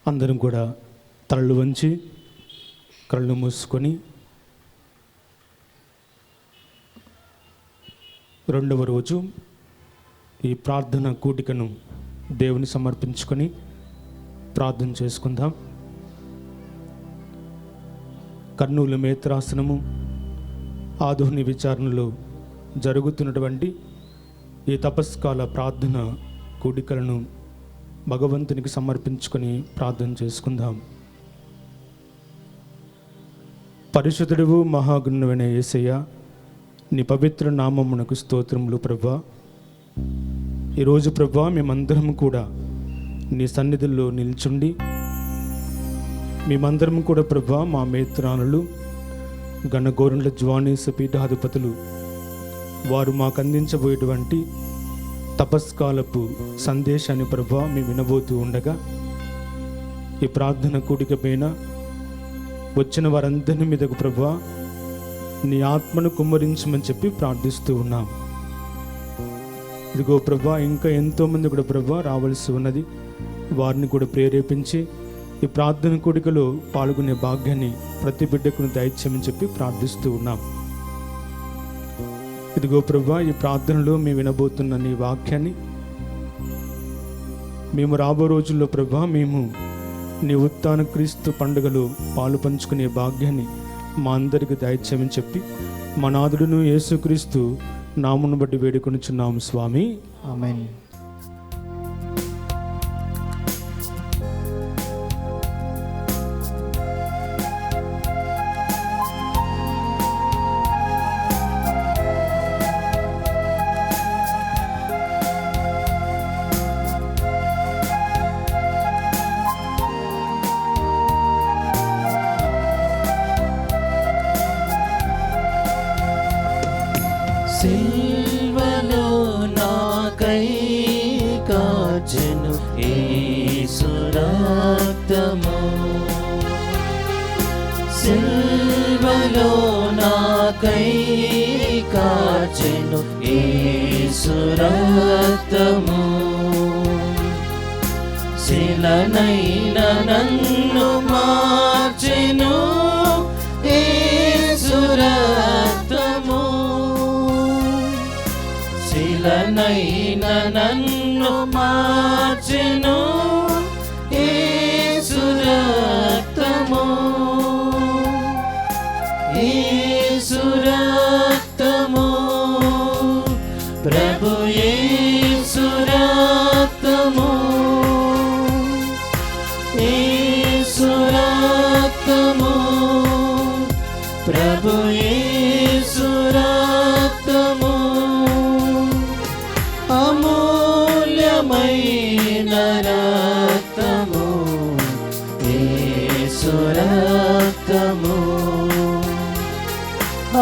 అందరం కూడా తలలు వంచి కళ్ళు మూసుకొని రెండవ రోజు ఈ ప్రార్థన కూడికను దేవుని సమర్పించుకొని ప్రార్థన చేసుకుందాం. కర్నూలు మేత్రాసనము ఆధుని విచారణలో జరుగుతున్నటువంటి ఈ తపస్కాల ప్రార్థన కూడికలను భగవంతునికి సమర్పించుకొని ప్రార్థన చేసుకుందాం. పరిశుద్ధుడు మహాగుణుడైన యేసయ్య, నీ పవిత్ర నామమునకు స్తోత్రములు ప్రభువా. ఈరోజు ప్రభువా మేమందరం కూడా నీ సన్నిధిలో నిల్చుండి మేమందరం కూడా ప్రభువా మా మేత్రానులు గణగోరుల జ్వానీస పీఠాధిపతులు వారు మాకు అందించబోయేటువంటి తపస్కాలపు సందేశాన్ని ప్రభువా మేము వినబోతూ ఉండగా ఈ ప్రార్థన కూడిక పైన వచ్చిన వారందరి మీదకు ప్రభువా నీ ఆత్మను కుమ్మరించమని చెప్పి ప్రార్థిస్తూ ఉన్నాం. ఇదిగో ప్రభువా, ఇంకా ఎంతోమంది కూడా ప్రభువా రావాల్సి ఉన్నది. వారిని కూడా ప్రేరేపించి ఈ ప్రార్థన కూడికలో పాల్గొనే భాగ్యాన్ని ప్రతి బిడ్డకును దయచేయమని చెప్పి ప్రార్థిస్తూ ఉన్నాం. ఇదిగో ప్రభువా, ఈ ప్రార్థనలో మేము వినబోతున్న నీ వాక్యాన్ని మేము రాబో రోజుల్లో ప్రభువా మేము నీ ఉత్థాన క్రీస్తు పండుగలో పాలు పంచుకునే భాగ్యాన్ని మా అందరికి దయచేయమని చెప్పి మా నాథుడును యేసుక్రీస్తు నామమును బట్టి వేడుకొనుచున్నాము స్వామి, ఆమేన్. సిల్వలో నాకై కాచెను యేసు రక్తము, సిల్వలో నాకై కాచెను యేసు రక్తము, శిలనైన నన్ను మార్చెను యేసు రక్తము, శిలనైన నన్ను మార్చెను యేసు రక్తము, యేసు రక్తము, ప్రభు యేసు రక్తము, యేసు రక్తము, ప్రభు యేసు రక్తము, అమూల్యమైన రక్తము, యేసు రక్తము,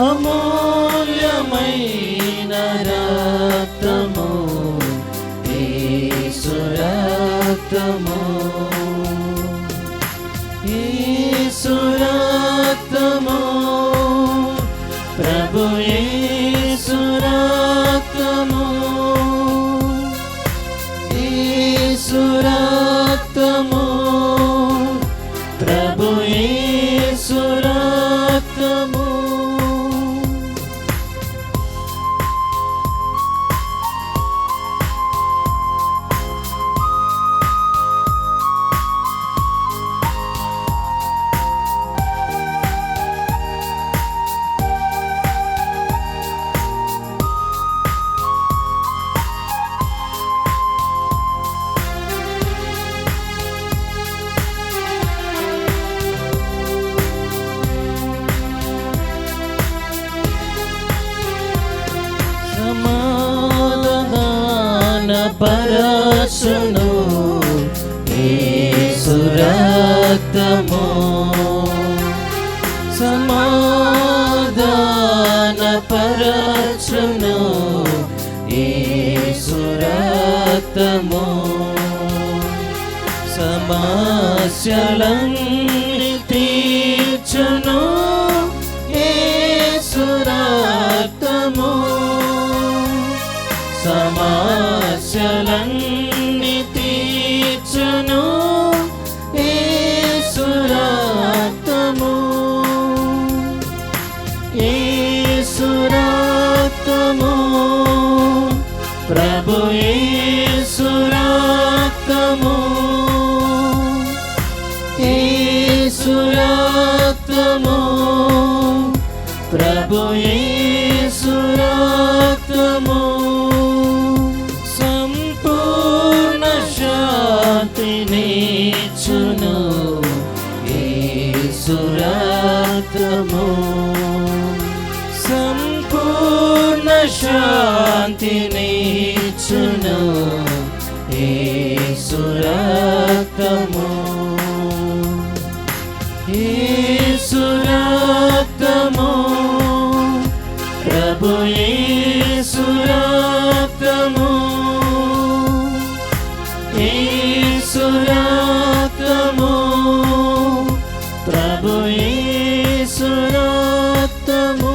అమూల్యమైన రక్తము, యేసు రక్తము, యేసు రక్తము, ప్రభు యేసు రక్తము, యేసు రక్తము, ప్రభు యేసు రక్తము. సమాధాన పరచును యేసు రక్తము, సమాధాన పరచును యేసు రక్తము, సమస్యలన్నీ తీర్చును యేసు రక్తము, సమస్యలన్నీ తీర్చును ప్రభు యేసు రక్తము, యేసు రక్తము, ప్రభు యేసు రక్తము, సంపూర్ణ శాంతినిచ్చును యేసు రక్తము, సంపూర్ణ శాంతినిచ్చును యేసు రక్తము, యేసు రక్తము, ప్రభు యేసు రక్తము, యేసు రక్తము, ప్రభు యేసు రక్తము.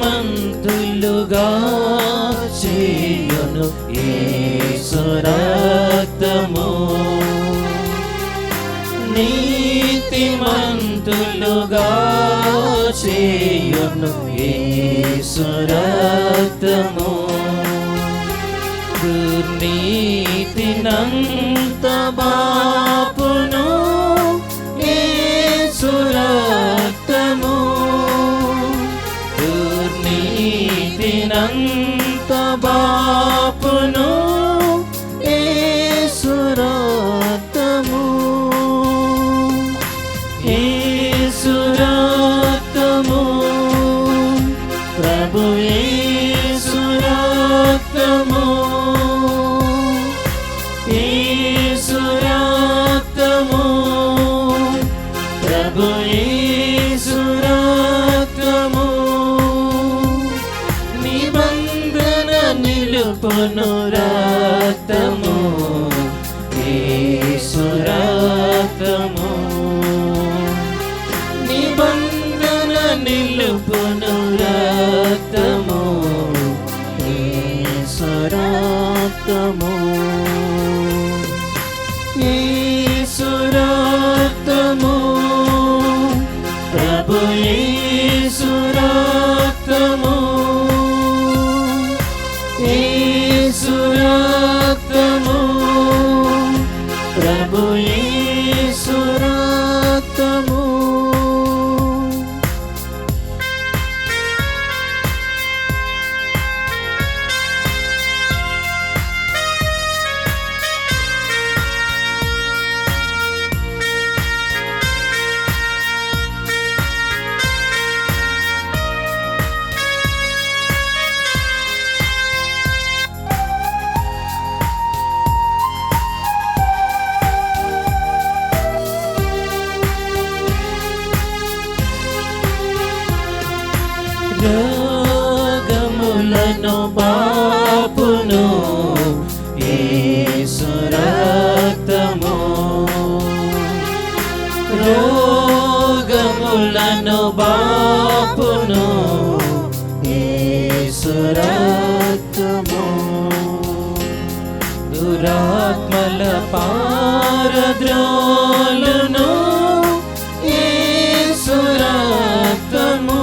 నీతిమంతులుగా చేయును యేసు రక్తము, నీతిమంతులుగా చేయును యేసు రక్తము, దుర్నీతినంత బాపును యేసు రక్తము, దుర్నీతినంత బాపును యేసు రక్తము, యేసు రక్తము, ప్రభు యేసు రక్తము, యేసు రక్తము, ప్రభు యేసు రక్తము, నిబంధన నిలుపును రక్తము యేసు రక్తము, నిబంధన నిలుపును రక్తము యేసు రక్తము, యేసు రక్తము, ప్రభు యేసు రక్తము, యేసు రక్తము, ప్రభు యేసు రక్తము. రోగములను బాపును యేసు రక్తము, రోగములను బాపును యేసు రక్తము, దురాత్మల పారద్రోలును యేసు రక్తము,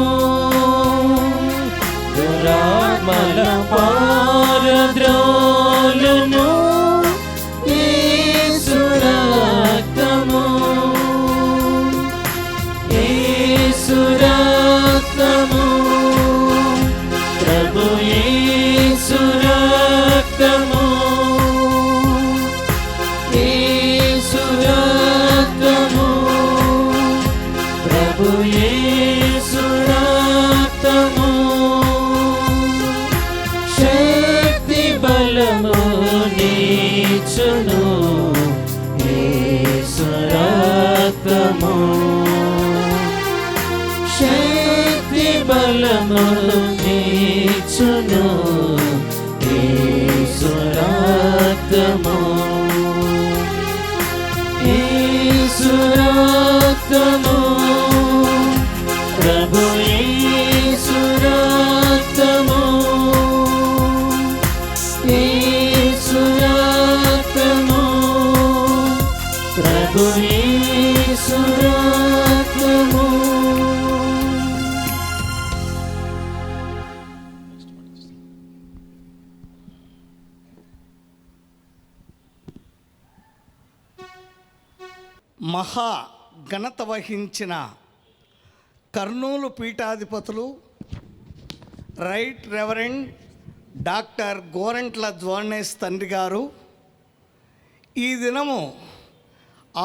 దురాత్మల పారద్రోలును యేసు రక్తము, యేసు రక్తము, ప్రభు యేసు రక్తము, యేసు రక్తము, ప్రభు యేసు రక్తము, రక్తము యేసు రక్తము ప్రభు యేసు రక్తము యేసు రక్తము ప్రభు యేసు రక్తము. మహా ఘనత వహించిన కర్నూలు పీఠాధిపతులు రైట్ రెవరెండ్ డాక్టర్ గోరంట్ల జోర్నేస్ తండ్రి గారు ఈ దినము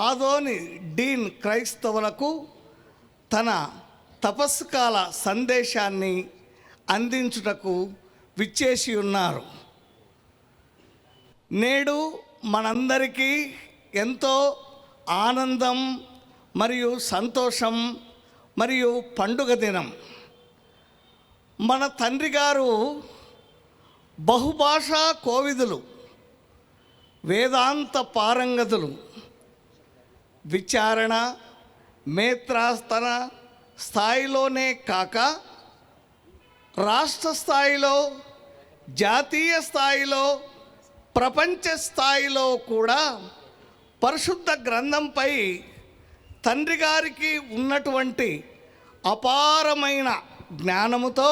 ఆదోని డీన్ క్రైస్తవులకు తన తపస్కాల సందేశాన్ని అందించుటకు విచ్చేసి ఉన్నారు. నేడు మనందరికీ ఎంతో ఆనందం మరియు సంతోషం మరియు పండుగ దినం. మన తండ్రి గారు బహుభాషా కోవిదులు, వేదాంత పారంగతులు, విచారణ మేత్రాస్తన స్థాయిలోనే కాక రాష్ట్ర స్థాయిలో, జాతీయ స్థాయిలో, ప్రపంచ స్థాయిలో కూడా పరిశుద్ధ గ్రంథంపై తండ్రి గారికి ఉన్నటువంటి అపారమైన జ్ఞానముతో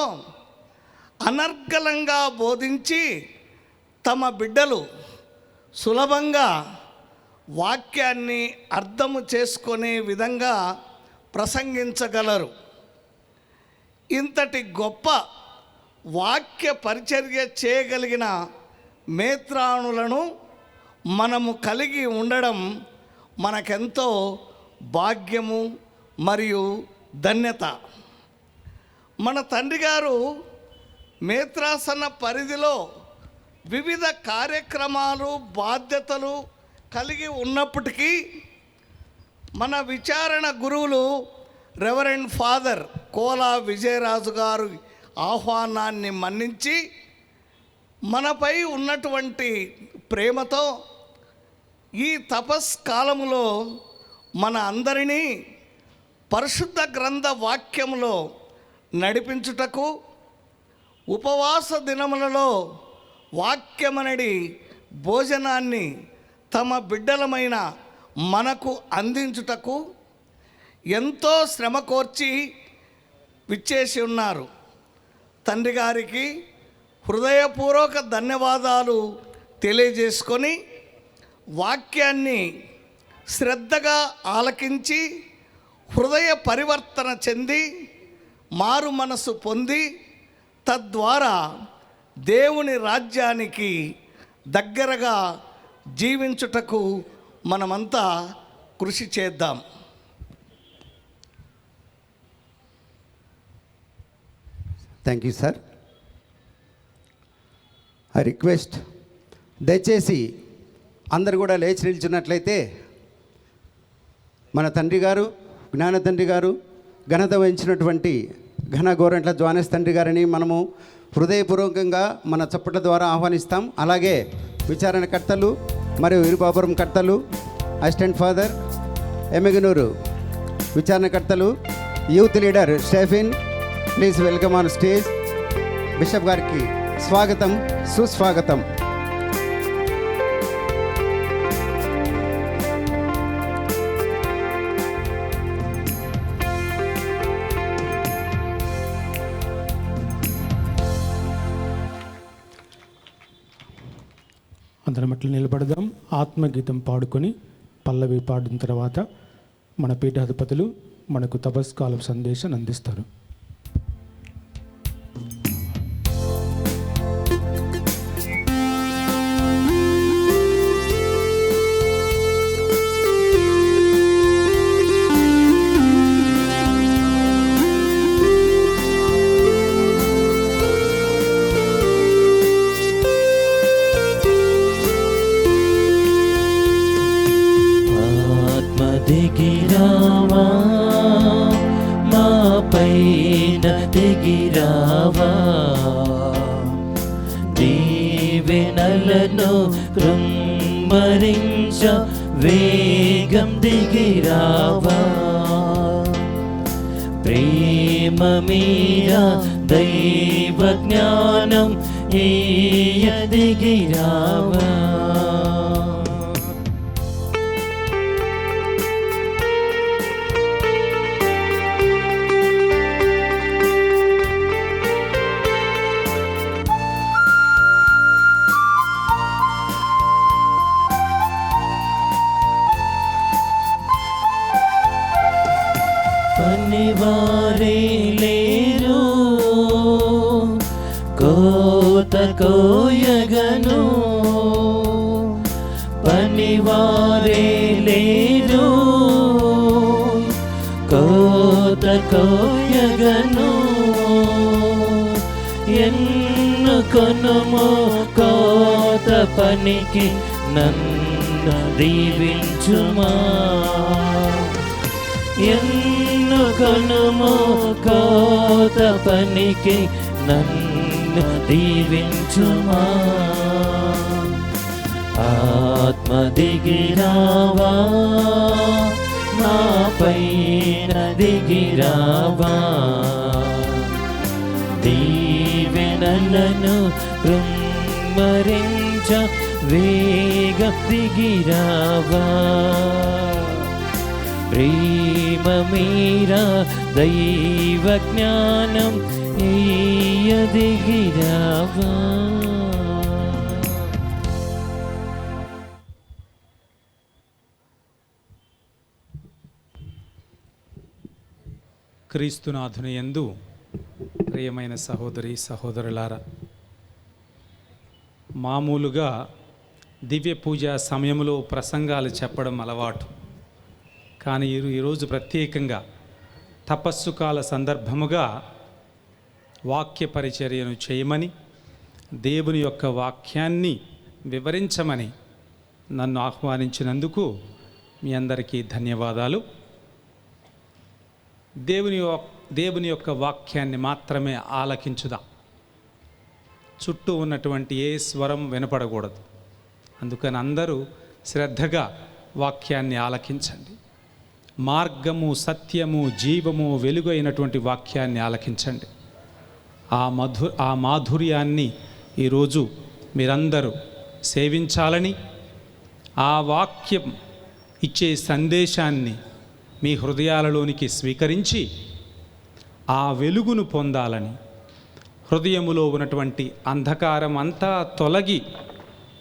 అనర్గళంగా బోధించి తమ బిడ్డలు సులభంగా వాక్యాన్ని అర్థము చేసుకునే విధంగా ప్రసంగించగలరు. ఇంతటి గొప్ప వాక్య పరిచర్య చేయగలిగిన మేత్రాణులను మనము కలిగి ఉండడం మనకెంతో భాగ్యము మరియు ధన్యత. మన తండ్రి గారు మేత్రాసన పరిధిలో వివిధ కార్యక్రమాలు, బాధ్యతలు కలిగి ఉన్నప్పటికీ మన విచారణ గురువులు రెవరెండ్ ఫాదర్ కోలా విజయరాజు గారు ఆహ్వానాన్ని మన్నించి మనపై ఉన్నటువంటి ప్రేమతో ఈ తపస్కాలములో మన అందరినీ పరిశుద్ధ గ్రంథ వాక్యములో నడిపించుటకు, ఉపవాస దినములలో వాక్యమనడి భోజనాన్ని తమ బిడ్డలమైన మనకు అందించుటకు ఎంతో శ్రమ కోర్చి విచ్చేసి ఉన్నారు. తండ్రి గారికి హృదయపూర్వక ధన్యవాదాలు తెలియజేసుకొని వాక్యాన్ని శ్రద్ధగా ఆలకించి హృదయ పరివర్తన చెంది మారు మనసు పొంది తద్వారా దేవుని రాజ్యానికి దగ్గరగా జీవించుటకు మనమంతా కృషి చేద్దాం. Thank you sir. I request, దయచేసి అందరు కూడా లేచి నిల్చున్నట్లయితే మన తండ్రి గారు, జ్ఞాన తండ్రి గారు, ఘనత వహించినటువంటి ఘన గోరంట్ల జోర్నేస్ తండ్రి గారిని మనము హృదయపూర్వకంగా మన చప్పట్ల ద్వారా ఆహ్వానిస్తాం. అలాగే విచారణకర్తలు మరియు విరుపాపురం కర్తలు, అసిస్టెంట్ ఫాదర్ ఎమ్మెగనూరు విచారణకర్తలు, youth leader Stefin, please welcome on stage. Bishop గారికి స్వాగతం, సుస్వాగతం. అందరం అట్లా నిలబడదాం. ఆత్మగీతం పాడుకొని పల్లవి పాడిన తర్వాత మన పీఠాధిపతులు మనకు తపస్కాలం సందేశాన్ని అందిస్తారు. దిగిరావా మా పైన దిగిరావా, దీవెనలను కృంగ కృమ్మరించ వేగం దిగిరావా, ప్రేమ మీరా దైవ జ్ఞానం ఇయ్య దిగిరావా. పనివారే లేరు కోత కోయగను, పనివారే లేరు కోత కోయగను, ఎన్నుకొనుము కోత పనికి నన్ను దీవించుమా, ఎన్నుకొనుము కోత పనికి నన్ను దీవించుమా. ఆత్మ దిగిరావా, నా పైన దిగిరావా, దీవెనలను కృమ్మరించ వేగ దిగిరావా, ప్రేమ మీరా దైవ జ్ఞానం ఇయ్య దిగిరావా. క్రీస్తునాథుని యందు ప్రియమైన సహోదరి సహోదరులారా, మామూలుగా దివ్య పూజ సమయంలో ప్రసంగాలు చెప్పడం అలవాటు. కానీ ఈరోజు ప్రత్యేకంగా తపస్సు కాల సందర్భముగా వాక్య పరిచర్యను చేయమని, దేవుని యొక్క వాక్యాన్ని వివరించమని నన్ను ఆహ్వానించినందుకు మీ అందరికీ ధన్యవాదాలు. దేవుని యొక్క వాక్యాన్ని మాత్రమే ఆలకించుదాం. చుట్టూ ఉన్నటువంటి ఏ స్వరం వినపడకూడదు. అందుకని అందరూ శ్రద్ధగా వాక్యాన్ని ఆలకించండి. మార్గము, సత్యము, జీవము, వెలుగు అయినటువంటి వాక్యాన్ని ఆలకించండి. ఆ మాధుర్యాన్ని ఈరోజు మీరందరూ సేవించాలని, ఆ వాక్యం ఇచ్చే సందేశాన్ని మీ హృదయాలలోనికి స్వీకరించి ఆ వెలుగును పొందాలని, హృదయములో ఉన్నటువంటి అంధకారం అంతా తొలగి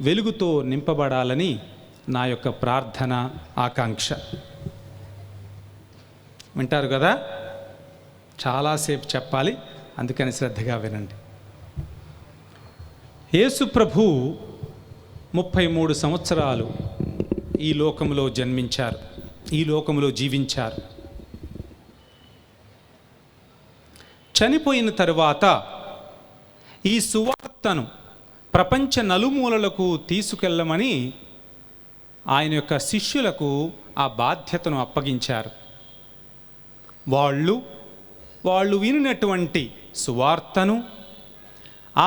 వెలుగుతో నింపబడాలని నా యొక్క ప్రార్థన, ఆకాంక్ష. వింటారు కదా? చాలాసేపు చెప్పాలి, అందుకని శ్రద్ధగా వినండి. యేసు ప్రభు 33 సంవత్సరాలు ఈ లోకంలో జన్మించారు, ఈ లోకంలో జీవించారు. చనిపోయిన తరువాత ఈ సువార్తను ప్రపంచ నలుమూలలకు తీసుకెళ్ళమని ఆయన యొక్క శిష్యులకు ఆ బాధ్యతను అప్పగించారు. వాళ్ళు వినినటువంటి సువార్తను,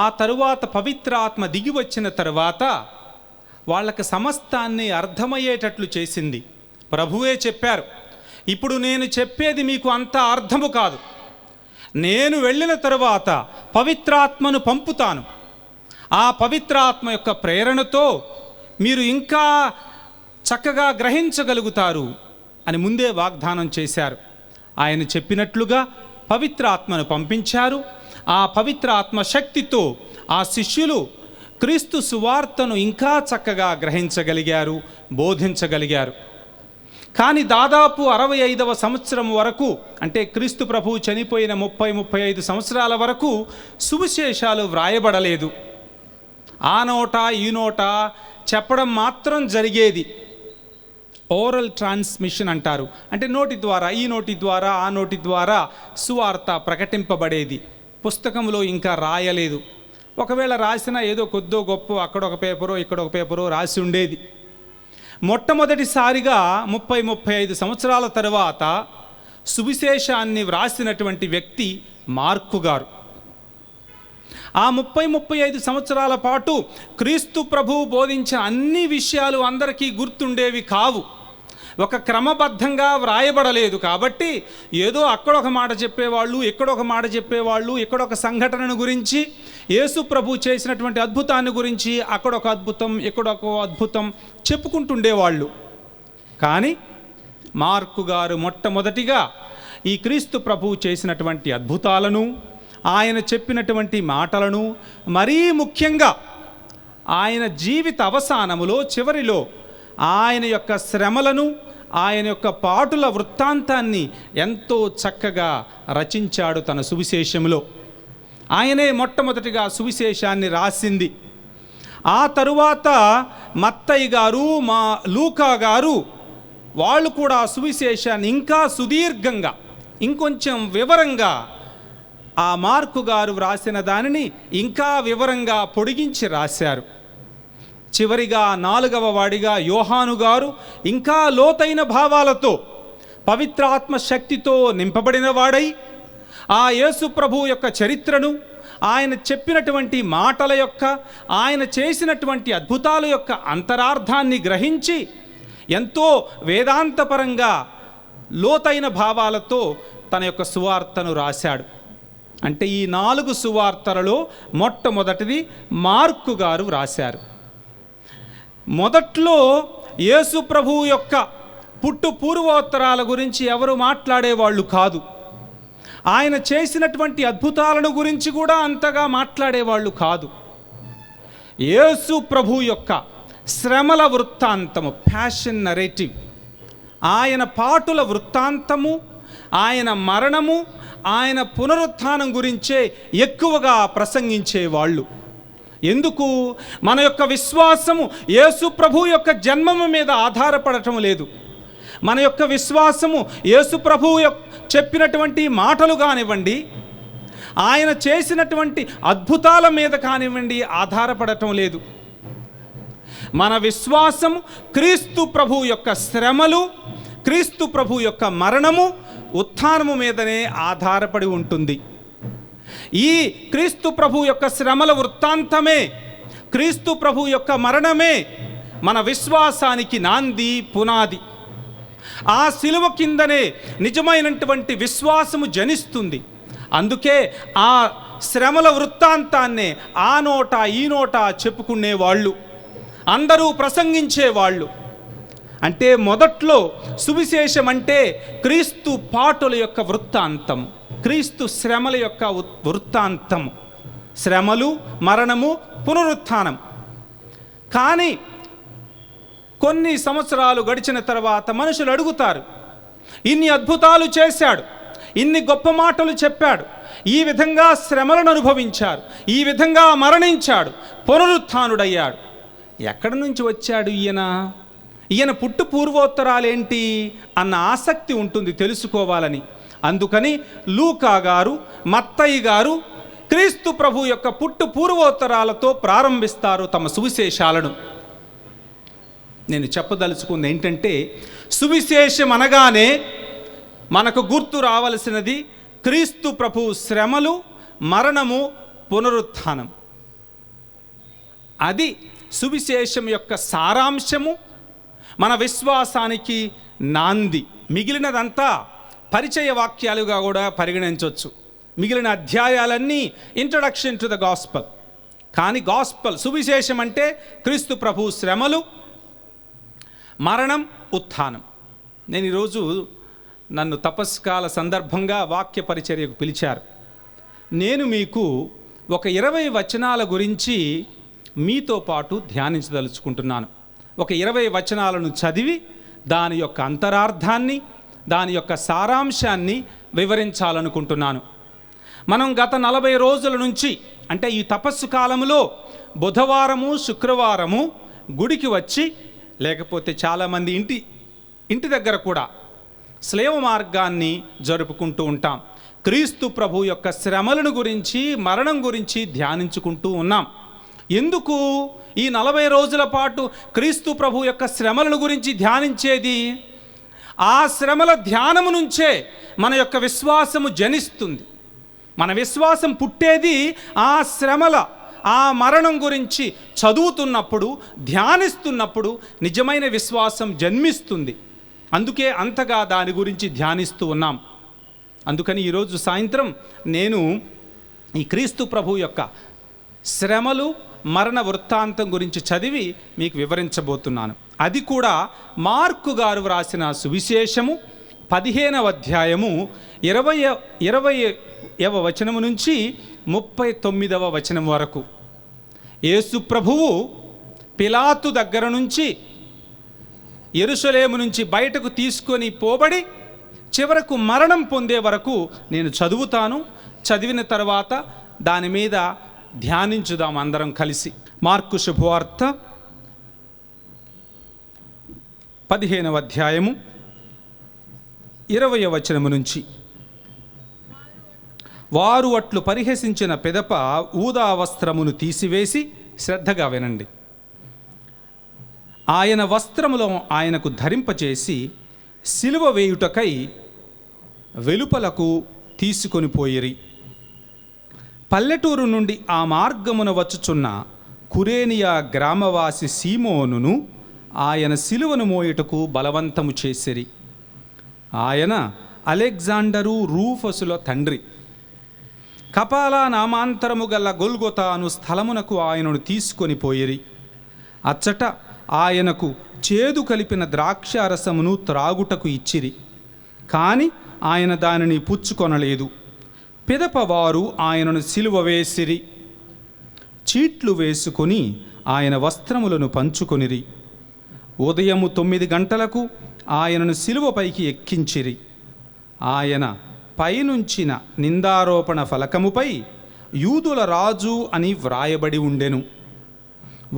ఆ తరువాత పవిత్ర ఆత్మ దిగి వచ్చిన తరువాత వాళ్ళకి సమస్తాన్ని అర్థమయ్యేటట్లు చేసింది. ప్రభువే చెప్పారు, ఇప్పుడు నేను చెప్పేది మీకు అంత అర్థము కాదు, నేను వెళ్ళిన తరువాత పవిత్రాత్మను పంపుతాను, ఆ పవిత్రాత్మ యొక్క ప్రేరణతో మీరు ఇంకా చక్కగా గ్రహించగలుగుతారు అని ముందే వాగ్దానం చేశారు. ఆయన చెప్పినట్లుగా పవిత్రాత్మను పంపించారు. ఆ పవిత్ర ఆత్మ శక్తితో ఆ శిష్యులు క్రీస్తు సువార్తను ఇంకా చక్కగా గ్రహించగలిగారు, బోధించగలిగారు. కానీ దాదాపు 65వ సంవత్సరం వరకు, అంటే క్రీస్తు ప్రభువు చనిపోయిన 30-35 సంవత్సరాల వరకు సువిశేషాలు వ్రాయబడలేదు. ఆ నోట ఈ నోట చెప్పడం మాత్రం జరిగేది. ఓరల్ ట్రాన్స్మిషన్ అంటారు. అంటే నోటి ద్వారా, ఈ నోటి ద్వారా, ఆ నోటి ద్వారా సువార్త ప్రకటింపబడేది. పుస్తకంలో ఇంకా రాయలేదు. ఒకవేళ రాసినా ఏదో కొద్దో గొప్ప అక్కడొక పేపరో ఇక్కడొక పేపరో రాసి ఉండేది. మొట్టమొదటిసారిగా 30-35 సంవత్సరాల తరువాత సువిశేషాన్ని వ్రాసినటువంటి వ్యక్తి మార్కు గారు. ఆ 30-35 సంవత్సరాల పాటు క్రీస్తు ప్రభువు బోధించిన అన్ని విషయాలు అందరికీ గుర్తుండేవి కావు, ఒక క్రమబద్ధంగా వ్రాయబడలేదు. కాబట్టి ఏదో అక్కడొక మాట చెప్పేవాళ్ళు, ఎక్కడొక మాట చెప్పేవాళ్ళు, ఎక్కడొక సంఘటనను గురించి, యేసు ప్రభు చేసినటువంటి అద్భుతాన్ని గురించి అక్కడొక అద్భుతం, ఎక్కడొక అద్భుతం చెప్పుకుంటుండేవాళ్ళు. కానీ మార్కు గారు మొట్టమొదటిగా ఈ క్రీస్తు ప్రభువు చేసినటువంటి అద్భుతాలను, ఆయన చెప్పినటువంటి మాటలను, మరీ ముఖ్యంగా ఆయన జీవిత అవసానములో చివరిలో ఆయన యొక్క శ్రమలను, ఆయన యొక్క పాటుల వృత్తాంతాన్ని ఎంతో చక్కగా రచించాడు తన సువిశేషంలో. ఆయనే మొట్టమొదటిగా సువిశేషాన్ని రాసింది. ఆ తరువాత మత్తయి గారు, లూకా గారు వాళ్ళు కూడా సువిశేషాన్ని ఇంకా సుదీర్ఘంగా, ఇంకొంచెం వివరంగా ఆ మార్కు గారు వ్రాసిన దానిని ఇంకా వివరంగా పొడిగించి రాశారు. చివరిగా 4వ వాడిగా యోహాను గారు ఇంకా లోతైన భావాలతో, పవిత్రాత్మ శక్తితో నింపబడిన వాడై ఆ యేసు ప్రభు యొక్క చరిత్రను, ఆయన చెప్పినటువంటి మాటల యొక్క, ఆయన చేసినటువంటి అద్భుతాల యొక్క అంతరార్థాన్ని గ్రహించి ఎంతో వేదాంతపరంగా లోతైన భావాలతో తన యొక్క సువార్తను రాశాడు. అంటే ఈ 4 సువార్తలలో మొట్టమొదటిది మార్కు గారు వ్రాశారు. మొదట్లో యేసు ప్రభువు యొక్క పుట్టు పూర్వోత్తరాల గురించి ఎవరు మాట్లాడేవాళ్ళు కాదు, ఆయన చేసినటువంటి అద్భుతాలను గురించి కూడా అంతగా మాట్లాడేవాళ్ళు కాదు. యేసు ప్రభు యొక్క శ్రమల వృత్తాంతము, ప్యాషన్ నరేటివ్, ఆయన పాటుల వృత్తాంతము, ఆయన మరణము, ఆయన పునరుత్థానం గురించే ఎక్కువగా ప్రసంగించేవాళ్ళు. ఎందుకు? మన యొక్క విశ్వాసము యేసు ప్రభు యొక్క జన్మము మీద ఆధారపడటం లేదు. మన యొక్క విశ్వాసము యేసు ప్రభు చెప్పినటువంటి మాటలు కానివ్వండి, ఆయన చేసినటువంటి అద్భుతాల మీద కానివ్వండి ఆధారపడటం లేదు. మన విశ్వాసము క్రీస్తు ప్రభు యొక్క శ్రమలు, క్రీస్తు ప్రభు యొక్క మరణము, ఉత్థానము మీదనే ఆధారపడి ఉంటుంది. ఈ క్రీస్తు ప్రభు యొక్క శ్రమల వృత్తాంతమే, క్రీస్తు ప్రభు యొక్క మరణమే మన విశ్వాసానికి నాంది, పునాది. ఆ శిలువ కిందనే నిజమైనటువంటి విశ్వాసము జనిస్తుంది. అందుకే ఆ శ్రమల వృత్తాంతాన్నే ఆ నోట ఈ నోట చెప్పుకునేవాళ్ళు, అందరూ ప్రసంగించేవాళ్ళు. అంటే మొదట్లో సువిశేషం అంటే క్రీస్తు పాటుల యొక్క వృత్తాంతం, క్రీస్తు శ్రమల యొక్క వృత్తాంతం, శ్రమలు, మరణము, పునరుత్థానం. కానీ కొన్ని సంవత్సరాలు గడిచిన తర్వాత మనుషులు అడుగుతారు, ఇన్ని అద్భుతాలు చేశాడు, ఇన్ని గొప్ప మాటలు చెప్పాడు, ఈ విధంగా శ్రమలను అనుభవించాడు, ఈ విధంగా మరణించాడు, పునరుత్థానుడయ్యాడు, ఎక్కడి నుంచి వచ్చాడు ఈయన పుట్టు పూర్వోత్తరాలేంటి అన్న ఆసక్తి ఉంటుంది తెలుసుకోవాలని. అందుకని లూకా గారు, మత్తయి గారు క్రీస్తు ప్రభు యొక్క పుట్టు పూర్వోత్తరాలతో ప్రారంభిస్తారు తమ సువిశేషాలను. నేను చెప్పదలుచుకుంది ఏంటంటే, సువిశేషం అనగానే మనకు గుర్తు రావలసినది క్రీస్తు ప్రభు శ్రమలు, మరణము, పునరుత్థానం. అది సువిశేషం యొక్క సారాంశము, మన విశ్వాసానికి నాంది. మిగిలినదంతా పరిచయ వాక్యాలుగా కూడా పరిగణించవచ్చు. మిగిలిన అధ్యాయాలన్నీ ఇంట్రడక్షన్ టు ద గాస్పల్. కానీ గాస్పల్, సువిశేషం అంటే క్రీస్తు ప్రభు శ్రమలు, మరణం, ఉత్థానం. నేను ఈరోజు నన్ను తపస్కాల సందర్భంగా వాక్య పరిచర్యకు పిలిచారు. నేను మీకు ఒక 20 వచనాల గురించి మీతో పాటు ధ్యానించదలుచుకుంటున్నాను. ఒక 20 వచనాలను చదివి దాని యొక్క అంతరార్థాన్ని, దాని యొక్క సారాంశాన్ని వివరించాలనుకుంటున్నాను. మనం గత 40 రోజుల నుంచి, అంటే ఈ తపస్సు కాలంలో బుధవారము, శుక్రవారము గుడికి వచ్చి, లేకపోతే చాలామంది ఇంటి దగ్గర కూడా స్లేవ మార్గాన్ని జరుపుకుంటూ ఉంటాం. క్రీస్తు ప్రభు యొక్క శ్రమలను గురించి, మరణం గురించి ధ్యానించుకుంటూ ఉన్నాం. ఎందుకు ఈ 40 రోజుల పాటు క్రీస్తు ప్రభు యొక్క శ్రమలను గురించి ధ్యానించేది? ఆ శ్రమల ధ్యానము నుంచే మన యొక్క విశ్వాసము జనిస్తుంది. మన విశ్వాసం పుట్టేది ఆ శ్రమల, ఆ మరణం గురించి చదువుతున్నప్పుడు, ధ్యానిస్తున్నప్పుడు నిజమైన విశ్వాసం జన్మిస్తుంది. అందుకే అంతగా దాని గురించి ధ్యానిస్తూ ఉన్నాం. అందుకని ఈరోజు సాయంత్రం నేను ఈ క్రీస్తు ప్రభు యొక్క శ్రమలు, మరణ వృత్తాంతం గురించి చదివి మీకు వివరించబోతున్నాను. అది కూడా మార్కు గారు వ్రాసిన సువిశేషము 15వ అధ్యాయము 20వ వచనము నుంచి 39వ వచనం వరకు. యేసు ప్రభువు పిలాతు దగ్గర నుంచి, యెరూషలేము నుంచి బయటకు తీసుకొని పోబడి చివరకు మరణం పొందే వరకు నేను చదువుతాను. చదివిన తర్వాత దాని మీద ధ్యానించుదాం అందరం కలిసి. మార్కు శుభవార్త 15వ అధ్యాయము 20వ వచనము నుంచి. వారు అట్లు పరిహసించిన పిదప ఊదా వస్త్రమును తీసివేసి, శ్రద్ధగా వినండి, ఆయన వస్త్రములో ఆయనకు ధరింపచేసి సిలువ వేయుటకై వెలుపలకు తీసుకొని పోయిరి. పల్లెటూరు నుండి ఆ మార్గమున వచ్చుచున్న కురేనియా గ్రామవాసి సీమోనును ఆయన సిలువను మోయుటకు బలవంతము చేసిరి. ఆయన అలెగ్జాండరు రూఫసుల తండ్రి. కపాలా నామాంతరము గల గొల్గొతా అను స్థలమునకు ఆయనను తీసుకొని పోయిరి. అచ్చట ఆయనకు చేదు కలిపిన ద్రాక్షారసమును త్రాగుటకు ఇచ్చిరి. కాని ఆయన దానిని పుచ్చుకొనలేదు. పిదప వారు ఆయనను సిలువ వేసిరి. చీట్లు వేసుకొని ఆయన వస్త్రములను పంచుకొనిరి. ఉదయము 9 గంటలకు ఆయనను సిలువపైకి ఎక్కించిరి. ఆయన పైనుంచిన నిందారోపణ ఫలకముపై యూదుల రాజు అని వ్రాయబడి ఉండెను.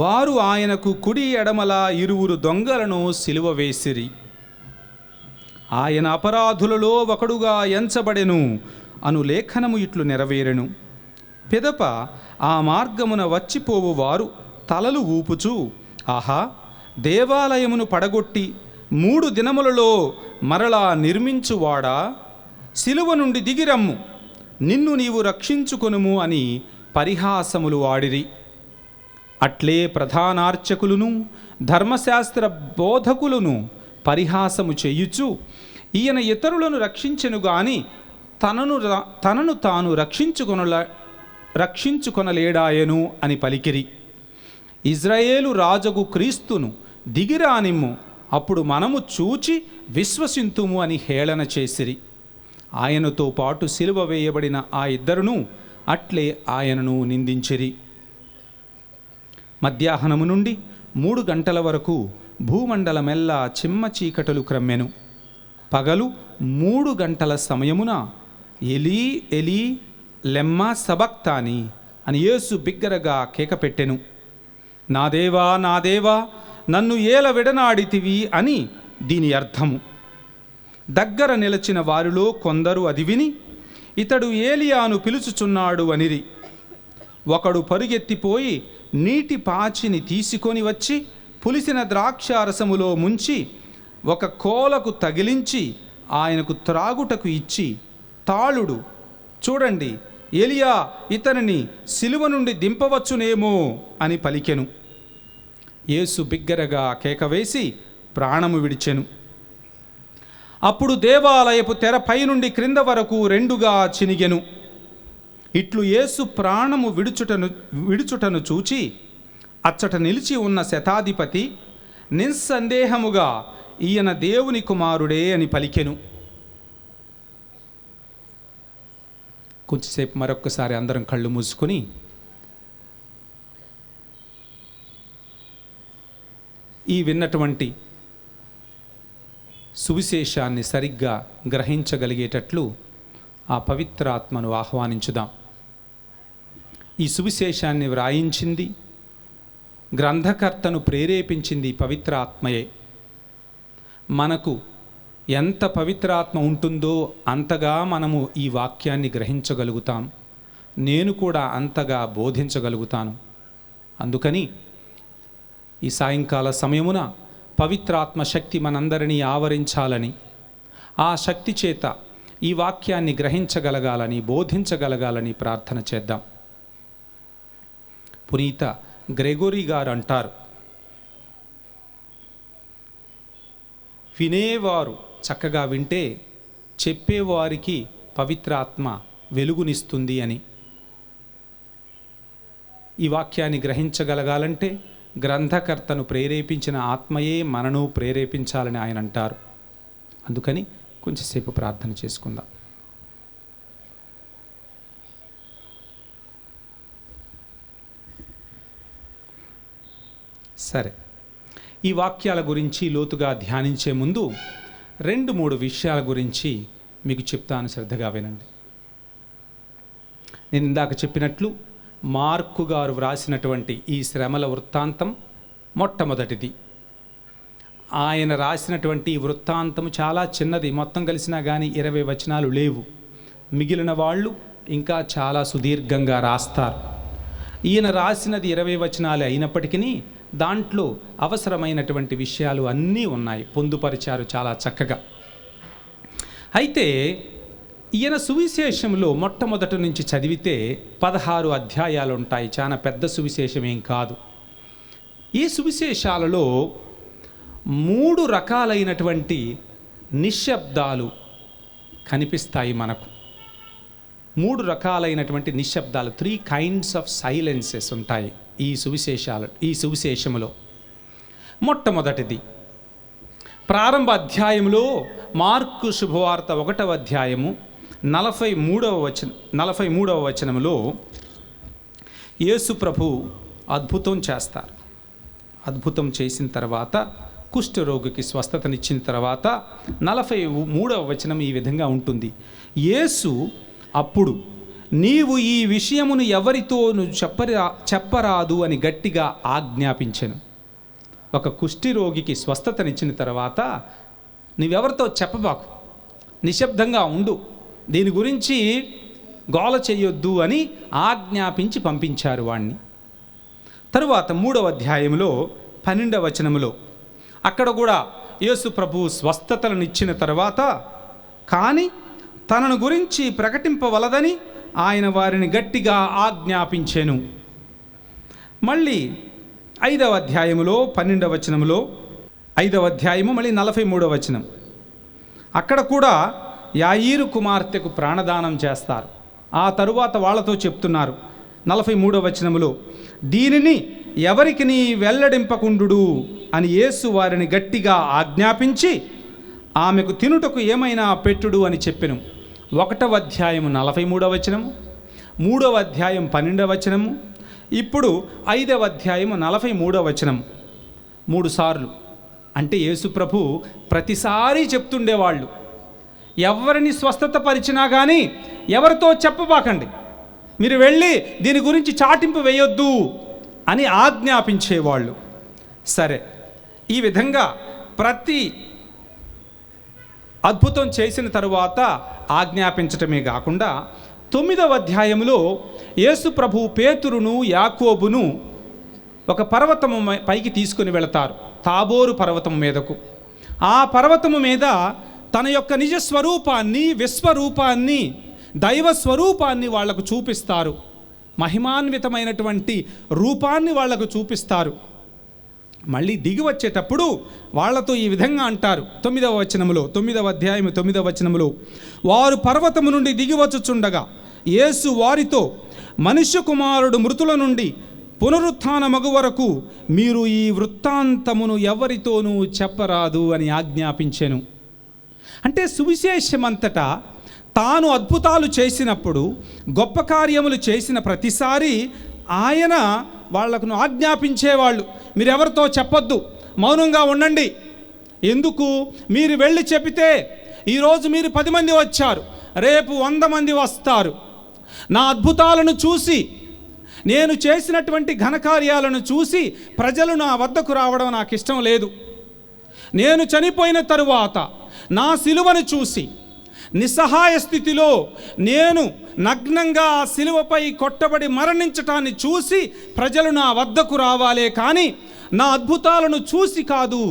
వారు ఆయనకు కుడి ఎడమల 2 దొంగలను సిలువ వేసిరి. ఆయన అపరాధులలో ఒకడుగా ఎంచబడెను అను లేఖనము ఇట్లు నెరవేరెను. పిదప ఆ మార్గమున వచ్చిపోవు వారు తలలు ఊపుచూ, ఆహా, దేవాలయమును పడగొట్టి 3 దినములలో మరలా నిర్మించువాడా, సిలువ నుండి దిగిరమ్ము, నిన్ను నీవు రక్షించుకొనుము అని పరిహాసములు వాడిరి. అట్లే ప్రధానార్చకులను ధర్మశాస్త్ర బోధకులను పరిహాసము చేయుచు, ఈయన ఇతరులను రక్షించెను గాని తనను తాను రక్షించుకొనలేడాయను అని పలికిరి. ఇజ్రాయేలు రాజగు క్రీస్తును దిగిరానిమ్ము, అప్పుడు మనము చూచి విశ్వసింతుము అని హేళన చేసిరి. ఆయనతో పాటు సిలువ వేయబడిన ఆ ఇద్దరును అట్లే ఆయనను నిందించిరి. మధ్యాహ్నము నుండి 3 గంటల వరకు భూమండలమెల్లా చిమ్మ చీకటలు క్రమ్మెను. పగలు 3 గంటల సమయమున ఎలీ ఎలీ లెమ్మా సబక్తాని అని యేసు బిగ్గరగా కేకపెట్టెను. నా దేవా, నా దేవా, నన్ను ఏల విడనాడితివి అని దీని అర్థము. దగ్గర నిలచిన వారిలో కొందరు అది విని, ఇతడు ఏలియాను పిలుచుచున్నాడు అనిరి. ఒకడు పరుగెత్తిపోయి నీటి పాచిని తీసుకొని వచ్చి పులిసిన ద్రాక్షారసములో ముంచి ఒక కోలకు తగిలించి ఆయనకు త్రాగుటకు ఇచ్చి, తాళుడు, చూడండి, ఏలియా ఇతనిని సిలువ నుండి దింపవచ్చునేమో అని పలికెను. యేసు బిగ్గరగా కేకవేసి ప్రాణము విడిచెను. అప్పుడు దేవాలయపు తెర పైనుండి క్రింద వరకు 2గా చినిగెను. ఇట్లు యేసు ప్రాణము విడుచుటను చూచి అచ్చట నిలిచి ఉన్న శతాధిపతి నిస్సందేహముగా ఈయన దేవుని కుమారుడే అని పలికెను. కొంచెంసేపు మరొక్కసారి అందరం కళ్ళు మూసుకొని ఈ విన్నటువంటి సువిశేషాన్ని సరిగ్గా గ్రహించగలిగేటట్లు ఆ పవిత్రాత్మను ఆహ్వానించుదాం. ఈ సువిశేషాన్ని వ్రాయించింది, గ్రంథకర్తను ప్రేరేపించింది పవిత్రాత్మయే. మనకు ఎంత పవిత్రాత్మ ఉంటుందో అంతగా మనము ఈ వాక్యాన్ని గ్రహించగలుగుతాం. నేను కూడా అంతగా బోధించగలుగుతాను. అందుకని ఈ సాయంకాల సమయమున పవిత్రాత్మ శక్తి మనందరినీ ఆవరించాలని, ఆ శక్తి చేత ఈ వాక్యాన్ని గ్రహించగలగాలని, బోధించగలగాలని ప్రార్థన చేద్దాం. పునీత గ్రెగోరీ గారు అంటారు, వినేవారు చక్కగా వింటే చెప్పేవారికి పవిత్రాత్మ వెలుగునిస్తుంది అని. ఈ వాక్యాన్ని గ్రహించగలగాలంటే గ్రంథకర్తను ప్రేరేపించిన ఆత్మయే మనను ప్రేరేపించాలని ఆయన అంటారు. అందుకని కొంచెంసేపు ప్రార్థన చేసుకుందాం. సరే, ఈ వాక్యాల గురించి లోతుగా ధ్యానించే ముందు 2-3 విషయాల గురించి మీకు చెప్తాను, శ్రద్ధగా వినండి. నేను ఇందాక చెప్పినట్లు మార్కు గారు వ్రాసినటువంటి ఈ శ్రమల వృత్తాంతం మొట్టమొదటిది. ఆయన రాసినటువంటి ఈ వృత్తాంతం చాలా చిన్నది, మొత్తం కలిసినా కానీ 20 వచనాలు లేవు. మిగిలిన వాళ్ళు ఇంకా చాలా సుదీర్ఘంగా రాస్తారు. ఈయన రాసినది 20 వచనాలే అయినప్పటికీ దాంట్లో అవసరమైనటువంటి విషయాలు అన్నీ ఉన్నాయి, పొందుపరిచారు చాలా చక్కగా. అయితే ఈయన సువిశేషంలో మొట్టమొదటి నుంచి చదివితే 16 అధ్యాయాలు ఉంటాయి. చాలా పెద్ద సువిశేషం ఏం కాదు. ఈ సువిశేషాలలో 3 రకాలైనటువంటి నిశ్శబ్దాలు కనిపిస్తాయి మనకు. 3 రకాలైనటువంటి నిశ్శబ్దాలు, 3 kinds of silences ఉంటాయి ఈ సువిశేషములో. మొట్టమొదటిది ప్రారంభ అధ్యాయంలో మార్కు శుభవార్త 1వ అధ్యాయము 43వ వచనములో యేసు ప్రభు అద్భుతం చేస్తారు. అద్భుతం చేసిన తర్వాత కుష్ఠరోగికి స్వస్థతనిచ్చిన తర్వాత 43వ వచనం ఈ విధంగా ఉంటుంది. యేసు అప్పుడు, నీవు ఈ విషయమును ఎవరితోనూ చెప్పరాదు అని గట్టిగా ఆజ్ఞాపించెను. ఒక కుష్ఠరోగికి స్వస్థతనిచ్చిన తర్వాత నీవెవరితో చెప్పబాకు, నిశ్శబ్దంగా ఉండు, దీని గురించి గోల చేయొద్దు అని ఆజ్ఞాపించి పంపించారు వాణ్ణి. తరువాత 3వ అధ్యాయంలో 12వ వచనములో అక్కడ కూడా యేసు ప్రభు స్వస్థతలను ఇచ్చిన తర్వాత కానీ తనను గురించి ప్రకటింపవలదని ఆయన వారిని గట్టిగా ఆజ్ఞాపించెను. మళ్ళీ 5వ అధ్యాయములో 12వ వచనములో 5వ అధ్యాయము మళ్ళీ 43వ వచనం అక్కడ కూడా యాయీరు కుమార్తెకు ప్రాణదానం చేస్తారు. ఆ తరువాత వాళ్ళతో చెప్తున్నారు 43వ వచనములో, దీనిని ఎవరికి నీ వెల్లడింపకుండుడు అని యేసు వారిని గట్టిగా ఆజ్ఞాపించి ఆమెకు తినుటకు ఏమైనా పెట్టుడు అని చెప్పెను. 1వ అధ్యాయము 43వ వచనము, 3వ అధ్యాయం 12వ వచనము, ఇప్పుడు 5వ అధ్యాయము 43వ వచనం. 3 సార్లు. అంటే యేసు ప్రభు ప్రతిసారి చెప్తుండేవాళ్ళు, ఎవరిని స్వస్థత పరిచినా కానీ ఎవరితో చెప్పబాకండి, మీరు వెళ్ళి దీని గురించి చాటింపు వేయొద్దు అని ఆజ్ఞాపించేవాళ్ళు. సరే, ఈ విధంగా ప్రతి అద్భుతం చేసిన తరువాత ఆజ్ఞాపించటమే కాకుండా 9వ అధ్యాయంలో యేసు ప్రభు పేతురును యాకోబును ఒక పర్వతము పైకి తీసుకుని వెళతారు, తాబోరు పర్వతం మీదకు. ఆ పర్వతము మీద తన యొక్క నిజ స్వరూపాన్ని, విశ్వరూపాన్ని, దైవ స్వరూపాన్ని వాళ్లకు చూపిస్తారు. మహిమాన్వితమైనటువంటి రూపాన్ని వాళ్లకు చూపిస్తారు. మళ్ళీ దిగి వచ్చేటప్పుడు వాళ్లతో ఈ విధంగా అంటారు 9వ వచనములో, 9వ అధ్యాయం 9వ వచనములో, వారు పర్వతము నుండి దిగివచ్చుచుండగా యేసు వారితో, మనుష్య కుమారుడు మృతుల నుండి పునరుత్థానమగు వరకు మీరు ఈ వృత్తాంతమును ఎవరితోనూ చెప్పరాదు అని ఆజ్ఞాపించెను. అంటే సువిశేషమంతటా తాను అద్భుతాలు చేసినప్పుడు, గొప్ప కార్యములు చేసిన ప్రతిసారి ఆయన వాళ్లకు ఆజ్ఞాపించేవాళ్ళు, మీరెవరితో చెప్పొద్దు, మౌనంగా ఉండండి. ఎందుకు? మీరు వెళ్ళి చెబితే ఈరోజు మీరు 10 మంది వచ్చారు, రేపు 100 మంది వస్తారు. నా అద్భుతాలను చూసి, నేను చేసినటువంటి ఘనకార్యాలను చూసి ప్రజలు నా వద్దకు రావడం నాకు ఇష్టం లేదు. నేను చనిపోయిన తరువాత నా సిలువను చూసి, నిస్సహాయ స్థితిలో నేను నగ్నంగా ఆ సిలువపై కొట్టబడి మరణించటాన్ని చూసి ప్రజలు నా వద్దకు రావాలే కానీ నా అద్భుతాలను చూసి కాదు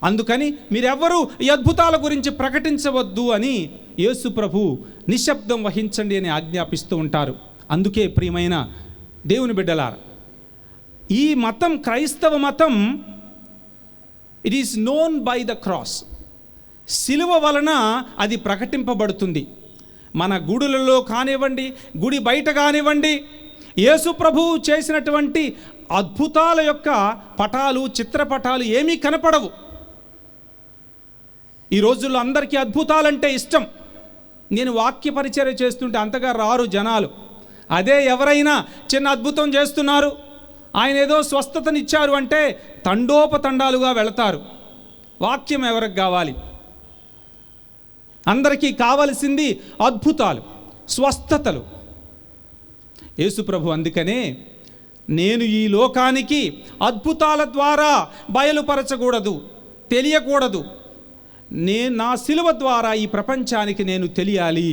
అందుకని మీరెవ్వరూ ఈ అద్భుతాల గురించి ప్రకటించవద్దు అని యేసు ప్రభు నిశ్శబ్దం వహించండి అని ఆజ్ఞాపిస్తూ ఉంటారు. అందుకే ప్రియమైన దేవుని బిడ్డలారా, ఈ మతం, క్రైస్తవ మతం, it is known by the cross. సిలువ వలన అది ప్రకటింపబడుతుంది. మన గుడులలో కానివ్వండి, గుడి బయట కానివ్వండి, యేసు ప్రభువు చేసినటువంటి అద్భుతాల యొక్క పటాలు, చిత్రపటాలు ఏమీ కనపడవు. ఈ రోజుల్లో అందరికీ అద్భుతాలంటే ఇష్టం. నేను వాక్య పరిచర్య చేస్తుంటే అంతగా రారు జనాలు. అదే ఎవరైనా చిన్న అద్భుతం చేస్తున్నారు, ఆయన ఏదో స్వస్థతనిచ్చారు అంటే తండోపతండాలుగా వెళతారు. వాక్యం ఎవరికి కావాలి? అందరికీ కావలసింది అద్భుతాలు, స్వస్థతలు. యేసుప్రభు అందుకనే, నేను ఈ లోకానికి అద్భుతాల ద్వారా బయలుపరచకూడదు, తెలియకూడదు, నా సిలువ ద్వారా ఈ ప్రపంచానికి నేను తెలియాలి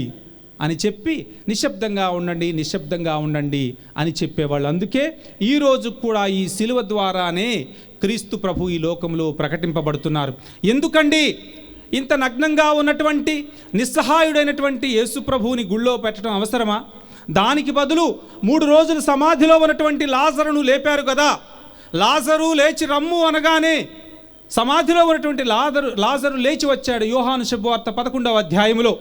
అని చెప్పి నిశ్శబ్దంగా ఉండండి, నిశ్శబ్దంగా ఉండండి అని చెప్పేవాళ్ళు. అందుకే ఈరోజు కూడా ఈ సిలువ ద్వారానే క్రీస్తు ప్రభు ఈ లోకంలో ప్రకటింపబడుతున్నారు. ఎందుకండి ఇంత నగ్నంగా ఉన్నటువంటి, నిస్సహాయుడైనటువంటి యేసు ప్రభువుని గుళ్ళో పెట్టడం అవసరమా? దానికి బదులు 3 రోజులు సమాధిలో ఉన్నటువంటి లాజరును లేపారు కదా. లాజరు లేచి రమ్ము అనగానే సమాధిలో ఉన్నటువంటి లాజరు లేచి వచ్చాడు. యోహాను శుభవార్త 11వ అధ్యాయంలో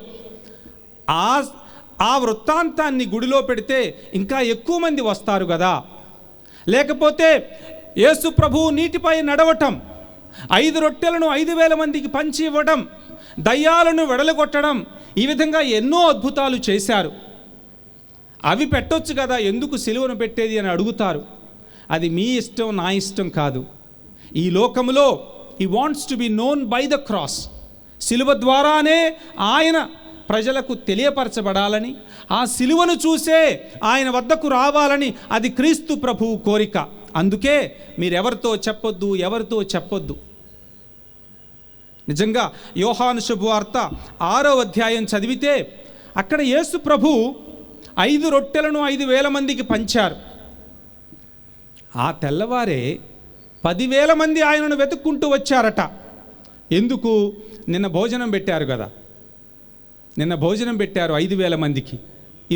ఆ వృత్తాంతాన్ని గుడిలో పెడితే ఇంకా ఎక్కువ మంది వస్తారు కదా. లేకపోతే యేసు ప్రభువు నీటిపై నడవటం, 5 రొట్టెలను 5,000 మందికి పంచి ఇవ్వడం, దయ్యాలను వెడలగొట్టడం, ఈ విధంగా ఎన్నో అద్భుతాలు చేశారు. అవి పెట్టొచ్చు కదా, ఎందుకు సిలువను పెట్టేది అని అడుగుతారు. అది మీ ఇష్టం, నా ఇష్టం కాదు. ఈ లోకంలో he wants to be known by the cross. సిలువ ద్వారానే ఆయన ప్రజలకు తెలియపరచబడాలని, ఆ సిలువను చూసే ఆయన వద్దకు రావాలని అది క్రీస్తు ప్రభువు కోరిక. అందుకే మీరెవరితో చెప్పొద్దు, ఎవరితో చెప్పొద్దు. నిజంగా యోహాను శుభవార్త 6వ అధ్యాయం చదివితే అక్కడ యేసు ప్రభు 5 రొట్టెలను 5,000 మందికి పంచారు. ఆ తెల్లవారే 10,000 మంది ఆయనను వెతుక్కుంటూ వచ్చారట. ఎందుకు? నిన్న భోజనం పెట్టారు కదా, నిన్న భోజనం పెట్టారు 5,000 మందికి.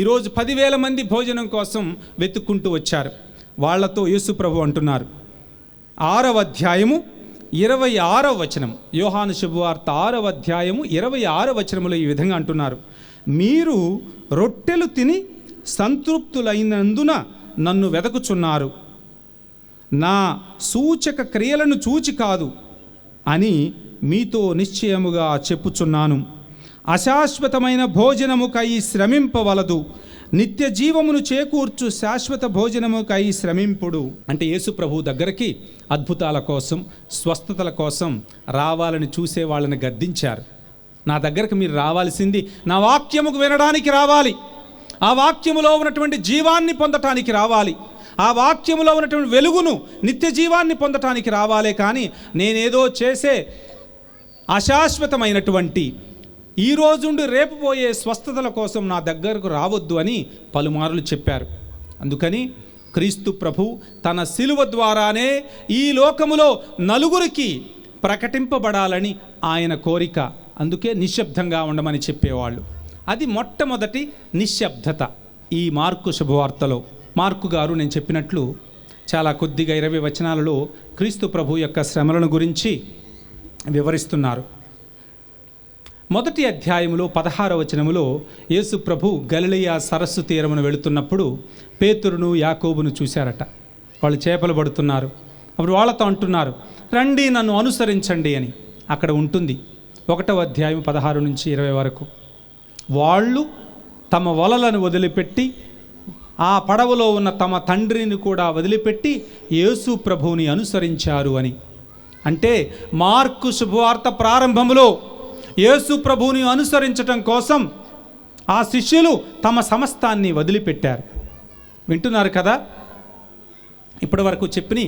ఈరోజు 10,000 మంది భోజనం కోసం వెతుక్కుంటూ వచ్చారు. వాళ్లతో యేసు ప్రభు అంటున్నారు, 6వ అధ్యాయము 26వ వచనం, యోహాను శుభవార్త 6వ అధ్యాయము 26వ వచనములో ఈ విధంగా అంటున్నారు, మీరు రొట్టెలు తిని సంతృప్తులైనందున నన్ను వెదకుచున్నారు, నా సూచక క్రియలను చూచి కాదు అని మీతో నిశ్చయముగా చెప్పుచున్నాను. అశాశ్వతమైన భోజనముకై శ్రమింపవలదు, నిత్య జీవమును చేకూర్చు శాశ్వత భోజనముకై శ్రమింపుడు. అంటే యేసు ప్రభు దగ్గరికి అద్భుతాల కోసం, స్వస్థతల కోసం రావాలని చూసే వాళ్ళని గద్దించారు. నా దగ్గరకు మీరు రావాల్సింది నా వాక్యముకు వినడానికి రావాలి, ఆ వాక్యములో ఉన్నటువంటి జీవాన్ని పొందటానికి రావాలి, ఆ వాక్యములో ఉన్నటువంటి వెలుగును, నిత్య జీవాన్ని పొందటానికి రావాలే కానీ నేనేదో చేసే అశాశ్వతమైనటువంటి ఈ రోజుండి రేపు పోయే స్వస్థతల కోసం నా దగ్గరకు రావద్దు అని పలుమార్లు చెప్పారు. అందుకని క్రీస్తు ప్రభు తన సిలువ ద్వారానే ఈ లోకములో నలుగురికి ప్రకటింపబడాలని ఆయన కోరిక. అందుకే నిశ్శబ్దంగా ఉండమని చెప్పేవాళ్ళు. అది మొట్టమొదటి నిశ్శబ్దత. ఈ మార్కు శుభవార్తలో మార్కు గారు నేను చెప్పినట్లు చాలా కొద్దిగా 20 వచనాలలో క్రీస్తు ప్రభు యొక్క శ్రమలను గురించి వివరిస్తున్నారు. మొదటి అధ్యాయములో 16వ వచనములో యేసు ప్రభు గలిలయ సరస్సు తీరమును వెళుతున్నప్పుడు పేతురును యాకోబును చూశారట. వాళ్ళు చేపలు పడుతున్నారు. అప్పుడు వాళ్ళతో అంటున్నారు, రండి నన్ను అనుసరించండి అని. అక్కడ ఉంటుంది 1వ అధ్యాయం 16 నుంచి 20 వరకు. వాళ్ళు తమ వలలను వదిలిపెట్టి ఆ పడవలో ఉన్న తమ తండ్రిని కూడా వదిలిపెట్టి యేసు ప్రభువుని అనుసరించారు అని. అంటే మార్కు శుభవార్త ప్రారంభంలో యేసు ప్రభువుని అనుసరించటం కోసం ఆ శిష్యులు తమ సమస్తాన్ని వదిలిపెట్టారు. వింటున్నారు కదా? ఇప్పటి వరకు చెప్పిన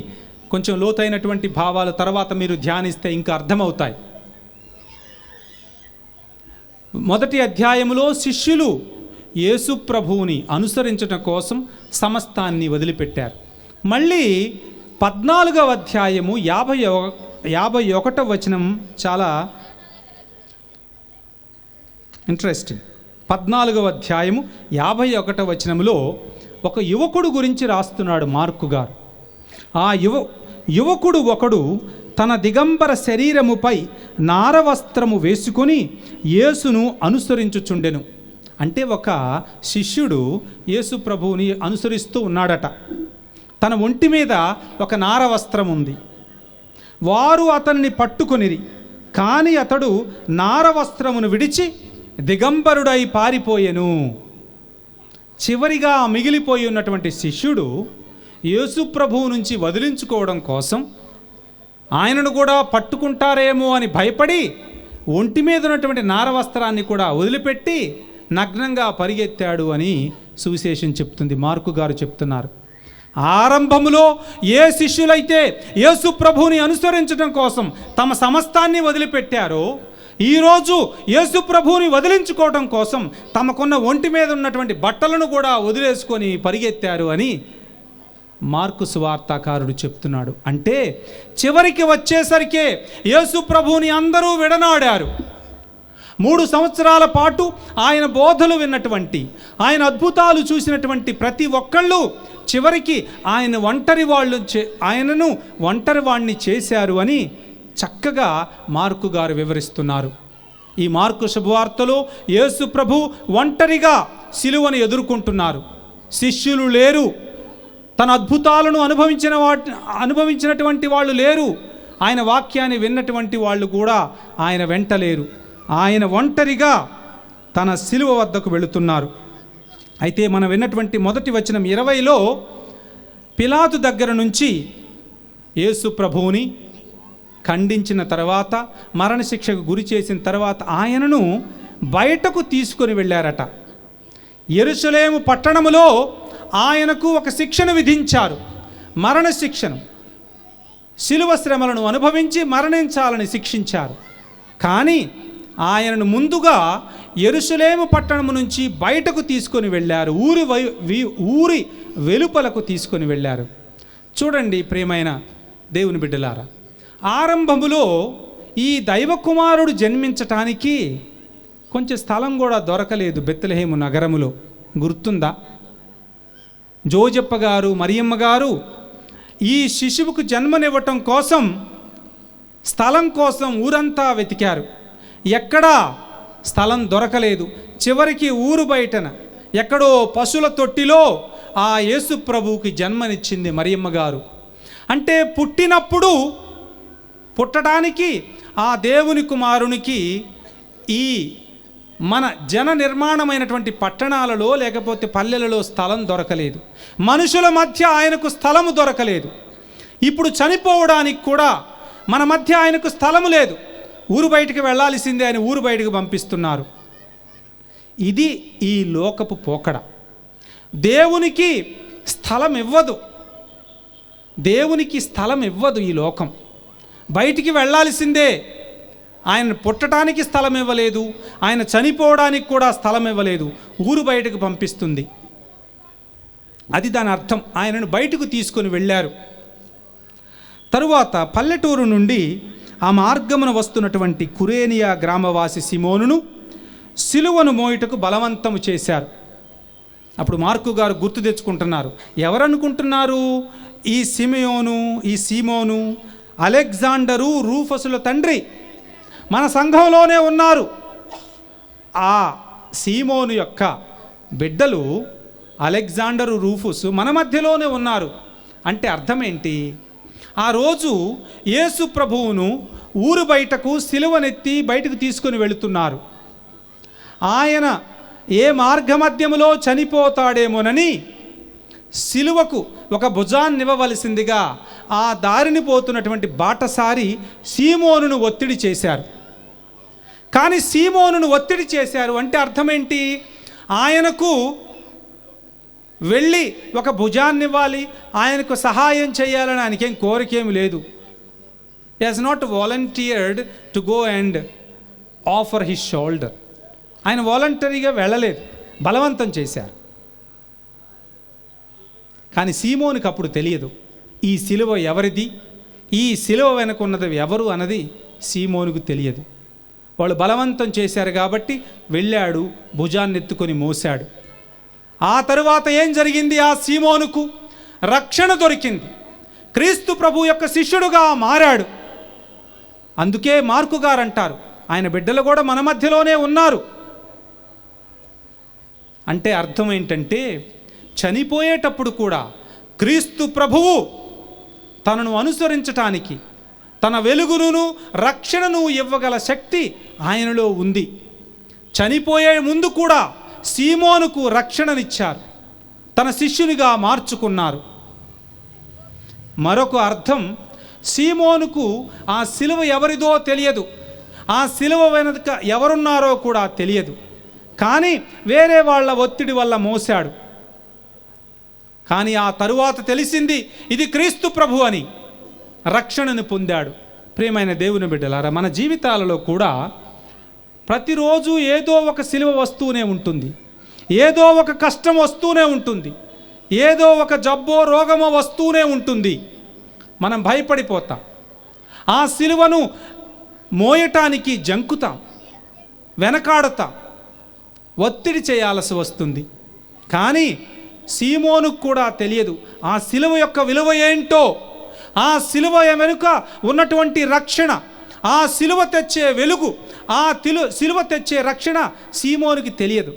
కొంచెం లోతైనటువంటి భావాలు తర్వాత మీరు ధ్యానిస్తే ఇంకా అర్థమవుతాయి. మొదటి అధ్యాయములో శిష్యులు యేసు ప్రభువుని అనుసరించటం కోసం సమస్తాన్ని వదిలిపెట్టారు. మళ్ళీ 14వ అధ్యాయము 51వ వచనం చాలా ఇంట్రెస్టింగ్. 14వ అధ్యాయము 51వ వచనంలో ఒక యువకుడు గురించి రాస్తున్నాడు మార్కు గారు. ఆ యువకుడు ఒకడు తన దిగంబర శరీరముపై నారవస్త్రము వేసుకొని యేసును అనుసరించుచుండెను. అంటే ఒక శిష్యుడు యేసు ప్రభువుని అనుసరిస్తూ ఉన్నాడట. తన ఒంటి మీద ఒక నారవస్త్రం ఉంది. వారు అతన్ని పట్టుకొనిరి, కానీ అతడు నారవస్త్రమును విడిచి దిగంబరుడై పారిపోయెను. చివరిగా మిగిలిపోయి ఉన్నటువంటి శిష్యుడు యేసు ప్రభువు నుంచి వదిలించుకోవడం కోసం ఆయనను కూడా పట్టుకుంటారేమో అని భయపడి ఒంటి మీద ఉన్నటువంటి నారవస్త్రాన్ని కూడా వదిలిపెట్టి నగ్నంగా పరిగెత్తాడు అని సువిశేషం చెప్తుంది, మార్కు గారు చెప్తున్నారు. ఆరంభములో ఏ శిష్యులైతే యేసు ప్రభువుని అనుసరించడం కోసం తమ సమస్తాన్ని వదిలిపెట్టారో, ఈరోజు యేసు ప్రభువుని వదిలించుకోవడం కోసం తమకున్న ఒంటి మీద ఉన్నటువంటి బట్టలను కూడా వదిలేసుకొని పరిగెత్తారు అని మార్కు సువార్తాకారుడు చెప్తున్నాడు. అంటే చివరికి వచ్చేసరికే యేసు ప్రభువుని అందరూ విడనాడారు. 3 సంవత్సరాల పాటు ఆయన బోధలు విన్నటువంటి, ఆయన అద్భుతాలు చూసినటువంటి ప్రతి ఒక్కళ్ళు చివరికి ఆయనను ఒంటరి వాణ్ణి చేశారు అని చక్కగా మార్కు గారు వివరిస్తున్నారు. ఈ మార్కు శుభవార్తలో యేసు ప్రభు ఒంటరిగా సిలువను ఎదుర్కొంటున్నారు. శిష్యులు లేరు, తన అద్భుతాలను అనుభవించినటువంటి వాళ్ళు లేరు, ఆయన వాక్యాన్ని విన్నటువంటి వాళ్ళు కూడా ఆయన వెంట లేరు. ఆయన ఒంటరిగా తన సిలువ వద్దకు వెళుతున్నారు. అయితే మనం విన్నటువంటి మొదటి వచనం 20లో పిలాతు దగ్గర నుంచి యేసు ప్రభువుని ఖండించిన తర్వాత, మరణశిక్షకు గురి చేసిన తర్వాత ఆయనను బయటకు తీసుకొని వెళ్ళారట. యెరూషలేము పట్టణములో ఆయనకు ఒక శిక్షను విధించారు, మరణశిక్షను. శిలువ శ్రమలను అనుభవించి మరణించాలని శిక్షించారు. కానీ ఆయనను ముందుగా యెరూషలేము పట్టణము నుంచి బయటకు తీసుకొని వెళ్ళారు, ఊరి వెలుపలకు తీసుకొని వెళ్ళారు. చూడండి ప్రియమైన దేవుని బిడ్డలారా, ఆరంభములో ఈ దైవకుమారుడు జన్మించటానికి కొంచెం స్థలం కూడా దొరకలేదు బెత్లెహేము నగరములో. గుర్తుందా? జోజప్ప గారు, మరియమ్మ గారు ఈ శిశువుకు జన్మనివ్వటం కోసం స్థలం కోసం ఊరంతా వెతికారు. ఎక్కడా స్థలం దొరకలేదు. చివరికి ఊరు బయటన ఎక్కడో పశువుల తొట్టిలో ఆ యేసు ప్రభువుకి జన్మనిచ్చింది మరియమ్మ గారు. అంటే పుట్టడానికి ఆ దేవుని కుమారునికి ఈ మన జన నిర్మాణమైనటువంటి పట్టణాలలో లేకపోతే పల్లెలలో స్థలం దొరకలేదు. మనుషుల మధ్య ఆయనకు స్థలము దొరకలేదు. ఇప్పుడు చనిపోవడానికి కూడా మన మధ్య ఆయనకు స్థలము లేదు. ఊరు బయటికి వెళ్ళాల్సిందే అని ఊరు బయటకు పంపిస్తున్నారు. ఇది ఈ లోకపు పోకడ. దేవునికి స్థలం ఇవ్వదు, దేవునికి స్థలం ఇవ్వదు ఈ లోకం. బయటికి వెళ్ళాల్సిందే. ఆయన పుట్టడానికి స్థలం ఇవ్వలేదు, ఆయన చనిపోవడానికి కూడా స్థలం ఇవ్వలేదు, ఊరు బయటకు పంపిస్తుంది. అది దాని అర్థం. ఆయనను బయటకు తీసుకొని వెళ్ళారు. తరువాత పల్లెటూరు నుండి ఆ మార్గమున వస్తున్నటువంటి కురేనియా గ్రామవాసి సీమోనును సిలువను మోయుటకు బలవంతము చేశారు. అప్పుడు మార్కు గారు గుర్తు తెచ్చుకుంటున్నారు. ఎవరనుకుంటున్నారు? ఈ సీమోను అలెగ్జాండరు రూఫసుల తండ్రి మన సంఘంలోనే ఉన్నారు. ఆ సీమోను యొక్క బిడ్డలు అలెగ్జాండరు, రూఫుసు మన మధ్యలోనే ఉన్నారు. అంటే అర్థం ఏంటి? ఆ రోజు యేసు ప్రభువును ఊరు బయటకు సిలువనెత్తి బయటకు తీసుకొని వెళుతున్నారు. ఆయన ఏ మార్గమధ్యములో చనిపోతాడేమోనని సిలువకు ఒక భుజాన్నివ్వవలసిందిగా ఆ దారిని పోతున్నటువంటి బాటసారి సీమోనును ఒత్తిడి చేశారు. కానీ సీమోనును ఒత్తిడి చేశారు అంటే అర్థమేంటి? ఆయనకు వెళ్ళి ఒక భుజాన్నివ్వాలి, ఆయనకు సహాయం చేయాలని ఆయనకేం కోరికేమి లేదు. He has not volunteered to go and offer his shoulder. ఆయన వాలంటరీగా వెళ్ళలేదు, బలవంతం చేశారు. కానీ సీమోనికి అప్పుడు తెలియదు ఈ సిలువ ఎవరిది, ఈ శిలువ వెనక ఉన్నది ఎవరు అన్నది సీమోనుకు తెలియదు. వాళ్ళు బలవంతం చేశారు కాబట్టి వెళ్ళాడు, భుజాన్ని ఎత్తుకొని మోశాడు. ఆ తరువాత ఏం జరిగింది? ఆ సీమోనుకు రక్షణ దొరికింది, క్రీస్తు ప్రభు యొక్క శిష్యుడుగా మారాడు. అందుకే మార్కు గారు అంటారు, ఆయన బిడ్డలు కూడా మన మధ్యలోనే ఉన్నారు. అంటే అర్థం ఏంటంటే, చనిపోయేటప్పుడు కూడా క్రీస్తు ప్రభువు తనను అనుసరించటానికి, తన వెలుగును రక్షణను ఇవ్వగల శక్తి ఆయనలో ఉంది. చనిపోయే ముందు కూడా సీమోనుకు రక్షణనిచ్చారు, తన శిష్యునిగా మార్చుకున్నారు. మరొక అర్థం, సీమోనుకు ఆ శిలువ ఎవరిదో తెలియదు, ఆ శిలువ వెనుక ఎవరున్నారో కూడా తెలియదు. కానీ వేరే వాళ్ళ ఒత్తిడి వల్ల మోశాడు. కానీ ఆ తరువాత తెలిసింది ఇది క్రీస్తు ప్రభు అని, రక్షణను పొందాడు. ప్రియమైన దేవుని బిడ్డలారా, మన జీవితాలలో కూడా ప్రతిరోజు ఏదో ఒక శిలువ వస్తూనే ఉంటుంది, ఏదో ఒక కష్టం వస్తూనే ఉంటుంది, ఏదో ఒక జబ్బో రోగమో వస్తూనే ఉంటుంది. మనం భయపడిపోతాం, ఆ శిలువను మోయటానికి జంకుతాం, వెనకాడతాం, ఒత్తిడి చేయాల్సి వస్తుంది. కానీ సీమోనుకు కూడా తెలియదు ఆ శిలువ యొక్క విలువ ఏంటో, ఆ శిలువ వెనుక ఉన్నటువంటి రక్షణ, ఆ శిలువ తెచ్చే వెలుగు, ఆ శిలువ తెచ్చే రక్షణ సీమోనుకి తెలియదు.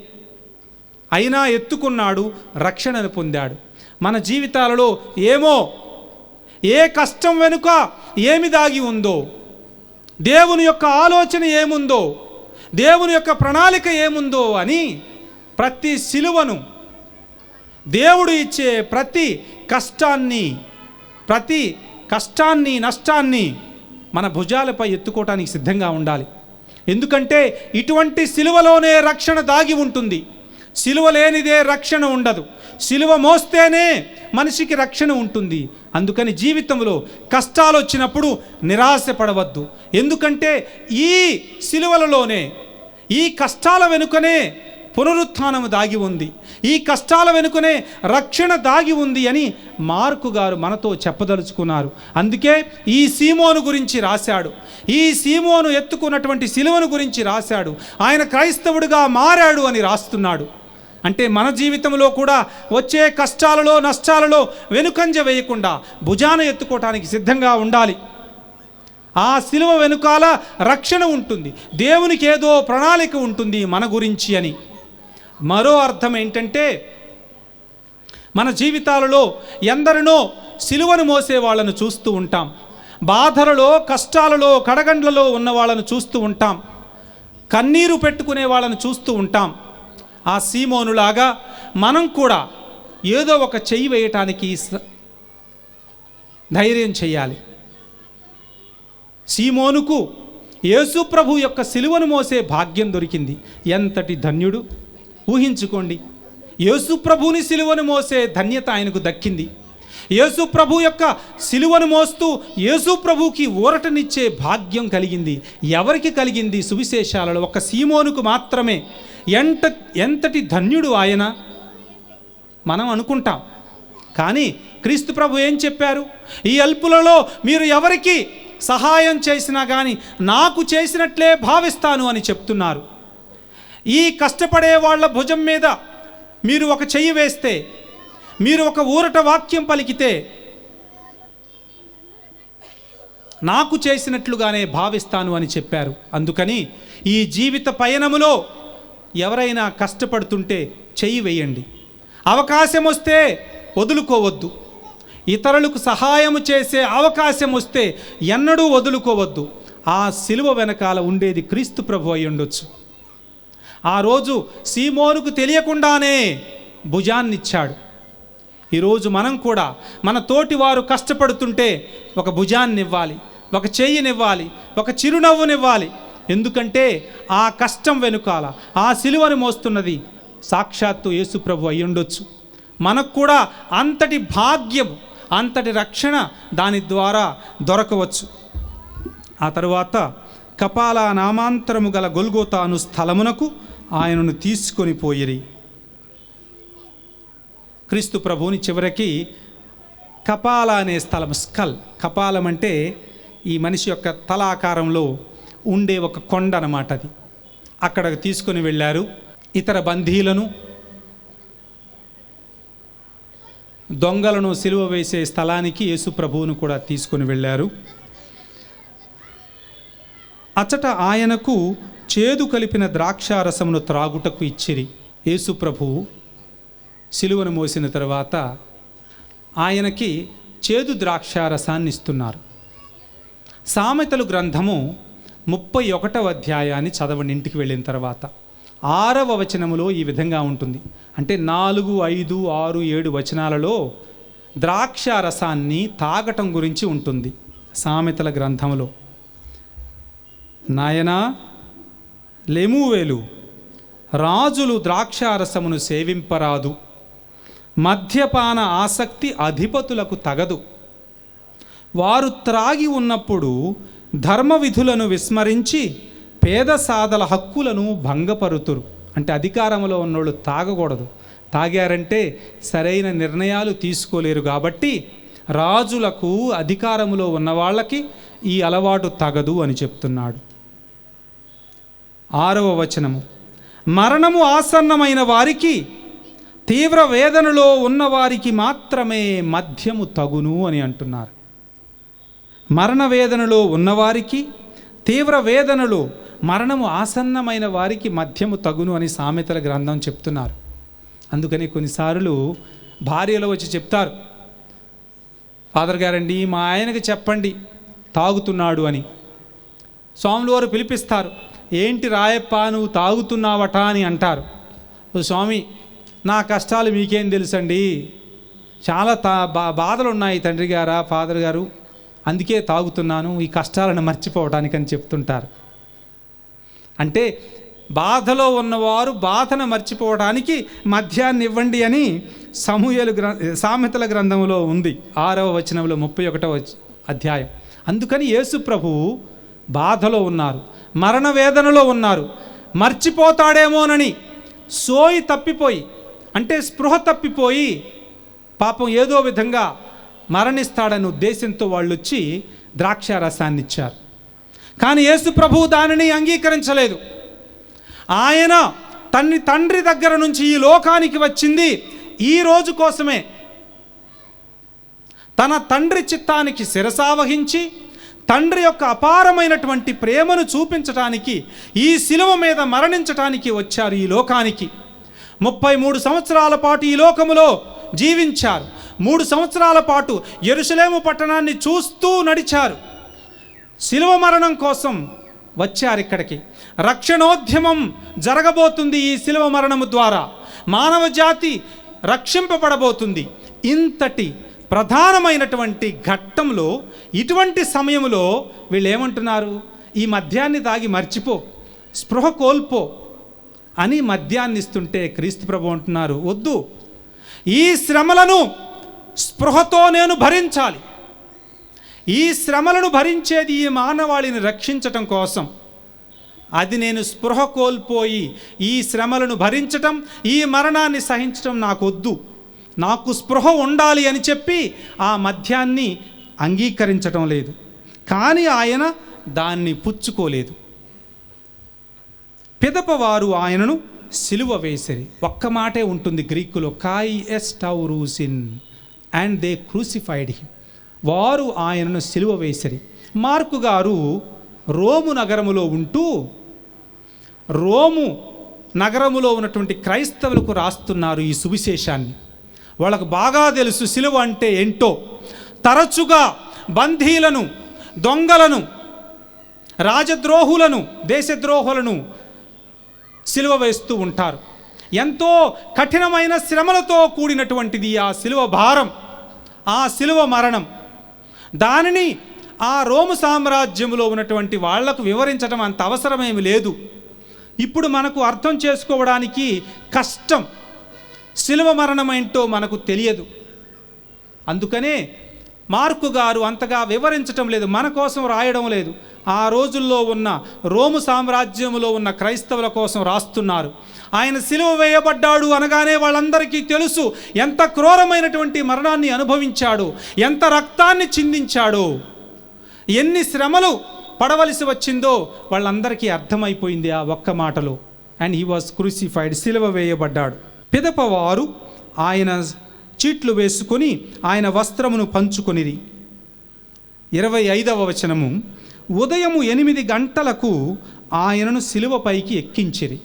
అయినా ఎత్తుకున్నాడు, రక్షణను పొందాడు. మన జీవితాలలో ఏమో ఏ కష్టం వెనుక ఏమి దాగి ఉందో, దేవుని యొక్క ఆలోచన ఏముందో, దేవుని యొక్క ప్రణాళిక ఏముందో అని ప్రతి శిలువను, దేవుడు ఇచ్చే ప్రతి కష్టాన్ని నష్టాన్ని మన భుజాలపై ఎత్తుకోవటానికి సిద్ధంగా ఉండాలి. ఎందుకంటే ఇటువంటి శిలువలోనే రక్షణ దాగి ఉంటుంది. శిలువ లేనిదే రక్షణ ఉండదు. శిలువ మోస్తేనే మనిషికి రక్షణ ఉంటుంది. అందుకని జీవితంలో కష్టాలు వచ్చినప్పుడు నిరాశపడవద్దు. ఎందుకంటే ఈ శిలువలలోనే, ఈ కష్టాల వెనుకనే పునరుత్థానము దాగి ఉంది, ఈ కష్టాల వెనుకనే రక్షణ దాగి ఉంది అని మార్కు గారు మనతో చెప్పదలుచుకున్నారు. అందుకే ఈ సీమోను గురించి రాశాడు, ఈ సీమోను ఎత్తుకున్నటువంటి శిలువను గురించి రాశాడు. ఆయన క్రైస్తవుడిగా మారాడు అని రాస్తున్నాడు. అంటే మన జీవితంలో కూడా వచ్చే కష్టాలలో నష్టాలలో వెనుకంజ వేయకుండా భుజాన ఎత్తుకోవటానికి సిద్ధంగా ఉండాలి. ఆ శిలువ వెనుకాల రక్షణ ఉంటుంది, దేవునికి ఏదో ప్రణాళిక ఉంటుంది మన గురించి అని. మరో అర్థం ఏంటంటే, మన జీవితాలలో ఎందరినో శిలువను మోసే వాళ్ళను చూస్తూ ఉంటాం, బాధలలో కష్టాలలో కడగండ్లలో ఉన్న వాళ్ళను చూస్తూ ఉంటాం, కన్నీరు పెట్టుకునే వాళ్ళను చూస్తూ ఉంటాం. ఆ సీమోనులాగా మనం కూడా ఏదో ఒక చెయ్యి వేయటానికి ధైర్యం చేయాలి. సీమోనుకు యేసు ప్రభు యొక్క శిలువను మోసే భాగ్యం దొరికింది. ఎంతటి ధన్యుడు! ఊహించుకోండి, యేసు ప్రభుని శిలువను మోసే ధన్యత ఆయనకు దక్కింది. యేసు ప్రభు యొక్క శిలువను మోస్తూ యేసు ప్రభుకి ఊరటనిచ్చే భాగ్యం కలిగింది. ఎవరికి కలిగింది? సువిశేషాలలో ఒక సీమోనుకు మాత్రమే. ఎంతటి ధన్యుడు ఆయన మనం అనుకుంటాం. కానీ క్రీస్తు ప్రభు ఏం చెప్పారు? ఈ అల్పులలో మీరు ఎవరికి సహాయం చేసినా కానీ నాకు చేసినట్లే భావిస్తాను అని చెప్తున్నారు. ఈ కష్టపడే వాళ్ళ భుజం మీద మీరు ఒక చెయ్యి వేస్తే, మీరు ఒక ఊరట వాక్యం పలికితే నాకు చేసినట్లుగానే భావిస్తాను అని చెప్పారు. అందుకని ఈ జీవిత పయనములో ఎవరైనా కష్టపడుతుంటే చెయ్యి వేయండి. అవకాశం వస్తే వదులుకోవద్దు. ఇతరులకు సహాయం చేసే అవకాశం వస్తే ఎన్నడూ వదులుకోవద్దు. ఆ శిలువ వెనకాల ఉండేది క్రీస్తు ప్రభు అయి ఉండొచ్చు. ఆ రోజు సీమోనుకు తెలియకుండానే భుజాన్నిచ్చాడు. ఈరోజు మనం కూడా మన తోటి వారు కష్టపడుతుంటే ఒక భుజాన్నివ్వాలి, ఒక చెయ్యినివ్వాలి, ఒక చిరునవ్వునివ్వాలి. ఎందుకంటే ఆ కష్టం వెనుకాల ఆ శిలువను మోస్తున్నది సాక్షాత్తు యేసు ప్రభు అయి ఉండొచ్చు. మనకు కూడా అంతటి భాగ్యం, అంతటి రక్షణ దాని ద్వారా దొరకవచ్చు. ఆ తరువాత కపాల నామాంతరము గల గొల్గోతా అను స్థలమునకు ఆయనను తీసుకొని పోయిరి. క్రీస్తు ప్రభువుని చివరికి కపాల అనే స్థలం, స్కల్. కపాలం అంటే ఈ మనిషి యొక్క తల ఆకారంలో ఉండే ఒక కొండ అన్నమాట. అది అక్కడికి తీసుకొని వెళ్ళారు. ఇతర బంధీలను, దొంగలను సిలువ వేసే స్థలానికి యేసు ప్రభువును కూడా తీసుకొని వెళ్ళారు. అచ్చట ఆయనకు చేదు కలిపిన ద్రాక్షారసమును త్రాగుటకు ఇచ్చిరి. యేసు ప్రభువు సిలువను మోసిన తర్వాత ఆయనకి చేదు ద్రాక్షారసాన్ని ఇస్తున్నారు. సామెతలు గ్రంథము 31వ అధ్యాయాన్ని చదవండి ఇంటికి వెళ్ళిన తర్వాత. 6వ వచనములో ఈ విధంగా ఉంటుంది. అంటే 4, 5, 6, 7 వచనాలలో ద్రాక్షారసాన్ని తాగటం గురించి ఉంటుంది సామెతల గ్రంథంలో. నాయనా లెమూవేలు, రాజులు ద్రాక్షారసమును సేవింపరాదు, మద్యపాన ఆసక్తి అధిపతులకు తగదు. వారు త్రాగి ఉన్నప్పుడు ధర్మ విధులను విస్మరించి పేద సాదల హక్కులను భంగపరుతురు. అంటే అధికారంలో ఉన్నోళ్ళు తాగకూడదు. తాగారంటే సరైన నిర్ణయాలు తీసుకోలేరు. కాబట్టి రాజులకు, అధికారంలో ఉన్న వాళ్ళకి ఈ అలవాటు తగదు అని చెప్తున్నాడు. 6వ వచనము, మరణము ఆసన్నమైన వారికి, తీవ్ర వేదనలో ఉన్నవారికి మాత్రమే మద్యము తగును అని అంటున్నారు. మరణ వేదనలో ఉన్నవారికి, తీవ్ర వేదనలో, మరణము ఆసన్నమైన వారికి మద్యము తగును అని సామెతల గ్రంథం చెప్తున్నారు. అందుకని కొన్నిసార్లు భార్యలు వచ్చి చెప్తారు, ఫాదర్ గారండి మా ఆయనకి చెప్పండి తాగుతున్నాడు అని. స్వాములు వారు పిలిపిస్తారు, ఏంటి రాయప్ప నువ్వు తాగుతున్నావట అని అంటారు. స్వామి నా కష్టాలు మీకేం తెలుసండి, చాలా బాధలు ఉన్నాయి తండ్రి గారా, ఫాదర్ గారు, అందుకే తాగుతున్నాను ఈ కష్టాలను మర్చిపోవటానికి అని చెప్తుంటారు. అంటే బాధలో ఉన్నవారు బాధను మర్చిపోవడానికి మద్యాన్ని ఇవ్వండి అని సామెతల గ్రంథంలో ఉంది 6వ వచనంలో 31వ అధ్యాయం. అందుకని యేసు ప్రభువు బాధలో ఉన్నారు, మరణ వేదనలో ఉన్నారు. మర్చిపోతాడేమోనని సోయి తప్పిపోయి, అంటే స్పృహ తప్పిపోయి పాపం ఏదో విధంగా మరణిస్తాడనే ఉద్దేశంతో వాళ్ళు వచ్చి ద్రాక్షారసాన్ని ఇచ్చారు. కానీ యేసు ప్రభువు దానిని అంగీకరించలేదు. ఆయన తండ్రి దగ్గర నుంచి ఈ లోకానికి వచ్చింది ఈ రోజు కోసమే. తన తండ్రి చిత్తానికి శిరసావహించి తండ్రి యొక్క అపారమైనటువంటి ప్రేమను చూపించటానికి, ఈ శిలువ మీద మరణించటానికి వచ్చారు ఈ లోకానికి. 33 సంవత్సరాల పాటు ఈ లోకములో జీవించారు. 3 సంవత్సరాల పాటు యెరూషలేము పట్టణాన్ని చూస్తూ నడిచారు. శిలువ మరణం కోసం వచ్చారు ఇక్కడికి. రక్షణోద్యమం జరగబోతుంది ఈ శిలువ మరణము ద్వారా. మానవ జాతి రక్షింపబడబోతుంది. ఇంతటి ప్రధానమైనటువంటి ఘట్టంలో, ఇటువంటి సమయంలో వీళ్ళు ఏమంటున్నారు, ఈ మద్యాన్ని తాగి మర్చిపో, స్పృహ కోల్పో అని మద్యాన్ని ఇస్తుంటే క్రీస్తు ప్రభు అంటున్నారు, వద్దు, ఈ శ్రమలను స్పృహతో నేను భరించాలి. ఈ శ్రమలను భరించేది ఈ మానవాళిని రక్షించటం కోసం. అది నేను స్పృహ కోల్పోయి ఈ శ్రమలను భరించటం, ఈ మరణాన్ని సహించటం నాకు వద్దు, నాకు స్పృహ ఉండాలి అని చెప్పి ఆ మద్యాన్ని అంగీకరించటం లేదు. కానీ ఆయన దాన్ని పుచ్చుకోలేదు. పిదపవారు ఆయనను సిలువ వేసిరి. ఒక్క మాటే ఉంటుంది గ్రీకులో, కాయి ఎస్టౌరూసిన్, అండ్ దే క్రూసిఫైడ్ హిమ్. వారు ఆయనను సిలువ వేసిరి. మార్కు గారు రోము నగరములో ఉంటూ రోము నగరములో ఉన్నటువంటి క్రైస్తవులకు రాస్తున్నారు ఈ సువిశేషాన్ని. వాళ్ళకు బాగా తెలుసు సిలువ అంటే ఏంటో. తరచుగా బంధీలను, దొంగలను, రాజద్రోహులను, దేశద్రోహులను సిలువ వేస్తూ ఉంటారు. ఎంతో కఠినమైన శ్రమలతో కూడినటువంటిది ఆ సిలువ భారం, ఆ సిలువ మరణం. దానిని ఆ రోము సామ్రాజ్యంలో ఉన్నటువంటి వాళ్లకు వివరించడం అంత అవసరమేమి లేదు. ఇప్పుడు మనకు అర్థం చేసుకోవడానికి కష్టం. సిలువ మరణం ఏంటో మనకు తెలియదు. అందుకనే మార్కు గారు అంతగా వివరించటం లేదు, మన కోసం రాయడం లేదు. ఆ రోజుల్లో ఉన్న రోము సామ్రాజ్యంలో ఉన్న క్రైస్తవుల కోసం రాస్తున్నారు. ఆయన సిలువ వేయబడ్డాడు అనగానే వాళ్ళందరికీ తెలుసు ఎంత క్రూరమైనటువంటి మరణాన్ని అనుభవించాడు, ఎంత రక్తాన్ని చిందించాడు, ఎన్ని శ్రమలు పడవలసి వచ్చిందో వాళ్ళందరికీ అర్థమైపోయింది ఆ ఒక్క మాటలో. అండ్ హీ వాజ్ క్రూసిఫైడ్, సిలువ వేయబడ్డాడు. పిదప వారు ఆయన చీట్లు వేసుకొని ఆయన వస్త్రమును పంచుకొనిరి. 25వ వచనము, ఉదయము 8 గంటలకు ఆయనను సిలువపైకి ఎక్కించిరి.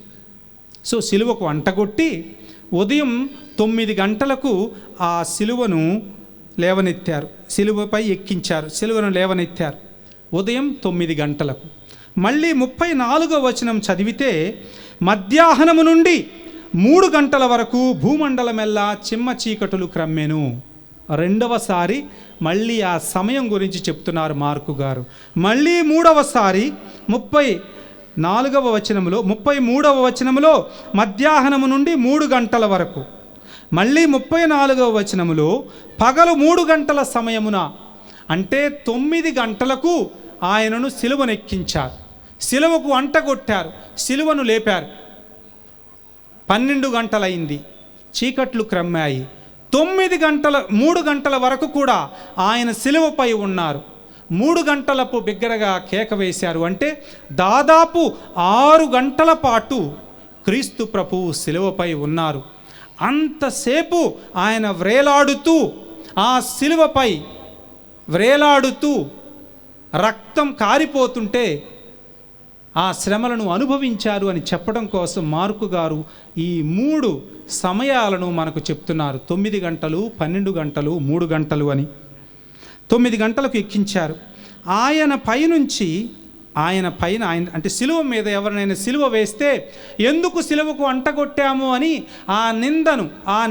సో సిలువకు అంటగొట్టి ఉదయం 9 గంటలకు ఆ సిలువను లేవనెత్తారు, సిలువపై ఎక్కించారు, సిలువను లేవనెత్తారు ఉదయం 9 గంటలకు. మళ్ళీ 34వ వచనం చదివితే, మధ్యాహ్నము నుండి 3 గంటల వరకు భూమండలమెల్లా చిమ్మ చీకటులు క్రమ్మెను. రెండవసారి మళ్ళీ ఆ సమయం గురించి చెప్తున్నారు మార్కు గారు. మళ్ళీ మూడవసారి 34వ వచనంలో 33వ వచనంలో మధ్యాహ్నము నుండి 3 గంటల వరకు, మళ్ళీ 34వ వచనములో పగలు 3 గంటల సమయమున, అంటే 9 గంటలకు ఆయనను సిలువనెక్కించారు, సిలువకు అంటగొట్టారు, సిలువను లేపారు. 12 గంటలైంది, చీకట్లు క్రమ్మాయి. 3 గంటల వరకు కూడా ఆయన సిలువపై ఉన్నారు. 3 గంటలపు బిగ్గరగా కేక వేశారు. అంటే దాదాపు 6 గంటల పాటు క్రీస్తు ప్రభువు సిలువపై ఉన్నారు. అంతసేపు ఆయన వ్రేలాడుతూ, ఆ సిలువపై వ్రేలాడుతూ రక్తం కారిపోతుంటే ఆ శ్రమలను అనుభవించారు అని చెప్పడం కోసం మార్కు గారు ఈ 3 సమయాలను మనకు చెప్తున్నారు. 9 గంటలు, 12 గంటలు, 3 గంటలు అని. 9 గంటలకు ఎక్కించారు. ఆయన పైన అంటే సిలువ మీద ఎవరినైనా సిలువ వేస్తే ఎందుకు సిలువకు అంటగొట్టాము అని ఆ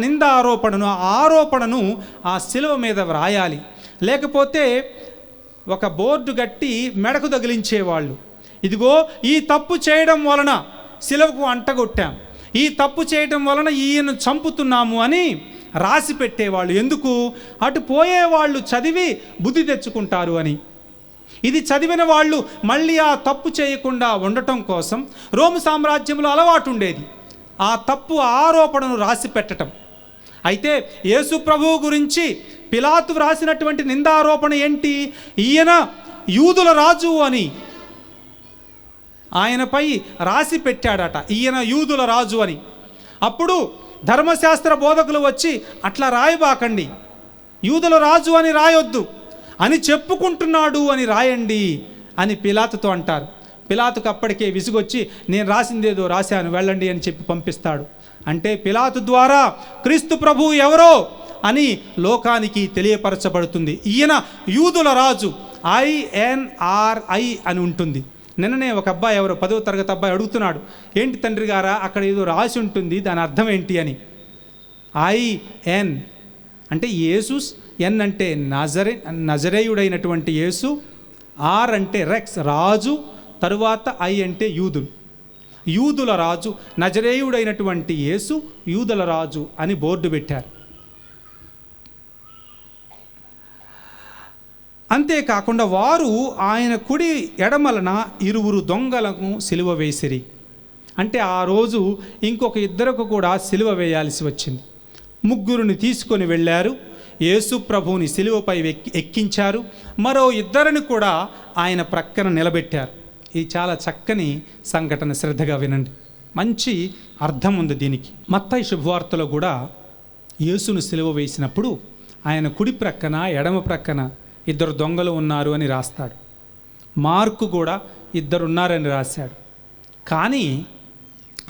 నింద ఆరోపణను ఆ సిలువ మీద వ్రాయాలి. లేకపోతే ఒక బోర్డు గట్టి మెడకు తగిలించేవాళ్ళు. ఇదిగో ఈ తప్పు చేయడం వలన సిలువకు అంటగొట్టాం, ఈ తప్పు చేయడం వలన ఈయన చంపుతున్నాము అని రాసి పెట్టేవాళ్ళు. ఎందుకు? అటు పోయేవాళ్ళు చదివి బుద్ధి తెచ్చుకుంటారు అని. ఇది చదివిన వాళ్ళు మళ్ళీ ఆ తప్పు చేయకుండా ఉండటం కోసం రోము సామ్రాజ్యంలో అలవాటు ఉండేది ఆ తప్పు ఆరోపణను రాసి పెట్టడం. అయితే యేసు ప్రభువు గురించి పిలాతు వ్రాసినటువంటి నిందారోపణ ఏంటి? ఈయన యూదుల రాజు అని ఆయనపై రాసి పెట్టాడట, ఈయన యూదుల రాజు అని. అప్పుడు ధర్మశాస్త్ర బోధకులు వచ్చి అట్లా రాయబాకండి, యూదుల రాజు అని రాయొద్దు, అని చెప్పుకుంటున్నాడు అని రాయండి అని పిలాతుతో అంటారు. పిలాతుకు అప్పటికే విసుగొచ్చి నేను రాసిందేదో రాశాను వెళ్ళండి అని చెప్పి పంపిస్తాడు. అంటే పిలాతు ద్వారా క్రీస్తు ప్రభువు ఎవరో అని లోకానికి తెలియపరచబడుతుంది. ఈయన యూదుల రాజు, INRI అని ఉంటుంది. నిన్ననే ఒక అబ్బాయి, ఎవరో 10వ తరగతి అబ్బాయి అడుగుతున్నాడు, ఏంటి తండ్రి గారా అక్కడ ఏదో రాసి ఉంటుంది, దాని అర్థం ఏంటి అని. IN అంటే యేసుస్, N అంటే నజరేయుడైనటువంటి యేసు, R అంటే రెక్స్ రాజు, తరువాత I అంటే యూదుల రాజు, నజరేయుడైనటువంటి యేసు యూదుల రాజు అని బోర్డు పెట్టారు. అంతేకాకుండా వారు ఆయన కుడి ఎడమలన 2 దొంగలను సిలువ వేసిరి. అంటే ఆ రోజు ఇంకొక 2 కూడా సిలువ వేయాల్సి వచ్చింది. 3 తీసుకొని వెళ్ళారు, యేసు ప్రభువుని సిలువపై ఎక్కించారు. మరో 2 కూడా ఆయన ప్రక్కన నిలబెట్టారు. ఇది చాలా చక్కని సంఘటన, శ్రద్ధగా వినండి, మంచి అర్థం ఉంది దీనికి. మత్తయి శుభవార్తలో కూడా యేసును సిలువ వేసినప్పుడు ఆయన కుడి ప్రక్కన ఎడమ ప్రక్కన 2 దొంగలు ఉన్నారు అని రాస్తాడు. మార్కు కూడా 2 ఉన్నారని రాశాడు. కానీ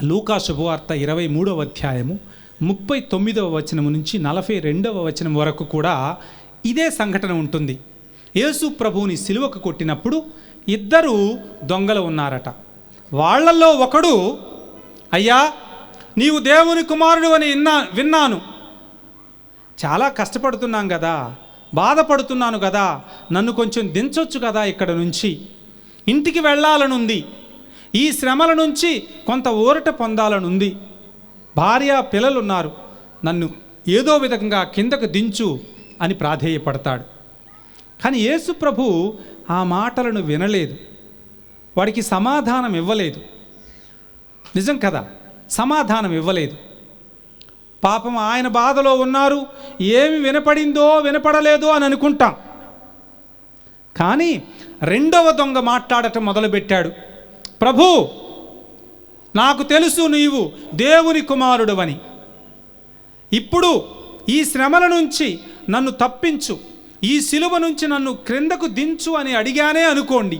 లూకా శుభవార్త 23వ అధ్యాయము 39వ వచనం నుంచి 42వ వచనం వరకు కూడా ఇదే సంఘటన ఉంటుంది. యేసు ప్రభువుని సిలువకు కొట్టినప్పుడు 2 దొంగలు ఉన్నారట. వాళ్ళల్లో ఒకడు, అయ్యా నీవు దేవుని కుమారుడు అని విన్నాను, చాలా కష్టపడుతున్నాం కదా, బాధపడుతున్నాను కదా, నన్ను కొంచెం దించొచ్చు కదా, ఇక్కడ నుంచి ఇంటికి వెళ్ళాలనుంది, ఈ శ్రమల నుంచి కొంత ఊరట పొందాలనుంది, భార్య పిల్లలున్నారు, నన్ను ఏదో విధంగా కిందకు దించు అని ప్రాధేయపడతాడు. కానీ యేసు ప్రభు ఆ మాటలను వినలేదు, వాడికి సమాధానం ఇవ్వలేదు. నిజం కదా, సమాధానం ఇవ్వలేదు. పాపం ఆయన బాధలో ఉన్నారు, ఏమి వినపడిందో వినపడలేదో అని అనుకుంటాం. కానీ రెండవ దొంగ మాట్లాడటం మొదలుపెట్టాడు. ప్రభు, నాకు తెలుసు నీవు దేవుని కుమారుడవని. ఇప్పుడు ఈ శ్రమల నుంచి నన్ను తప్పించు, ఈ సిలువ నుంచి నన్ను క్రిందకు దించు అని అడిగానే అనుకోండి,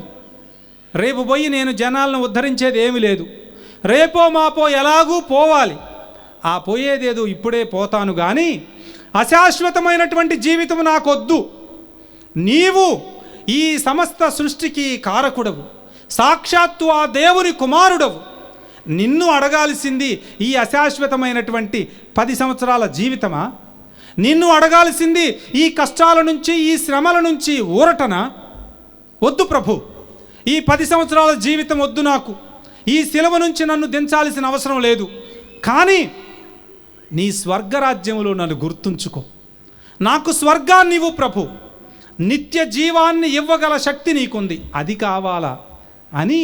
రేపు పోయి నేను జనాలను ఉద్ధరించేది ఏమీ లేదు. రేపో మాపో ఎలాగూ పోవాలి. ఆ పోయేదేదో ఇప్పుడే పోతాను, కానీ అశాశ్వతమైనటువంటి జీవితం నాకొద్దు. నీవు ఈ సమస్త సృష్టికి కారకుడవు, సాక్షాత్తు ఆ దేవుని కుమారుడవు. నిన్ను అడగాల్సింది ఈ అశాశ్వతమైనటువంటి 10 సంవత్సరాల జీవితమా? నిన్ను అడగాల్సింది ఈ కష్టాల నుంచి, ఈ శ్రమల నుంచి ఊరటనా? వద్దు ప్రభు, ఈ 10 సంవత్సరాల జీవితం వద్దు నాకు. ఈ శిలువ నుంచి నన్ను దించాల్సిన అవసరం లేదు. కానీ నీ స్వర్గరాజ్యంలో నన్ను గుర్తుంచుకో. నాకు స్వర్గాన్ని ఇవ్వు ప్రభు, నిత్య జీవాన్ని ఇవ్వగల శక్తి నీకుంది, అది కావాలా అని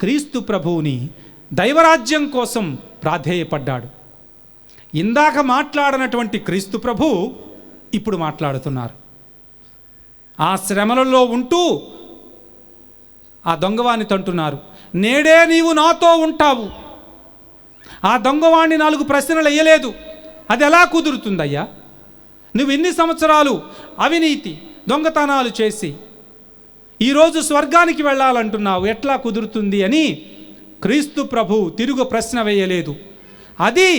క్రీస్తు ప్రభువుని దైవరాజ్యం కోసం ప్రాధేయపడ్డాడు. ఇందాక మాట్లాడినటువంటి క్రీస్తు ప్రభు ఇప్పుడు మాట్లాడుతున్నారు. ఆ శ్రమలలో ఉంటూ ఆ దొంగవాణ్ణి తంటున్నారు, నేడే నీవు నాతో ఉంటావు. ఆ దొంగవాణ్ణి 4 ప్రశ్నలు వేయలేదు. అది ఎలా కుదురుతుందయ్యా? నువ్వు ఇన్ని సంవత్సరాలు అవినీతి దొంగతనాలు చేసి ఈరోజు స్వర్గానికి వెళ్ళాలంటున్నావు, ఎట్లా కుదురుతుంది అని క్రీస్తు ప్రభు తిరుగు ప్రశ్న వేయలేదు. అది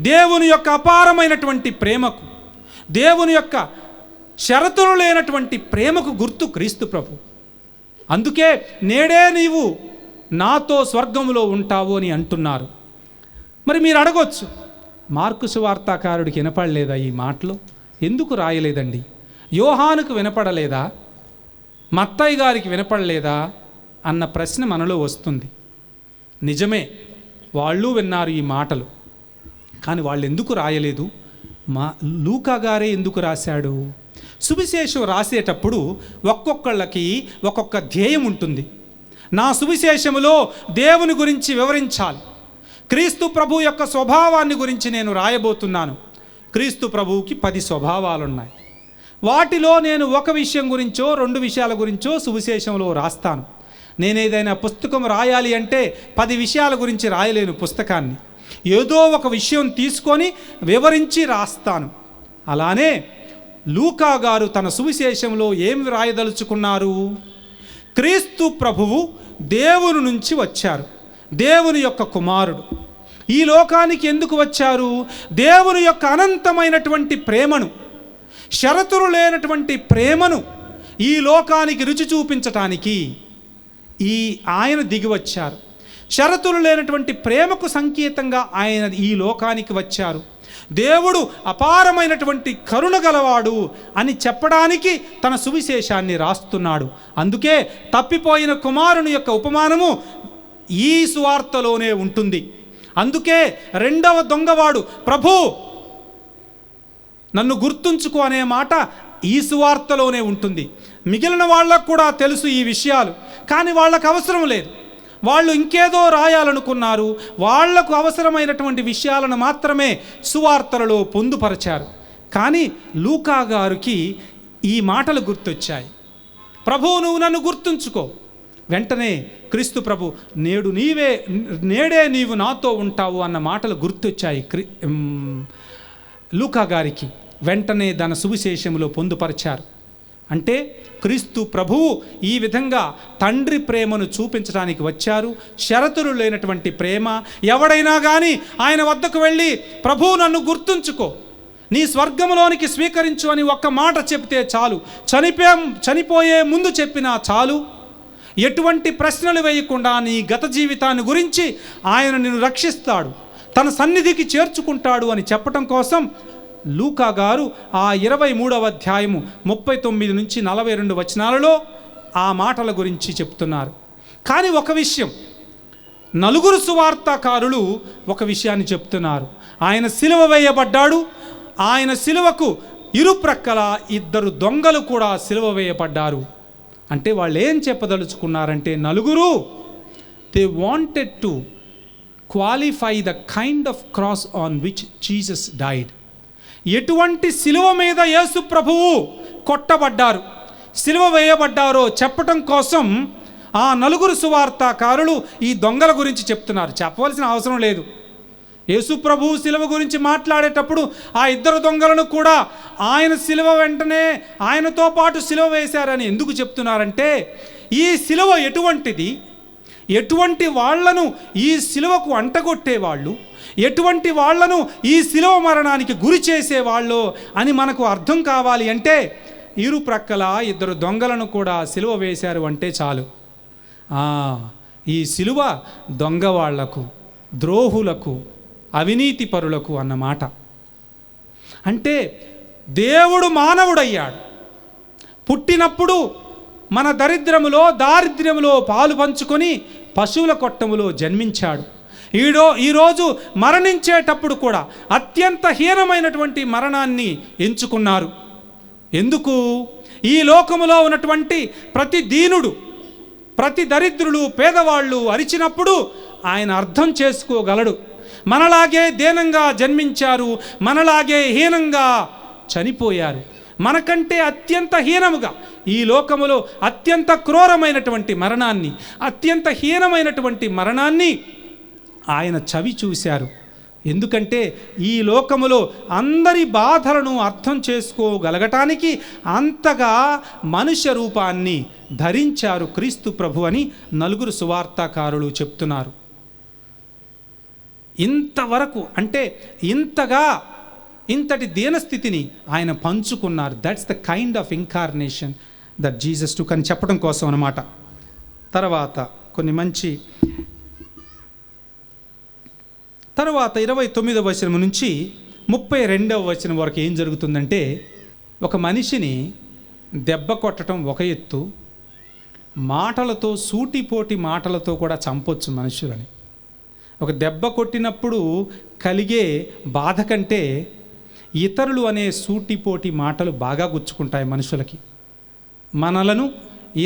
దేవుని యొక్క అపారమైనటువంటి ప్రేమకు, దేవుని యొక్క షరతులు లేనటువంటి ప్రేమకు గుర్తు క్రీస్తు ప్రభు. అందుకే నేడే నీవు నాతో స్వర్గంలో ఉంటావు అని అంటున్నారు. మరి మీరు అడగొచ్చు, మార్కు సువార్తాకారుడికి వినపడలేదా ఈ మాటలు? ఎందుకు రాయలేదండి? యోహానుకు వినపడలేదా? మత్తయి గారికి వినపడలేదా అన్న ప్రశ్న మనలో వస్తుంది. నిజమే, వాళ్ళు విన్నారు ఈ మాటలు, కానీ వాళ్ళు ఎందుకు రాయలేదు? లూకా గారే ఎందుకు రాశాడు? సువిశేషం రాసేటప్పుడు ఒక్కొక్కళ్ళకి ఒక్కొక్క ధ్యేయం ఉంటుంది. నా సువిశేషములో దేవుని గురించి వివరించాలి, క్రీస్తు ప్రభు యొక్క స్వభావాన్ని గురించి నేను రాయబోతున్నాను. క్రీస్తు ప్రభువుకి 10 స్వభావాలున్నాయి. వాటిలో నేను ఒక విషయం గురించో 2 విషయాల గురించో సువిశేషంలో రాస్తాను. నేను ఏదైనా పుస్తకం రాయాలి అంటే 10 విషయాల గురించి రాయలేను పుస్తకాన్ని. ఏదో ఒక విషయం తీసుకొని వివరించి రాస్తాను. అలానే లూకా గారు తన సువిశేషంలో ఏమి రాయదలుచుకున్నారు? క్రీస్తు ప్రభువు దేవుని నుంచి వచ్చారు, దేవుని యొక్క కుమారుడు. ఈ లోకానికి ఎందుకు వచ్చారు? దేవుని యొక్క అనంతమైనటువంటి ప్రేమను, షరతులు లేనటువంటి ప్రేమను ఈ లోకానికి రుచి చూపించటానికి ఆయన దిగి వచ్చారు. షరతులు లేనటువంటి ప్రేమకు సంకేతంగా ఆయన ఈ లోకానికి వచ్చారు. దేవుడు అపారమైనటువంటి కరుణ గలవాడు అని చెప్పడానికి తన సువిశేషాన్ని రాస్తున్నాడు. అందుకే తప్పిపోయిన కుమారుని యొక్క ఉపమానము ఈ సువార్తలోనే ఉంటుంది. అందుకే రెండవ దొంగవాడు ప్రభు నన్ను గుర్తుంచుకో అనే మాట ఈ సువార్తలోనే ఉంటుంది. మిగిలిన వాళ్ళకు కూడా తెలుసు ఈ విషయాలు, కానీ వాళ్ళకు అవసరం లేదు. వాళ్ళు ఇంకేదో రాయాలనుకున్నారు. వాళ్లకు అవసరమైనటువంటి విషయాలను మాత్రమే సువార్తలలో పొందుపరిచారు. కానీ లూకా గారికి ఈ మాటలు గుర్తొచ్చాయి. ప్రభు నువ్వు నన్ను గుర్తుంచుకో. వెంటనే క్రీస్తు ప్రభు నేడే నీవు నాతో ఉంటావు అన్న మాటలు గుర్తొచ్చాయి లూకా గారికి. వెంటనే దాని సువిశేషంలో పొందుపరిచారు. అంటే క్రీస్తు ప్రభువు ఈ విధంగా తండ్రి ప్రేమను చూపించడానికి వచ్చారు. షరతులు లేనటువంటి ప్రేమ. ఎవడైనా కానీ ఆయన వద్దకు వెళ్ళి ప్రభువు నన్ను గుర్తుంచుకో, నీ స్వర్గంలోనికి స్వీకరించు అని ఒక్క మాట చెప్తే చాలు. చనిపోయే ముందు చెప్పినా చాలు. ఎటువంటి ప్రశ్నలు వేయకుండా నీ గత జీవితాన్ని గురించి ఆయన నిన్ను రక్షిస్తాడు, తన సన్నిధికి చేర్చుకుంటాడు అని చెప్పటం కోసం లూకా గారు ఆ 23వ అధ్యాయము 39 నుంచి 42 వచనాలలో ఆ మాటల గురించి చెప్తున్నారు. కానీ ఒక విషయం, 4 సువార్తాకారులు ఒక విషయాన్ని చెప్తున్నారు. ఆయన సిలువ వేయబడ్డాడు, ఆయన సిలువకు ఇరుప్రక్కల 2 దొంగలు కూడా సిలువ వేయబడ్డారు. అంటే వాళ్ళు ఏం చెప్పదలుచుకున్నారంటే నలుగురు they wanted to qualify the kind of cross on which Jesus died. ఎటువంటి సిలువ మీద యేసు ప్రభువు కొట్టబడ్డారు, సిలువ వేయబడ్డారో చెప్పటం కోసం ఆ నలుగురు సువార్తాకారులు ఈ దొంగల గురించి చెప్తున్నారు. చెప్పవలసిన అవసరం లేదు. యేసు ప్రభువు సిలువ గురించి మాట్లాడేటప్పుడు ఆ 2 దొంగలను కూడా ఆయన సిలువ వెంటనే ఆయనతో పాటు సిలువ వేశారని ఎందుకు చెప్తున్నారంటే ఈ సిలువ ఎటువంటిది, ఎటువంటి వాళ్లను ఈ సిలువకు అంటగొట్టేవాళ్ళు, ఎటువంటి వాళ్లను ఈ సిలువ మరణానికి గురి చేసేవాళ్ళు అని మనకు అర్థం కావాలి అంటే ఇరుప్రక్కల 2 దొంగలను కూడా సిలువ వేశారు అంటే చాలు. ఈ సిలువ దొంగ వాళ్లకు, ద్రోహులకు, అవినీతి పరులకు అన్నమాట. అంటే దేవుడు మానవుడయ్యాడు. పుట్టినప్పుడు మన దారిద్ర్యములో పాలు పంచుకొని పశువుల కొట్టములో జన్మించాడు. ఈరోజు మరణించేటప్పుడు కూడా అత్యంత హీనమైనటువంటి మరణాన్ని ఎంచుకున్నారు. ఎందుకు? ఈ లోకములో ఉన్నటువంటి ప్రతి దీనుడు, ప్రతి దరిద్రులు, పేదవాళ్ళు అరిచినప్పుడు ఆయన అర్థం చేసుకోగలడు. మనలాగే దీనంగా జన్మించారు, మనలాగే హీనంగా చనిపోయారు. మనకంటే అత్యంత హీనముగా ఈ లోకములో అత్యంత క్రూరమైనటువంటి మరణాన్ని, అత్యంత హీనమైనటువంటి మరణాన్ని ఆయన చవి చూశారు. ఎందుకంటే ఈ లోకములో అందరి బాధలను అర్థం చేసుకోగలగటానికి అంతగా మనుష్య రూపాన్ని ధరించారు క్రీస్తు ప్రభు అని నలుగురు సువార్తాకారులు చెప్తున్నారు. ఇంతవరకు అంటే ఇంతటి దీనస్థితిని ఆయన పంచుకున్నారు. That's the kind of incarnation that Jesus took అని చెప్పడం కోసం అన్నమాట. తర్వాత 29వ వచనం నుంచి 32వ వచనం వరకు ఏం జరుగుతుందంటే ఒక మనిషిని దెబ్బ కొట్టడం ఒక ఎత్తు, మాటలతో సూటిపోటి మాటలతో కూడా చంపొచ్చు మనుషులని. ఒక దెబ్బ కొట్టినప్పుడు కలిగే బాధ కంటే ఇతరులు అనే సూటిపోటి మాటలు బాగా గుచ్చుకుంటాయి మనుషులకి. మనలను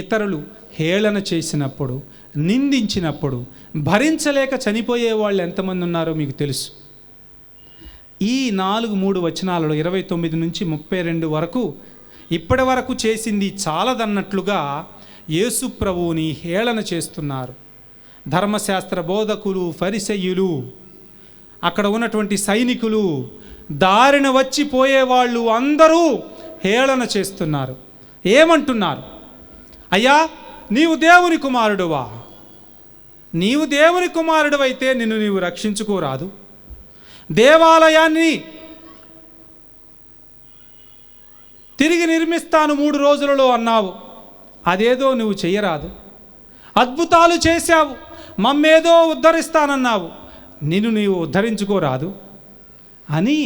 ఇతరులు హేళన చేసినప్పుడు, నిందించినప్పుడు భరించలేక చనిపోయే వాళ్ళు ఎంతమంది ఉన్నారో మీకు తెలుసు. ఈ 3 వచనాలలో 29 నుంచి 32 వరకు ఇప్పటి వరకు చేసింది చాలదన్నట్లుగా యేసు ప్రభువుని హేళన చేస్తున్నారు. ధర్మశాస్త్ర బోధకులు, ఫరిసయ్యులు, అక్కడ ఉన్నటువంటి సైనికులు, దారిన వచ్చిపోయేవాళ్ళు అందరూ హేళన చేస్తున్నారు. ఏమంటున్నారు? అయ్యా, నీవు దేవుని కుమారుడువా? నీవు దేవుని కుమారుడువైతే నిన్ను నీవు రక్షించుకోరాదు? దేవాలయాన్ని తిరిగి నిర్మిస్తాను 3 రోజులలో అన్నావు, అదేదో నువ్వు చెయ్యరాదు? అద్భుతాలు చేశావు, మమ్మేదో ఉద్ధరిస్తానన్నావు, నిన్ను నీవు ఉద్ధరించుకోరాదు అని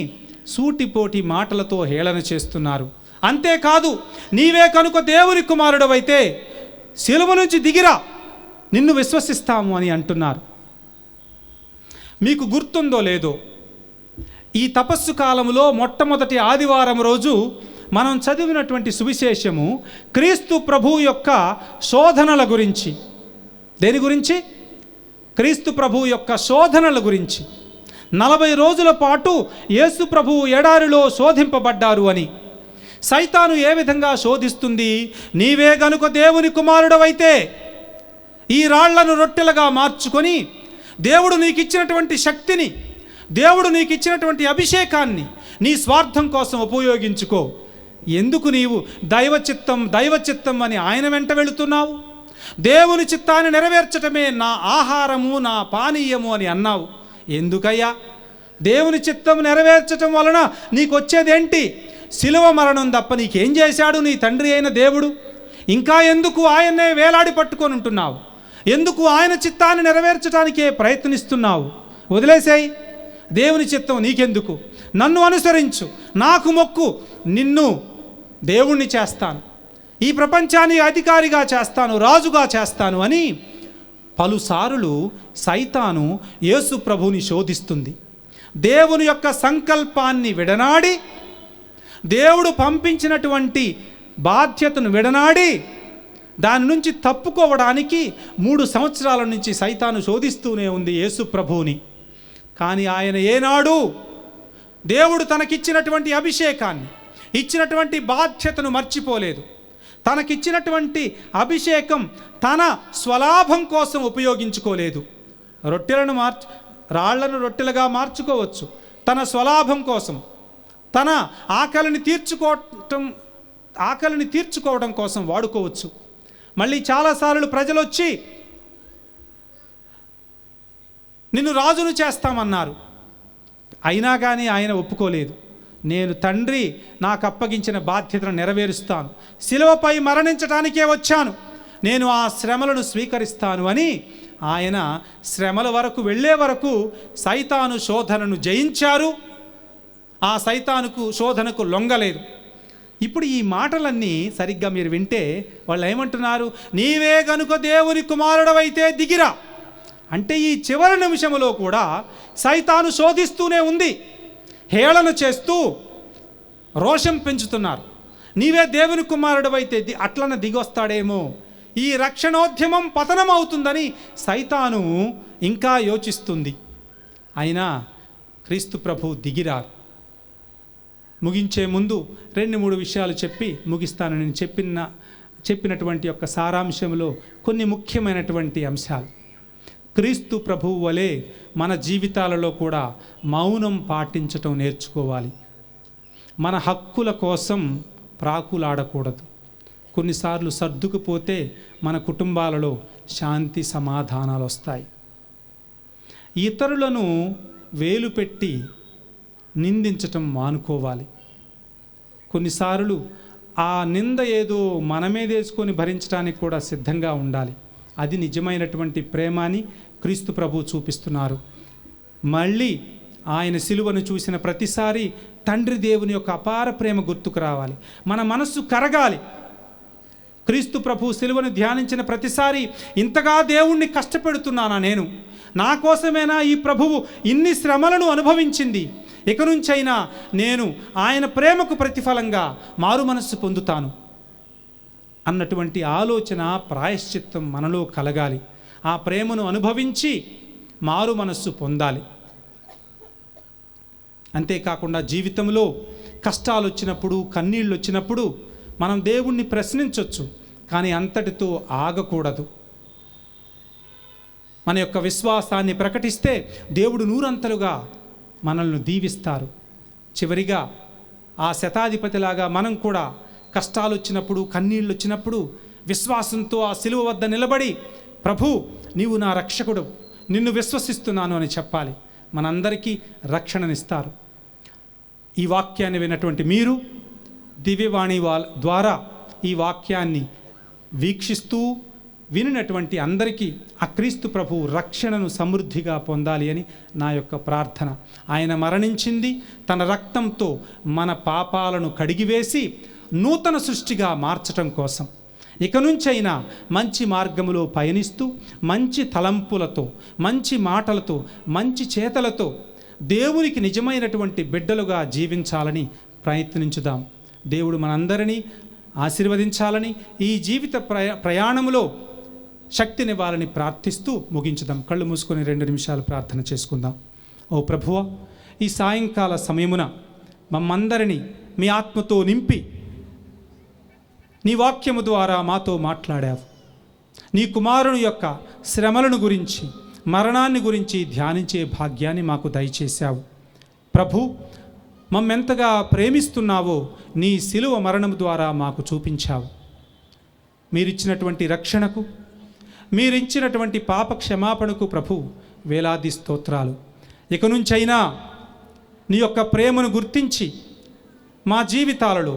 సూటిపోటి మాటలతో హేళన చేస్తున్నారు. అంతేకాదు, నీవే కనుక దేవుని కుమారుడవైతే శిలువ నుంచి దిగిరా, నిన్ను విశ్వసిస్తాము అని అంటున్నారు. మీకు గుర్తుందో లేదో, ఈ తపస్సు కాలంలో మొట్టమొదటి ఆదివారం రోజు మనం చదివినటువంటి సువిశేషము క్రీస్తు ప్రభు యొక్క శోధనల గురించి. దేని గురించి? క్రీస్తు ప్రభు యొక్క శోధనల గురించి. 40 రోజుల పాటు యేసు ప్రభువు ఎడారిలో శోధింపబడ్డారు అని. సైతాను ఏ విధంగా శోధిస్తుంది? నీవే గనుక దేవుని కుమారుడవైతే ఈ రాళ్లను రొట్టెలుగా మార్చుకొని దేవుడు నీకు ఇచ్చినటువంటి శక్తిని, దేవుడు నీకు ఇచ్చినటువంటి అభిషేకాన్ని నీ స్వార్థం కోసం ఉపయోగించుకో. ఎందుకు నీవు దైవచిత్తం అని ఆయన వెంట వెళుతున్నావు? దేవుని చిత్తాన్ని నెరవేర్చటమే నా ఆహారము, నా పానీయము అని అన్నావు. ఎందుకయ్యా? దేవుని చిత్తం నెరవేర్చటం వలన నీకు వచ్చేదేంటి? శిలువ మరణం తప్ప నీకేం చేశాడు నీ తండ్రి అయిన దేవుడు? ఇంకా ఎందుకు ఆయన్నే వేలాడి పట్టుకొని ఉంటున్నావు? ఎందుకు ఆయన చిత్తాన్ని నెరవేర్చడానికే ప్రయత్నిస్తున్నావు? వదిలేసాయి. దేవుని చిత్తం నీకెందుకు? నన్ను అనుసరించు, నాకు మొక్కు, నిన్ను దేవుణ్ణి చేస్తాను, ఈ ప్రపంచానికి అధికారిగా చేస్తాను, రాజుగా చేస్తాను అని పలుసార్లు సైతాను యేసు ప్రభువుని శోధిస్తుంది. దేవుని యొక్క సంకల్పాన్ని విడనాడి దేవుడు పంపించినటువంటి బాధ్యతను విడనాడి దాని నుంచి తప్పుకోవడానికి 3 సంవత్సరాల నుంచి సైతాను శోధిస్తూనే ఉంది యేసు ప్రభువుని. కానీ ఆయన ఏనాడు దేవుడు తనకిచ్చినటువంటి అభిషేకాన్ని, ఇచ్చినటువంటి బాధ్యతను మర్చిపోలేదు. తనకిచ్చినటువంటి అభిషేకం తన స్వలాభం కోసం ఉపయోగించుకోలేదు. రాళ్లను రొట్టెలుగా మార్చుకోవచ్చు, తన స్వలాభం కోసం, తన ఆకలిని తీర్చుకోవడం కోసం వాడుకోవచ్చు. మళ్ళీ చాలాసార్లు ప్రజలు వచ్చి నిన్ను రాజును చేస్తామన్నారు. అయినా కానీ ఆయన ఒప్పుకోలేదు. నేను తండ్రి నాకు అప్పగించిన బాధ్యతను నెరవేరుస్తాను, శిలువపై మరణించడానికే వచ్చాను, నేను ఆ శ్రమలను స్వీకరిస్తాను అని ఆయన శ్రమల వరకు వెళ్ళే వరకు సైతాను శోధనను జయించారు. ఆ సైతానుకు శోధనకు లొంగలేదు. ఇప్పుడు ఈ మాటలన్నీ సరిగ్గా మీరు వింటే వాళ్ళు ఏమంటున్నారు? నీవే గనుక దేవుని కుమారుడవైతే దిగిరా అంటే ఈ చివరి నిమిషంలో కూడా సైతాను శోధిస్తూనే ఉంది, హేళన చేస్తూ రోషం పెంచుతున్నారు. నీవే దేవుని కుమారుడవైతే అట్లన దిగొస్తాడేమో, ఈ రక్షణోద్యమం పతనం అవుతుందని సైతాను ఇంకా యోచిస్తుంది. అయినా క్రీస్తు ప్రభు దిగిరారు. ముగించే ముందు 2-3 విషయాలు చెప్పి ముగిస్తాను. నేను చెప్పినటువంటి యొక్క సారాంశంలో కొన్ని ముఖ్యమైనటువంటి అంశాలు. క్రీస్తు ప్రభువు వలె మన జీవితాలలో కూడా మౌనం పాటించటం నేర్చుకోవాలి. మన హక్కుల కోసం ప్రాకులాడకూడదు. కొన్నిసార్లు సర్దుకుపోతే మన కుటుంబాలలో శాంతి సమాధానాలు వస్తాయి. ఇతరులను వేలు పెట్టి నిందించటం మానుకోవాలి. కొన్నిసార్లు ఆ నింద ఏదో మనమే వేసుకొని భరించడానికి కూడా సిద్ధంగా ఉండాలి. అది నిజమైనటువంటి ప్రేమ అని క్రీస్తు ప్రభు చూపిస్తున్నారు. మళ్ళీ ఆయన సిలువను చూసిన ప్రతిసారి తండ్రి దేవుని యొక్క అపార ప్రేమ గుర్తుకు రావాలి, మన మనస్సు కరగాలి. క్రీస్తు ప్రభు సిలువను ధ్యానించిన ప్రతిసారి ఇంతగా దేవుణ్ణి కష్టపెడుతున్నానా నేను? నా కోసమేనా ఈ ప్రభువు ఇన్ని శ్రమలను అనుభవించింది? ఇక నుంచైనా నేను ఆయన ప్రేమకు ప్రతిఫలంగా మారు మనస్సు పొందుతాను అన్నటువంటి ఆలోచన, ప్రాయశ్చిత్తం మనలో కలగాలి. ఆ ప్రేమను అనుభవించి మారు మనస్సు పొందాలి. అంతేకాకుండా జీవితంలో కష్టాలు వచ్చినప్పుడు, కన్నీళ్ళు వచ్చినప్పుడు మనం దేవుణ్ణి ప్రశ్నించవచ్చు, కానీ అంతటితో ఆగకూడదు. మన యొక్క విశ్వాసాన్ని ప్రకటిస్తే దేవుడు నూరంతలుగా మనల్ని దీవిస్తారు. చివరిగా ఆ శతాధిపతిలాగా మనం కూడా కష్టాలు వచ్చినప్పుడు, కన్నీళ్ళు వచ్చినప్పుడు విశ్వాసంతో ఆ సిలువ వద్ద నిలబడి, ప్రభు నీవు నా రక్షకుడు, నిన్ను విశ్వసిస్తున్నాను అని చెప్పాలి. మనందరికీ రక్షణనిస్తారు. ఈ వాక్యాన్ని విన్నటువంటి మీరు దివ్యవాణి ద్వారా ఈ వాక్యాన్ని వీక్షిస్తూ వినినటువంటి అందరికీ ఆ క్రీస్తు ప్రభు రక్షణను సమృద్ధిగా పొందాలి అని నా యొక్క ప్రార్థన. ఆయన మరణించింది తన రక్తంతో మన పాపాలను కడిగివేసి నూతన సృష్టిగా మార్చటం కోసం. ఇక నుంచైనా మంచి మార్గములో పయనిస్తూ మంచి తలంపులతో, మంచి మాటలతో, మంచి చేతలతో దేవునికి నిజమైనటువంటి బిడ్డలుగా జీవించాలని ప్రయత్నించుదాం. దేవుడు మనందరినీ ఆశీర్వదించాలని, ఈ జీవిత ప్రయాణంలో శక్తినివ్వాలని ప్రార్థిస్తూ ముగించుదాం. కళ్ళు మూసుకొని 2 నిమిషాలు ప్రార్థన చేసుకుందాం. ఓ ప్రభువా, ఈ సాయంకాల సమయమున మమ్మందరినీ మీ ఆత్మతో నింపి నీ వాక్యము ద్వారా మాతో మాట్లాడావు. నీ కుమారుని యొక్క శ్రమలను గురించి, మరణాన్ని గురించి ధ్యానించే భాగ్యాన్ని మాకు దయచేశావు. ప్రభు, మమ్మెంతగా ప్రేమిస్తున్నావో నీ శిలువ మరణం ద్వారా మాకు చూపించావు. మీరిచ్చినటువంటి రక్షణకు, మీరిచ్చినటువంటి పాప క్షమాపణకు ప్రభు వేలాది స్తోత్రాలు. ఇక నుంచైనా నీ యొక్క ప్రేమను గుర్తించి మా జీవితాలలో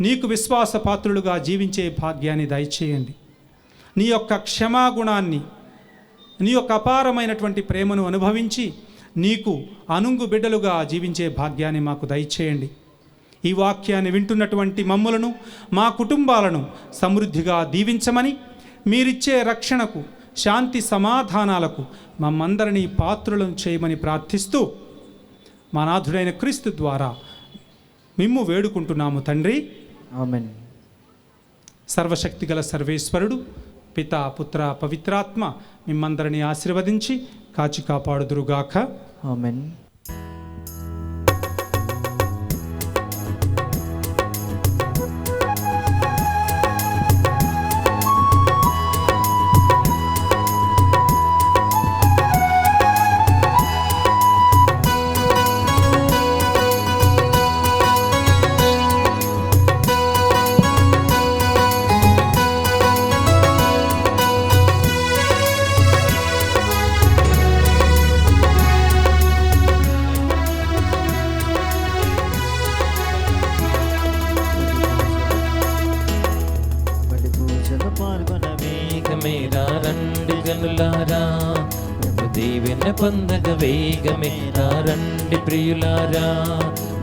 నీకు విశ్వాసపాత్రులుగా జీవించే భాగ్యాన్ని దయచేయండి. నీ యొక్క క్షమాగుణాన్ని, నీ యొక్క అపారమైనటువంటి ప్రేమను అనుభవించి నీకు అనుంగు బిడ్డలుగా జీవించే భాగ్యాన్ని మాకు దయచేయండి. ఈ వాక్యాన్ని వింటున్నటువంటి మమ్ములను, మా కుటుంబాలను సమృద్ధిగా దీవించమని, మీరిచ్చే రక్షణకు, శాంతి సమాధానాలకు మమ్మందరినీ పాత్రులను చేయమని ప్రార్థిస్తూ మా నాథుడైన క్రీస్తు ద్వారా మిమ్ము వేడుకుంటున్నాము తండ్రి. ఆమేన్. సర్వశక్తిగల సర్వేశ్వరుడు పితా పుత్ర పవిత్రాత్మ మిమ్మందరినీ ఆశీర్వదించి కాచి కాపాడుదురుగాక. ఆమేన్. బలి పూజలో పాల్గొన వేగమేరా రండి జనులారా, ప్రభు దీవెన పొందగ వేగమేరా రండి ప్రియులారా.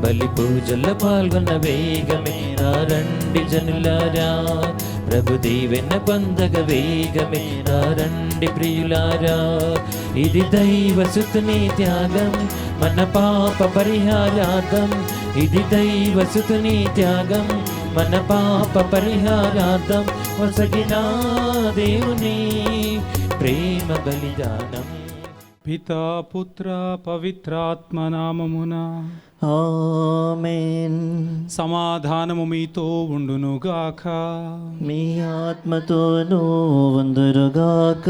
బలి పూజల్లో పాల్గొన వేగమేరా రండి జనులారా, ప్రభు దీవెన పొందగ వేగమేరా రండి ప్రియులారా. ఇది దైవసుతుని త్యాగం మన పాప పరిహారార్థం, ఇది దైవసుతుని త్యాగం మన పాప పరిహారార్థం, వసగిన దేవుని ప్రేమ బలిదానం. పితా పుత్ర పవిత్రాత్మ నామమున ఆమేన్. సమాధానము మీతో ఉండునుగాక. మీ ఆత్మతోనూ వందరుగాక.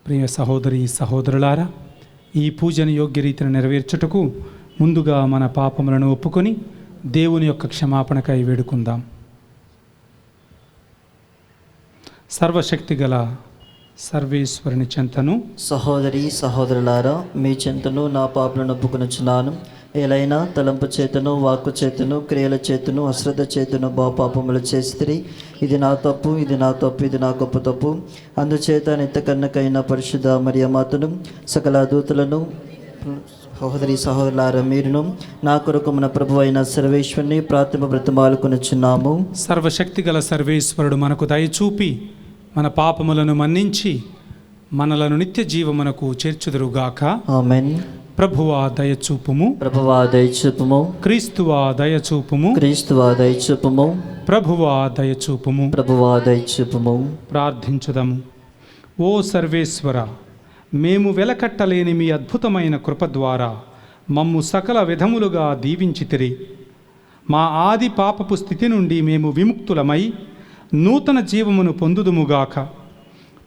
ప్రియ సహోదరి సహోదరులారా, ఈ పూజను యోగ్య రీతిని నెరవేర్చుటకు ముందుగా మన పాపములను ఒప్పుకొని దేవుని యొక్క క్షమాపణకై వేడుకుందాం. సర్వశక్తి గల సర్వేశ్వరుని చెంతను సహోదరి సహోదరులారా, మీ చెంతను నా పాపలను ఒప్పుకొనుచున్నాను. ఏలైనా తలంపు చేతను, వాక్కు చేతను, క్రియల చేతను, అశ్రద్ధ చేతను పాపములు చేసిరి. ఇది నా తప్పు, ఇది నా తప్పు, ఇది నా గొప్ప తప్పు. అందుచేత నిత్యకన్నకైన పరిశుద్ధ మరియమాతను, సకల దూతలను, సహోదరి సహోదరులారా మీరును నా కొరకు మన ప్రభు అయిన సర్వేశ్వరుని ప్రార్థన బ్రతమాలుకొనుచున్నాము. సర్వశక్తి గల సర్వేశ్వరుడు మనకు దయచూపి మన పాపములను మన్నించి మనలను నిత్య జీవమునకు చేర్చుదురుగాక. ఆమేన్. ప్రభువా దయచూపుము, ప్రభువా దయచూపుము, క్రీస్తువా దయచూపుము, క్రీస్తువా దయచూపుము, ప్రభువా దయచూపుము. ప్రభువా దయచూపుము. ప్రార్థించుదము. ఓ సర్వేశ్వర, మేము వెలకట్టలేని మీ అద్భుతమైన కృప ద్వారా మమ్ము సకల విధములుగా దీవించితిరి. మా ఆది పాపపు స్థితి నుండి మేము విముక్తులమై నూతన జీవమును పొందుదుముగాక.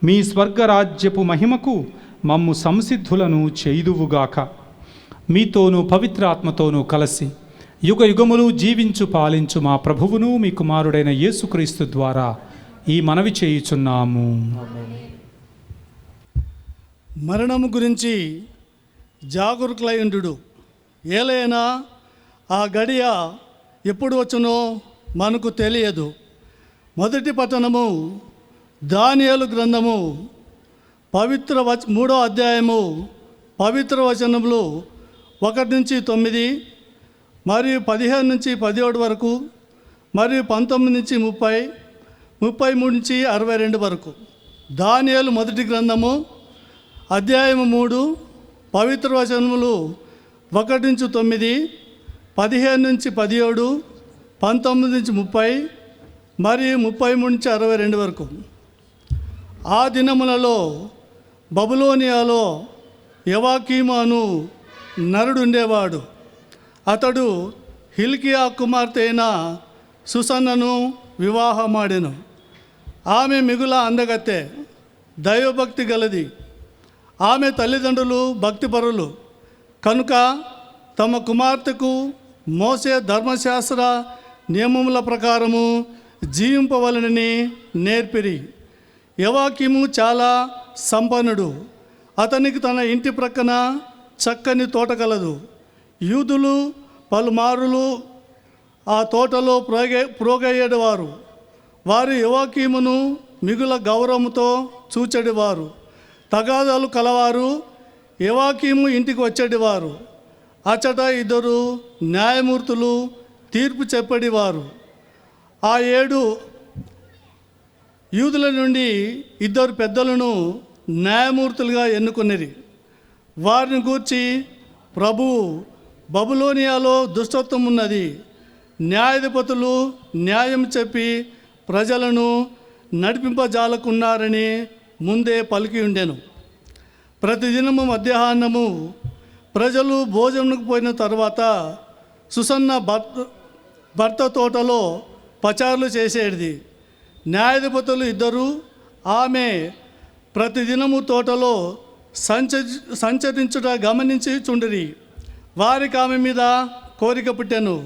మీ స్వర్గరాజ్యపు మహిమకు మమ్ము సంసిద్ధులను చేయుదువుగాక. మీతోనూ పవిత్రాత్మతోనూ కలిసి యుగ యుగములు జీవించు పాలించు మా ప్రభువును మీ కుమారుడైన యేసుక్రీస్తు ద్వారా ఈ మనవి చేయుచున్నాము. మరణము గురించి జాగరూకులైండు. ఏలైనా ఆ గడియ ఎప్పుడు వచ్చునో మనకు తెలియదు. మొదటి పట్టణము దానియేలు గ్రంథము 3వ అధ్యాయము పవిత్ర వచనములు 1-9 మరియు 15-17 వరకు మరియు 19-30, 33-62 వరకు. దానియేలు మొదటి గ్రంథము అధ్యాయము 3 పవిత్ర వచనములు 1-9, 15-17, 19-30 మరియు 33-62 వరకు. ఆ దినములలో బబులోనియాలో యవాకీము అను నరుడు ఉండేవాడు. అతడు హిల్కియా కుమార్తె అయిన సుసన్నను వివాహమాడెను. ఆమె మిగుల అందగత్తె, దైవభక్తి గలది. ఆమె తల్లిదండ్రులు భక్తిపరులు కనుక తమ కుమార్తెకు మోసే ధర్మశాస్త్ర నియమముల ప్రకారము జీవింపవలనని నేర్పిరి. యవాకీము చాలా సంపన్నుడు. అతనికి తన ఇంటి ప్రక్కన చక్కని తోట కలదు. యూదులు పలుమారులు ఆ తోటలో ప్రోగయ్యేవారు. వారు యవాకీమును మిగుల గౌరవంతో చూచెడివారు. తగాదాలు కలవారు యవాకీము ఇంటికి వచ్చేటివారు. అచ్చట 2 న్యాయమూర్తులు తీర్పు చెప్పేవారు. ఆ 7 యూదుల నుండి 2 పెద్దలను న్యాయమూర్తులుగా ఎన్నుకొనిరి. వారిని గూర్చి ప్రభువు బబులోనియాలో దుష్టత్వం ఉన్నది. న్యాయాధిపతులు న్యాయం చెప్పి ప్రజలను నడిపింపజాలకున్నారని ముందే పలికి ఉండెను. ప్రతిదినము మధ్యాహ్నము ప్రజలు భోజనంకు పోయిన తర్వాత సుసన్న భర్త తోటలో పచారులు చేసేది. న్యాయాధిపతులు ఇద్దరు ఆమె ప్రతిదినము తోటలో సంచరించుట గమనించి చుండిరి. వారికి ఆమె మీద కోరిక పుట్టెను,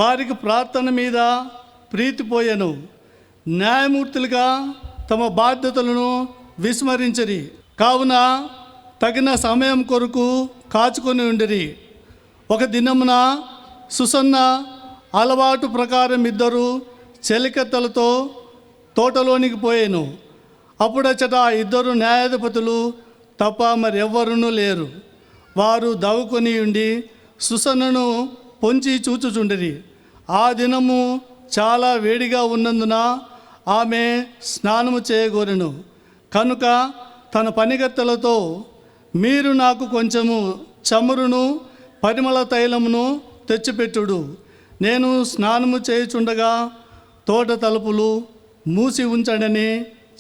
వారికి ప్రార్థన మీద ప్రీతిపోయెను. న్యాయమూర్తులుగా తమ బాధ్యతలను విస్మరించిరి. కావున తగిన సమయం కొరకు కాచుకొని ఉండిరి. ఒక దినమున సుసన్న అలవాటు ప్రకారం ఇద్దరు చెలికత్తెలతో తోటలోనికి పోయాను. అప్పుడచ్చట ఆ ఇద్దరు న్యాయాధిపతులు తప్ప మరెవ్వరూ లేరు. వారు దవ్వుకొని ఉండి సుసన్నను పొంచి చూచుచుండిరి. ఆ దినము చాలా వేడిగా ఉన్నందున ఆమె స్నానము చేయగోరెను. కనుక తన పనికత్తెలతో, మీరు నాకు కొంచెము చమురును పరిమళ తైలమును తెచ్చిపెట్టుడు, నేను స్నానము చేయుచుండగా తోట తలుపులు మూసి ఉంచడని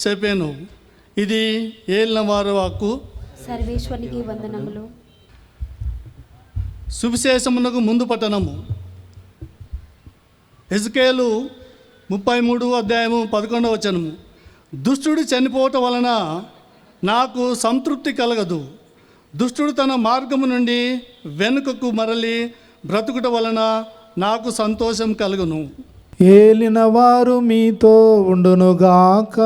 చెప్పాను. ఇది ఏలిన వారి వాక్కు. సర్వేశ్వరునికి వందనములు. సువిశేషమునకు ముందు పట్టణము. హెజ్కేలు 33 అధ్యాయము 11 వచనము. దుష్టుడు చనిపోవటం వలన నాకు సంతృప్తి కలగదు. దుష్టుడు తన మార్గము నుండి వెనుకకు మరలి బ్రతుకుట వలన నాకు సంతోషం కలుగును. ఏలిన వారు మీతో ఉండునుగాక.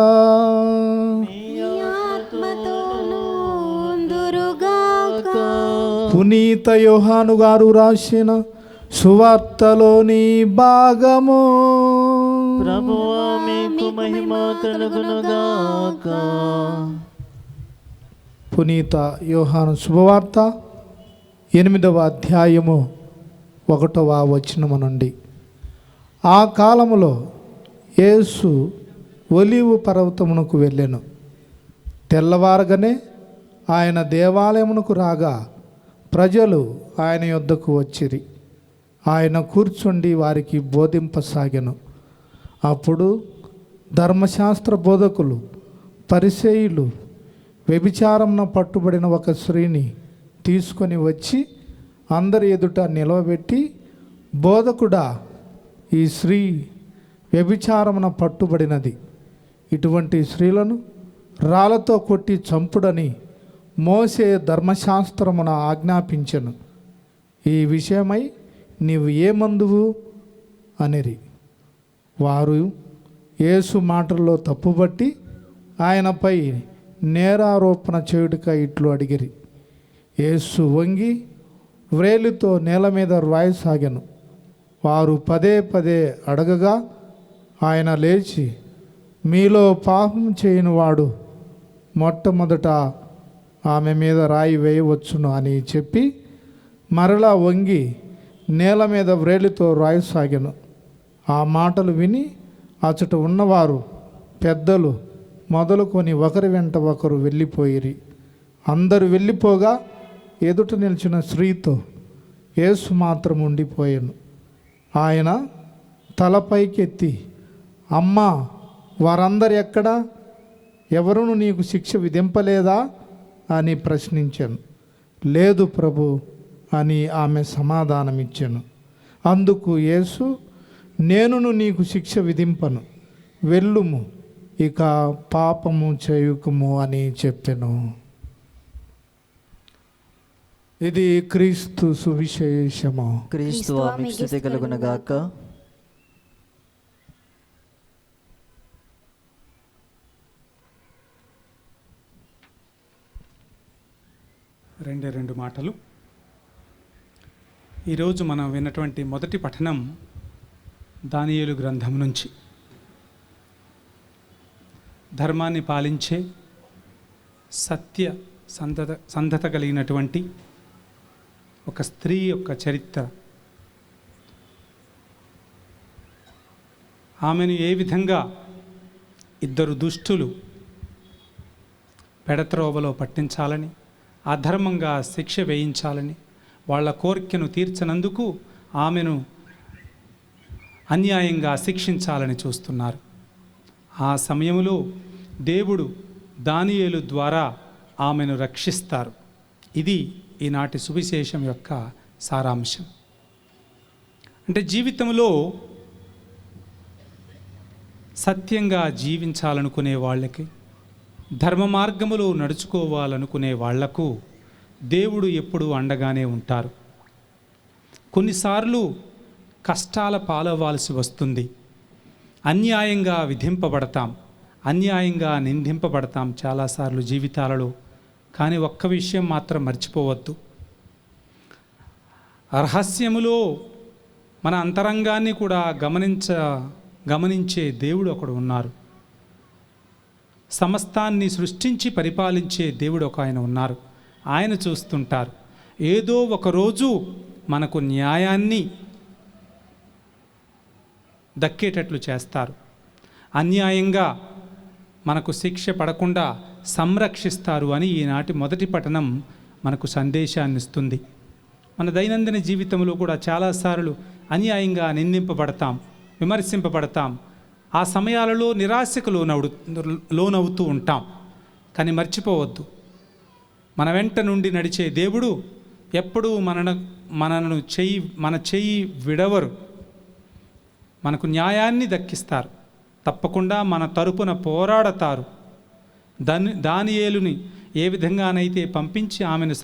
పునీత యోహాను గారు రాసిన సువార్తలోని భాగము. ప్రభువా మీకు మహిమ కలుగునుగాక. పునీత యోహాను శుభవార్త 8వ అధ్యాయము 1వ వచనము నుండి. ఆ కాలములో యేసు ఒలీవు పర్వతమునకు వెళ్ళెను. తెల్లవారగానే ఆయన దేవాలయమునకు రాగా ప్రజలు ఆయన యొద్దకు వచ్చిరి. ఆయన కూర్చుండి వారికి బోధింపసాగెను. అప్పుడు ధర్మశాస్త్ర బోధకులు, పరిసయ్యులు వ్యభిచారమున పట్టుబడిన ఒక స్త్రీని తీసుకొని వచ్చి అందరి ఎదుట నిలవబెట్టి, బోధకుడా, ఈ స్త్రీ వ్యభిచారమున పట్టుబడినది. ఇటువంటి స్త్రీలను రాళ్లతో కొట్టి చంపుడని మోసే ధర్మశాస్త్రమున ఆజ్ఞాపించెను. ఈ విషయమై నీవు ఏమందువు అనిరి. వారు యేసు మాటల్లో తప్పుబట్టి ఆయనపై నేరారోపణ చేయుటకై ఇట్లు అడిగిరి. యేసు వంగి వ్రేలితో నేల మీద రాయసాగెను. వారు పదే పదే అడగగా ఆయన లేచి, మీలో పాపం చేయని వాడు మొట్టమొదట ఆమె మీద రాయి వేయవచ్చును అని చెప్పి మరలా వంగి నేల మీద వ్రేలితో రాయసాగెను. ఆ మాటలు విని అచట ఉన్నవారు పెద్దలు మొదలుకొని ఒకరి వెంట ఒకరు వెళ్ళిపోయిరి. అందరూ వెళ్ళిపోగా ఎదుట నిలిచిన స్త్రీతో యేసు మాత్రం ఉండిపోయాను. ఆయన తలపైకెత్తి, అమ్మా, వారందరు ఎక్కడా? ఎవరును నీకు శిక్ష విధింపలేదా అని ప్రశ్నించాను. లేదు ప్రభు అని ఆమె సమాధానమిచ్చాను. అందుకు యేసు, నేనును నీకు శిక్ష విధింపను, వెళ్ళుము, ఇక పాపము చేయుకుము అని చెప్పెను. ఇది క్రీస్తు సువిశేషము. క్రీస్తువా మీకు స్తుతి కలుగునుగాక. రెండు మాటలు. ఈరోజు మనం విన్నటువంటి మొదటి పఠనం దానియేలు గ్రంథం నుంచి. ధర్మాన్ని పాలించే సత్య సంధత కలిగినటువంటి ఒక స్త్రీ యొక్క చరిత్ర. ఆమెను ఏ విధంగా ఇద్దరు దుష్టులు పెడత్రోవలో పట్టించాలని, అధర్మంగా శిక్ష వేయించాలని వాళ్ళ కోరికను తీర్చనందుకు ఆమెను అన్యాయంగా శిక్షించాలని చూస్తున్నారు. ఆ సమయంలో దేవుడు దానియేలు ద్వారా ఆమెను రక్షిస్తారు. ఇది ఈనాటి సువిశేషం యొక్క సారాంశం. అంటే జీవితంలో సత్యంగా జీవించాలనుకునే వాళ్ళకి, ధర్మ మార్గములో నడుచుకోవాలనుకునే వాళ్లకు దేవుడు ఎప్పుడూ అండగానే ఉంటారు. కొన్నిసార్లు కష్టాల పాలవ్వాల్సి వస్తుంది. అన్యాయంగా విధింపబడతాం, అన్యాయంగా నిందింపబడతాం చాలాసార్లు జీవితాలలో. కానీ ఒక్క విషయం మాత్రం మర్చిపోవద్దు, రహస్యములో మన అంతరంగాన్ని కూడా గమనించే దేవుడు ఒకడు ఉన్నారు. సమస్తాన్ని సృష్టించి పరిపాలించే దేవుడు ఒక ఆయన ఉన్నారు. ఆయన చూస్తుంటారు. ఏదో ఒకరోజు మనకు న్యాయాన్ని దక్కేటట్లు చేస్తారు. అన్యాయంగా మనకు శిక్ష పడకుండా సంరక్షిస్తారు అని ఈనాటి మొదటి పఠనం మనకు సందేశాన్ని ఇస్తుంది. మన దైనందిన జీవితంలో కూడా చాలాసార్లు అన్యాయంగా నిందింపబడతాం, విమర్శింపబడతాం. ఆ సమయాలలో నిరాశకు లోనవుతూ ఉంటాం. కానీ మర్చిపోవద్దు, మన వెంట నుండి నడిచే దేవుడు ఎప్పుడూ మన చెయ్యి విడవరు. మనకు న్యాయాన్ని దక్కిస్తారు. తప్పకుండా మన తరపున పోరాడతారు. దానియేలుని ఏ విధంగానైతే పంపించి ఆమెను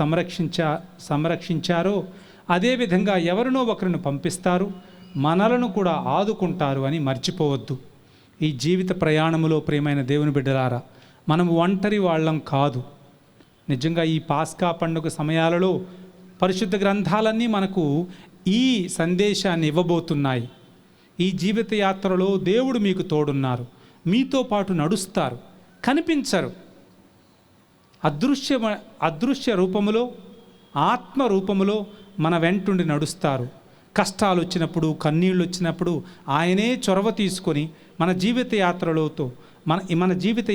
సంరక్షించారో అదేవిధంగా ఎవరినో ఒకరిని పంపిస్తారు, మనలను కూడా ఆదుకుంటారు అని మర్చిపోవద్దు. ఈ జీవిత ప్రయాణములో ప్రియమైన దేవుని బిడ్డలారా, మనము ఒంటరి వాళ్ళం కాదు. నిజంగా ఈ పాస్కా పండుగ సమయాలలో పరిశుద్ధ గ్రంథాలన్నీ మనకు ఈ సందేశాన్ని ఇవ్వబోతున్నాయి. ఈ జీవిత యాత్రలో దేవుడు మీకు తోడున్నారు, మీతో పాటు నడుస్తారు. కనిపించరు, అదృశ్య రూపములో, ఆత్మ రూపములో మన వెంటుండి నడుస్తారు. కష్టాలు వచ్చినప్పుడు, కన్నీళ్ళు వచ్చినప్పుడు ఆయనే చొరవ తీసుకొని మన జీవిత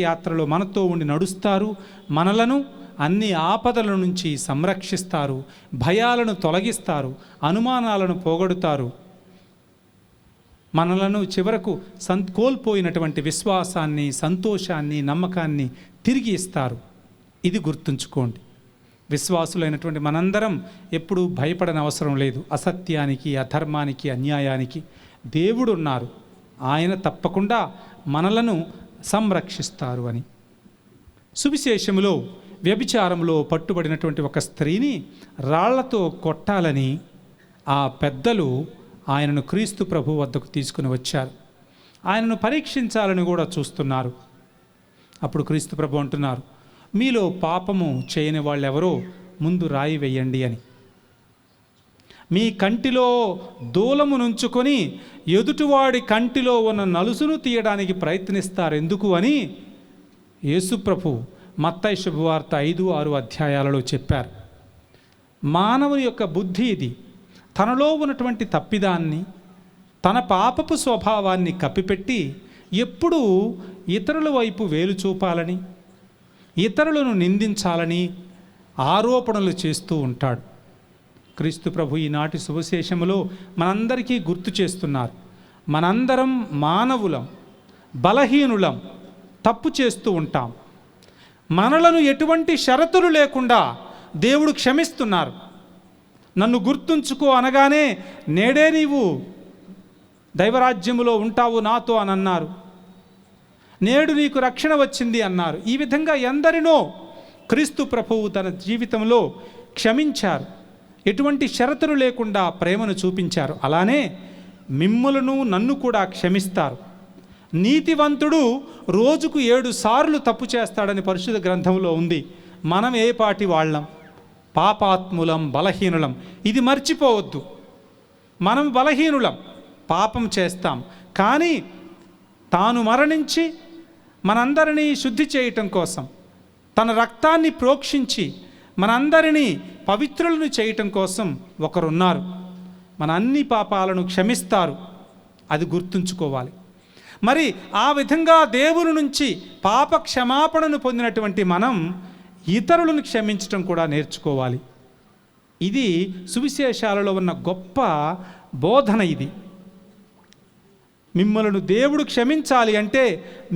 యాత్రలో మనతో ఉండి నడుస్తారు. మనలను అన్ని ఆపదల నుంచి సంరక్షిస్తారు, భయాలను తొలగిస్తారు, అనుమానాలను పోగొడతారు. మనలను చివరకు కోల్పోయినటువంటి విశ్వాసాన్ని, సంతోషాన్ని, నమ్మకాన్ని తిరిగి ఇస్తారు. ఇది గుర్తుంచుకోండి. విశ్వాసులైనటువంటి మనందరం ఎప్పుడూ భయపడని అవసరం లేదు. అసత్యానికి, అధర్మానికి, అన్యాయానికి దేవుడు ఉన్నారు. ఆయన తప్పకుండా మనలను సంరక్షిస్తారు అని. సువిశేషములో వ్యభిచారంలో పట్టుబడినటువంటి ఒక స్త్రీని రాళ్లతో కొట్టాలని ఆ పెద్దలు ఆయనను క్రీస్తు ప్రభు వద్దకు తీసుకుని వచ్చారు. ఆయనను పరీక్షించాలని కూడా చూస్తున్నారు. అప్పుడు క్రీస్తు ప్రభు అంటున్నారు, మీలో పాపము చేయని వాళ్ళెవరో ముందు రాయి వేయండి అని. మీ కంటిలో దూలము నుంచుకొని ఎదుటివాడి కంటిలో ఉన్న నలుసును తీయడానికి ప్రయత్నిస్తారు ఎందుకు అని యేసుప్రభు మత్తయి శుభవార్త 5-6 అధ్యాయాలలో చెప్పారు. మానవుని యొక్క బుద్ధి ఇది. తనలో ఉన్నటువంటి తప్పిదాన్ని, తన పాపపు స్వభావాన్ని కప్పిపెట్టి ఎప్పుడూ ఇతరుల వైపు వేలు చూపాలని, ఇతరులను నిందించాలని ఆరోపణలు చేస్తూ ఉంటాడు. క్రీస్తు ప్రభు ఈనాటి సువిశేషములో మనందరికీ గుర్తు చేస్తున్నారు. మనందరం మానవులం, బలహీనులం, తప్పు చేస్తూ ఉంటాం. మనలను ఎటువంటి షరతులు లేకుండా దేవుడు క్షమిస్తున్నారు. నన్ను గుర్తుంచుకో అనగానే నేడే నీవు దైవరాజ్యములో ఉంటావు నాతో అని అన్నారు. నేడు నీకు రక్షణ వచ్చింది అన్నారు. ఈ విధంగా ఎందరినో క్రీస్తు ప్రభువు తన జీవితంలో క్షమించారు. ఎటువంటి షరతులు లేకుండా ప్రేమను చూపించారు. అలానే మిమ్ములను నన్ను కూడా క్షమిస్తారు. నీతివంతుడు రోజుకు 7 సార్లు తప్పు చేస్తాడని పరిశుద్ధ గ్రంథంలో ఉంది. మనం ఏ పాటి వాళ్ళం? పాపాత్ములం, బలహీనులం. ఇది మర్చిపోవద్దు. మనం బలహీనులం, పాపం చేస్తాం. కానీ తాను మరణించి మనందరినీ శుద్ధి చేయటం కోసం, తన రక్తాన్ని ప్రోక్షించి మనందరినీ పవిత్రులను చేయటం కోసం ఒకరున్నారు. మన అన్ని పాపాలను క్షమిస్తారు. అది గుర్తుంచుకోవాలి. మరి ఆ విధంగా దేవుని నుంచి పాప క్షమాపణను పొందినటువంటి మనం ఇతరులను క్షమించటం కూడా నేర్చుకోవాలి. ఇది సువిశేషాలలో ఉన్న గొప్ప బోధన. ఇది మిమ్మల్ని దేవుడు క్షమించాలి అంటే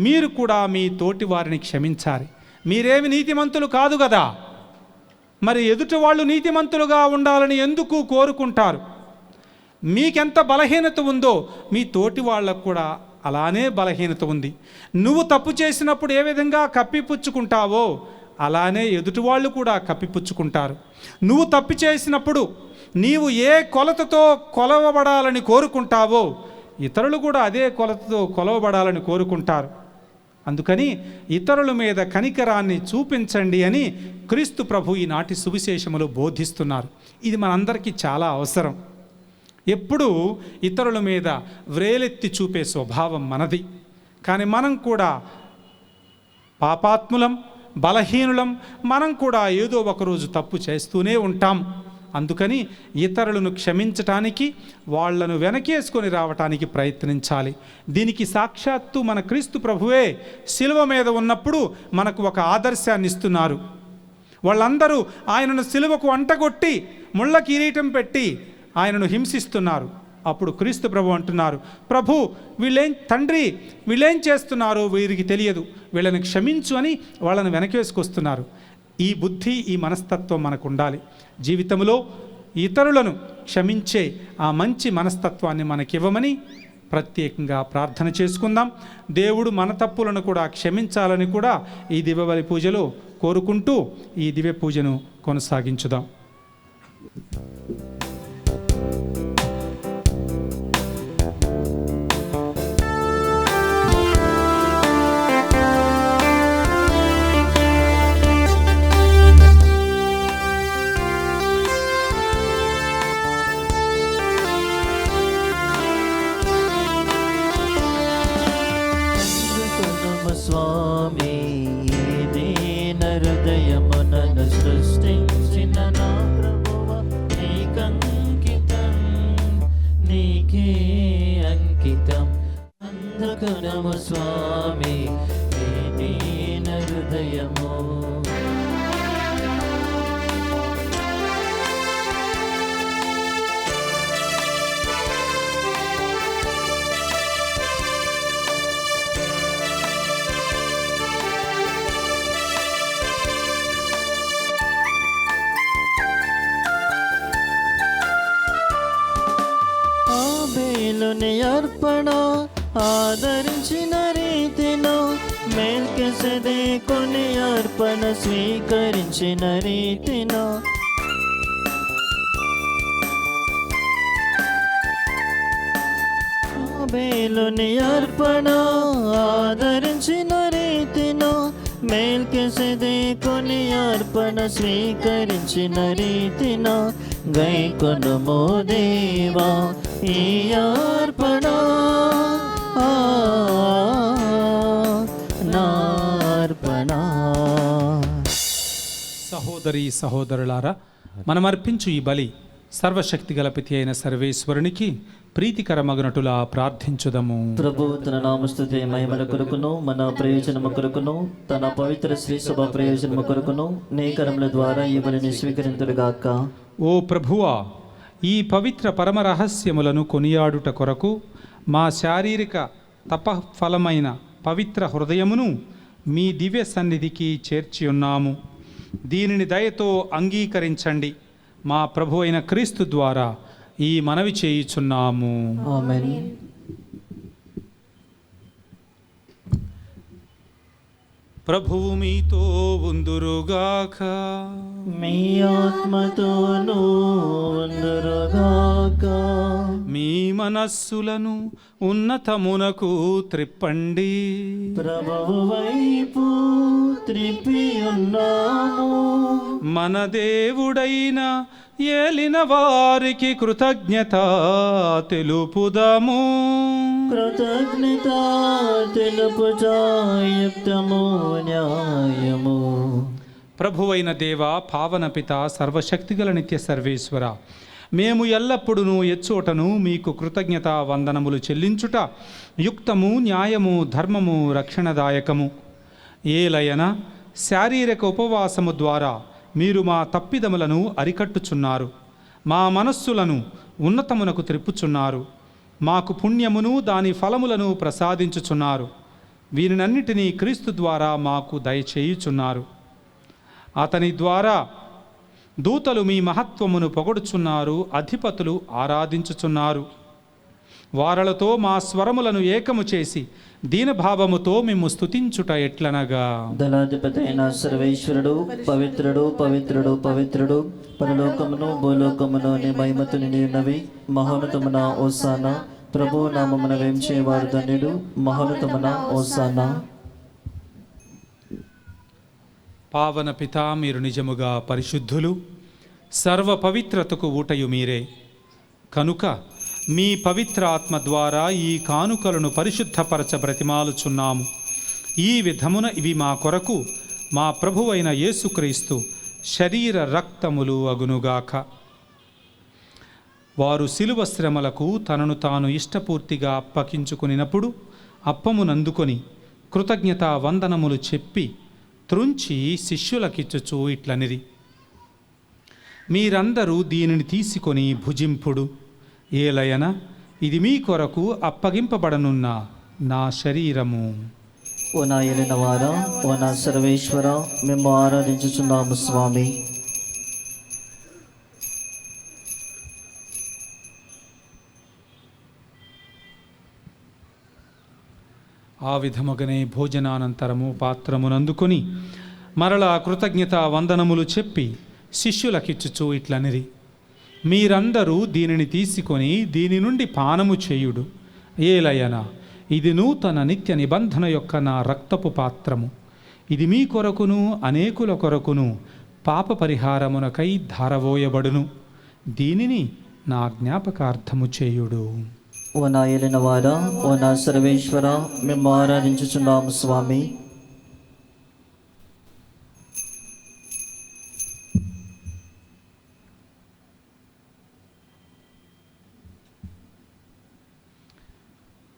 మీరు కూడా మీ తోటి వారిని క్షమించాలి. మీరేమి నీతిమంతులు కాదు కదా, మరి ఎదుటి వాళ్ళు నీతిమంతులుగా ఉండాలని ఎందుకు కోరుకుంటారు? మీకెంత బలహీనత ఉందో మీ తోటి వాళ్ళకు కూడా అలానే బలహీనత ఉంది. నువ్వు తప్పు చేసినప్పుడు ఏ విధంగా కప్పిపుచ్చుకుంటావో అలానే ఎదుటి వాళ్ళు కూడా కప్పిపుచ్చుకుంటారు. నువ్వు తప్పు చేసినప్పుడు నీవు ఏ కొలతతో కొలవబడాలని కోరుకుంటావో ఇతరులు కూడా అదే కొలతతో కొలవబడాలని కోరుకుంటారు. అందుకని ఇతరుల మీద కనికరాన్ని చూపించండి అని క్రీస్తు ప్రభు ఈనాటి సువిశేషములో బోధిస్తున్నారు. ఇది మనందరికీ చాలా అవసరం. ఎప్పుడూ ఇతరుల మీద వ్రేలెత్తి చూపే స్వభావం మనది. కానీ మనం కూడా పాపాత్ములం, బలహీనులం. మనం కూడా ఏదో ఒకరోజు తప్పు చేస్తూనే ఉంటాం. అందుకని ఇతరులను క్షమించటానికి, వాళ్లను వెనకేసుకొని రావటానికి ప్రయత్నించాలి. దీనికి సాక్షాత్తు మన క్రీస్తు ప్రభువే శిలువ మీద ఉన్నప్పుడు మనకు ఒక ఆదర్శాన్ని ఇస్తున్నారు. వాళ్ళందరూ ఆయనను శిలువకు అంటగొట్టి ముళ్ళ కిరీటం పెట్టి ఆయనను హింసిస్తున్నారు. అప్పుడు క్రీస్తు ప్రభు అంటున్నారు, ప్రభు తండ్రి వీళ్ళేం చేస్తున్నారు వీరికి తెలియదు, వీళ్ళని క్షమించు అని వాళ్ళని వెనకేసుకొస్తున్నారు. ఈ బుద్ధి, ఈ మనస్తత్వం మనకు ఉండాలి. జీవితంలో ఇతరులను క్షమించే ఆ మంచి మనస్తత్వాన్ని మనకివ్వమని ప్రత్యేకంగా ప్రార్థన చేసుకుందాం. దేవుడు మన తప్పులను కూడా క్షమించాలని కూడా ఈ దివ్యబలి పూజలో కోరుకుంటూ ఈ దివ్య పూజను కొనసాగించుదాం. స్వామి హృదయమునను సృష్టించిన నా ప్రభువ నీకంకితం, నీకే అంకితం. అందుకునము స్వామి దీన హృదయము. అర్పణ ఆదరించిన రీతిలో మెల్కిసెదెకుని అర్పణ స్వీకరించిన రీతిలో ఆబేలుని అర్పణ ఆదరించిన రీతిలో మెల్కిసెదెకుని అర్పణ స్వీకరించిన రీతిలో గైకొనుము దేవా ఈ అర్పణ నార్పణ. సహోదరి సహోదరులారా, మనం అర్పించు ఈ బలి సర్వశక్తి గలపితి అయిన సర్వేశ్వరునికి ప్రీతికరమగునటులా ప్రార్థించుదము. ప్రభు తన నామస్తుతి మహిమల కొరకును మన ప్రయోజనము కొరకును తన పవిత్ర శ్రీ సభ ప్రయోజనము కొరకును నేకరముల ద్వారా ఈ బలిని స్వీకరింతురుగాక. ఓ ప్రభువా, ఈ పవిత్ర పరమ రహస్యములను కొనియాడుట కొరకు మా శారీరక తపఫలమైన పవిత్ర హృదయమును మీ దివ్య సన్నిధికి చేర్చి ఉన్నాము. దీనిని దయతో అంగీకరించండి. మా ప్రభు అయిన క్రీస్తు ద్వారా ఈ మనవి చేయుచున్నాము. ఆమేన్. ప్రభువు మీతో ఉందురుగాక. మీ ఆత్మతోనూ ఉందురుగాక. మీ మనస్సులను ఉన్నతమునకు త్రిప్పండి. ప్రభువు వైపు త్రిప్పి ఉన్నాము. మన దేవుడైన ఏలిన వారికి కృతజ్ఞత తెలుపుదము. కృతజ్ఞత తెలుపుచా యుక్తము న్యాయము. ప్రభువైన దేవ, పావన పిత, సర్వశక్తిగల నిత్య సర్వేశ్వర, మేము ఎల్లప్పుడూ ఎచ్చోటను మీకు కృతజ్ఞత వందనములు చెల్లించుట యుక్తము, న్యాయము, ధర్మము, రక్షణదాయకము. ఏలయన శారీరక ఉపవాసము ద్వారా మీరు మా తప్పిదములను అరికట్టుచున్నారు, మా మనస్సులను ఉన్నతమునకు త్రిప్పుచున్నారు, మాకు పుణ్యమును దాని ఫలములను ప్రసాదించుచున్నారు. వీరినన్నిటినీ క్రీస్తు ద్వారా మాకు దయచేయుచున్నారు. అతని ద్వారా దూతలు మీ మహత్వమును పొగడుచున్నారు, అధిపతులు ఆరాధించుచున్నారు. వారలతో మా స్వరములను ఏకము చేసి దీనభావముతో మేము స్తుతించుట ఎట్లనగా, దళాధిపతి అయిన సర్వేశ్వరుడు పవిత్రుడు పవిత్రుడు పవిత్రుడు, పరలోకమును భూలోకమును నీ మహిమతో నిండి ఉన్నవి. మహోన్నతమున ఓసానా, ప్రభు నామమున వేంచేవారు ధన్యుడు. మహోన్నతమున ఓసానా. పావన పిత, మీరు నిజముగా పరిశుద్ధులు, సర్వ పవిత్రతకు ఊటయు మీరే. కనుక మీ పవిత్ర ఆత్మ ద్వారా ఈ కానుకలను పరిశుద్ధపరచ బ్రతిమాలుచున్నాము. ఈ విధమున ఇవి మా కొరకు మా ప్రభువైన యేసుక్రీస్తు శరీర రక్తములు అగునుగాక. వారు శిలువ శ్రమలకు తనను తాను ఇష్టపూర్తిగా అప్పగించుకునినప్పుడు అప్పమునందుకొని కృతజ్ఞతా వందనములు చెప్పి త్రుంచి శిష్యులకిచ్చుచూ ఇట్లనిరి, మీరందరూ దీనిని తీసుకొని భుజింపుడు. ఏలయన ఇది మీ కొరకు అప్పగింపబడనున్న నా శరీరము. ఓ నా ఏలిన వారా, ఓ నా సర్వేశ్వర, మేము ఆరాధించుచున్నాము స్వామి. ఆ విధముగానే భోజనానంతరము పాత్రమునందుకొని మరలా కృతజ్ఞత వందనములు చెప్పి శిష్యులకిచ్చుచూ ఇట్లనిరి, మీరందరూ దీనిని తీసుకొని దీని నుండి పానము చేయుడు. ఏలయన ఇది నూతన నిత్య నిబంధన యొక్క నా రక్తపు పాత్రము. ఇది మీ కొరకును అనేకుల కొరకును పాప పరిహారమునకై ధారవోయబడును. దీనిని నా జ్ఞాపకార్థము చేయుడు. ఓ నా ఏలిన వారా, ఓ నా సర్వేశ్వర, మేము ఆరాధించుచున్నాము స్వామి.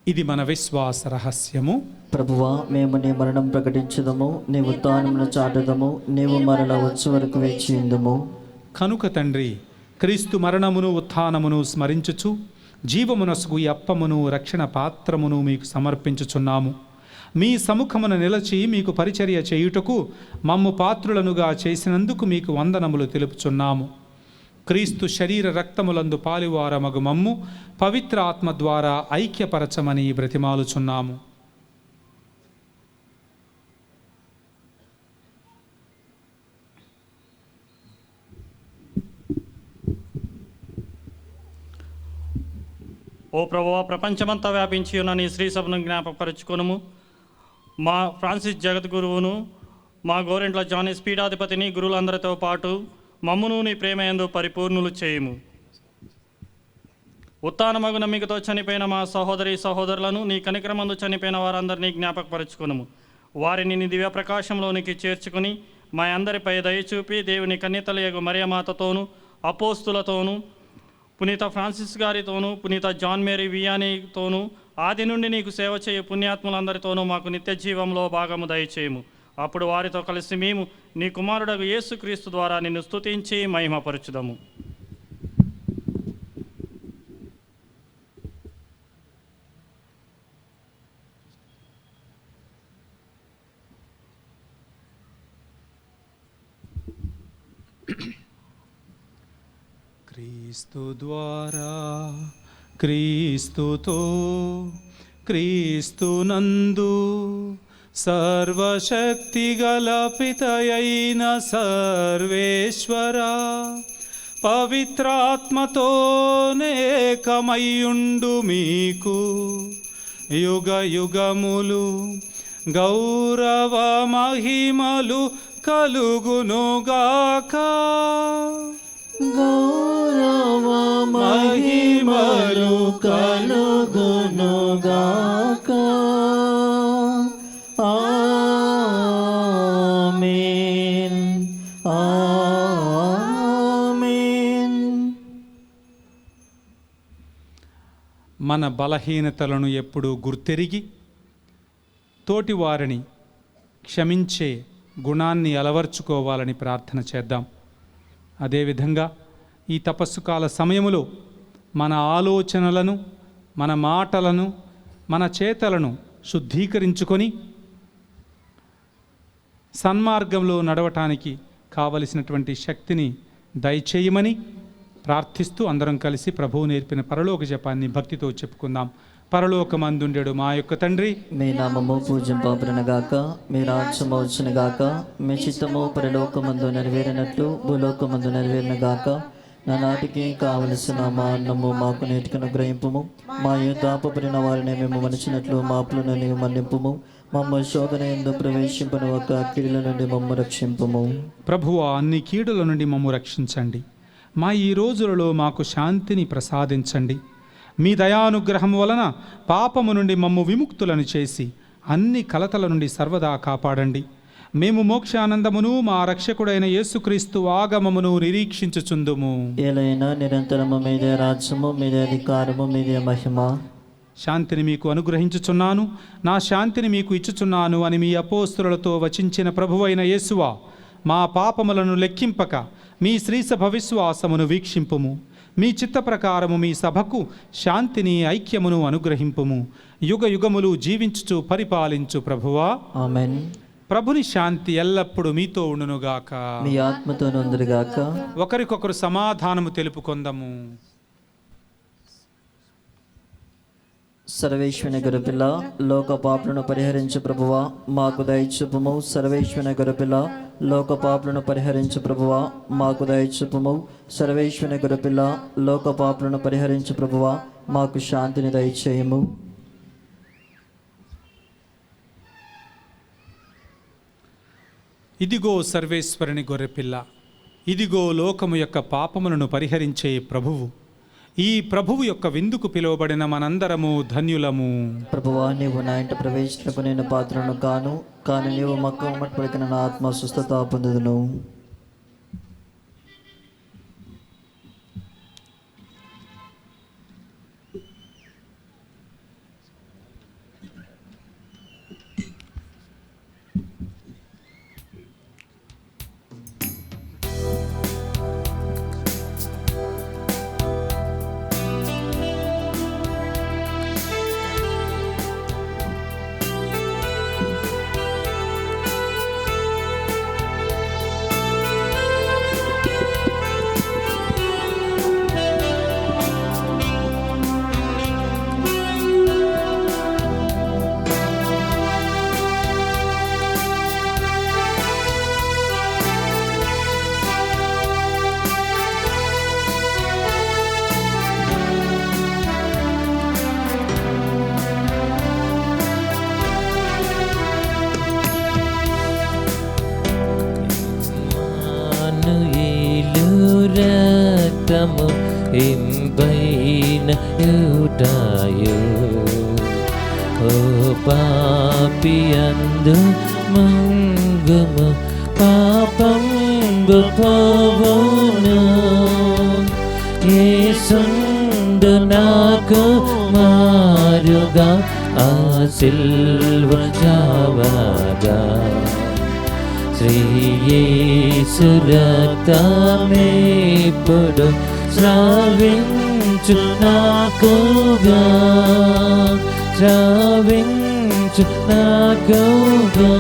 ఇది మన విశ్వాస రహస్యము. ప్రభువా, మేము నీ మరణం ప్రకటించదము, నీ ఉత్థానమును చాటుదము, నీవు మరల వచ్చే వరకు వేచి ఉందుము. కనుక తండ్రి, క్రీస్తు మరణమును ఉత్థానమును స్మరించుచు జీవమునసుగు ఈ అప్పమును రక్షణ పాత్రమును మీకు సమర్పించుచున్నాము. మీ సముఖమున నిలచి మీకు పరిచర్య చేయుటకు మమ్ము పాత్రులనుగా చేసినందుకు మీకు వందనములు తెలుపుచున్నాము. క్రీస్తు శరీర రక్తములందు పాలువారమగు మమ్ము పవిత్ర ఆత్మ ద్వారా ఐక్యపరచమని బ్రతిమాలుచున్నాము. ఓ ప్రభువా, ప్రపంచమంతా వ్యాపించి ఉన్న నీ శ్రీ సభను జ్ఞాపకపరుచుకొనుము. మా ఫ్రాన్సిస్ జగద్గురువును, మా గోరెంట్ల జానీస్ పీఠాధిపతిని, గురువులందరితో పాటు మమ్మును నీ ప్రేమయందు పరిపూర్ణులు చేయుము. ఉత్థానమగు నమ్మికతో చనిపోయిన మా సహోదరి సహోదరులను, నీ కనికరమందు చనిపోయిన వారందరినీ జ్ఞాపకపరుచుకొనుము. వారిని నీ దివ్య ప్రకాశంలోనికి చేర్చుకుని మా అందరిపై దయచూపి దేవుని కన్యతలయగు మరియమాతతోనూ అపోస్తులతోనూ పునీత ఫ్రాన్సిస్ గారితోనూ పునీత జాన్ మేరీ వియానీతోనూ ఆది నుండి నీకు సేవ చేయు పుణ్యాత్ములందరితోనూ మాకు నిత్య జీవంలో భాగము దయచేయము. అప్పుడు వారితో కలిసి మేము నీ కుమారుడగు యేసుక్రీస్తు ద్వారా నిన్ను స్తుతించి మహిమపరచుదము. క్రీస్తు ద్వారా, క్రీస్తుతో, క్రీస్తునందు సర్వశక్తిగల పితయైన సర్వేశ్వర పవిత్రాత్మతోనేకమయ్యుండు మీకు యుగ యుగములు గౌరవ మహిమలు కలుగునుగాక. గౌరవ మహిమలు కలుగునుగాక. ఆమేన్, ఆమేన్. మన బలహీనతలను ఎప్పుడూ గుర్తెరిగి తోటివారిని క్షమించే గుణాన్ని అలవర్చుకోవాలని ప్రార్థన చేద్దాం. అదేవిధంగా ఈ తపస్సు కాల సమయములో మన ఆలోచనలను, మన మాటలను, మన చేతలను శుద్ధీకరించుకొని సన్మార్గంలో నడవటానికి కావలసినటువంటి శక్తిని దయచేయమని ప్రార్థిస్తూ అందరం కలిసి ప్రభువు నేర్పిన పరలోక జపాన్ని భక్తితో చెప్పుకుందాం. పరలోకమందుండెడు మా యొక్క తండ్రి, మీ నామము పూజింపబడునుగాక, మీ రాజ్యము వచ్చునుగాక, మీ చిత్తము పరలోకమందు నెరవేరినట్లు భూలోకమందు నెరవేరునుగాక. నానాటికి కావలసిన మా అన్నము మాకు నేటికి అనుగ్రహింపుము, మా యుద్ధాపబడిన వారిని మేము మనిషినట్లు మాపులను నీవు మన్నింపుము, మమ్మ శోధన యందు ప్రవేశింపని ఒక కీడుల నుండి మమ్మ రక్షింపుము. ప్రభువా, అన్ని కీడుల నుండి మమ్ము రక్షించండి. మా ఈ రోజులలో మాకు శాంతిని ప్రసాదించండి. మీ దయానుగ్రహం వలన పాపము నుండి మమ్ము విముక్తులను చేసి అన్ని కలతల నుండి సర్వదా కాపాడండి. మేము మోక్షానందమును మా రక్షకుడైన యేసుక్రీస్తు ఆగమమును నిరీక్షించుచుందుము. ఏలైనా నిరంతరము మీదే రాజ్యము, మీదే అధికారము, మీదే మహిమ. శాంతిని మీకు అనుగ్రహించుచున్నాను, నా శాంతిని మీకు ఇచ్చుచున్నాను అని మీ అపోస్తులతో వచించిన ప్రభువైన యేసువా, మా పాపములను లెక్కింపక మీ శ్రీసభ విశ్వాసమును వీక్షింపుము. మీ చిత్త ప్రకారము మీ సభకు శాంతిని, ఐక్యమును అనుగ్రహింపుము. యుగ యుగములు జీవించుచు పరిపాలించు ప్రభువా, ఆమేన్. ప్రభుని శాంతి ఎల్లప్పుడూ మీతో ఉండునుగాక, మీ ఆత్మతో నుందురుగాక. ఒకరికొకరు సమాధానము తెలుపుకొందము. సర్వేశ్వని గొర్రెపిల్ల, లోక పాపులను పరిహరించు ప్రభువా, మాకు దయచూపుము. సర్వేశ్వని గొర్రెపిల్ల, లోక పాపులను పరిహరించు ప్రభువా, మాకు దయచూపుము. సర్వేశ్వని గొర్రెపిల్ల, లోక పాపులను పరిహరించు ప్రభువా, మాకు శాంతిని దయచేయము. ఇదిగో సర్వేశ్వరుని గొర్రెపిల్ల, ఇదిగో లోకము యొక్క పాపములను పరిహరించే ప్రభువు. ఈ ప్రభువు యొక్క విందుకు పిలువబడిన మనందరము ధన్యులము. ప్రభువా, నీవు నా ఇంట ప్రవేశించకు నేను పాత్రను కాను, కానీ నీవు మక్క పలికిన నా ఆత్మ స్వస్థత పొందుదును. రక్తము ఇంపైన యూటాయు, ఓ పాపియందు మంగము పాపంబు పోవును. యేసుండు నాకు మారుగా ఆ సిల్వ జావగా, శ్రీ యేసు రక్తమేపుడు స్రవించు నాకుగా, స్రవించు నాకుగా.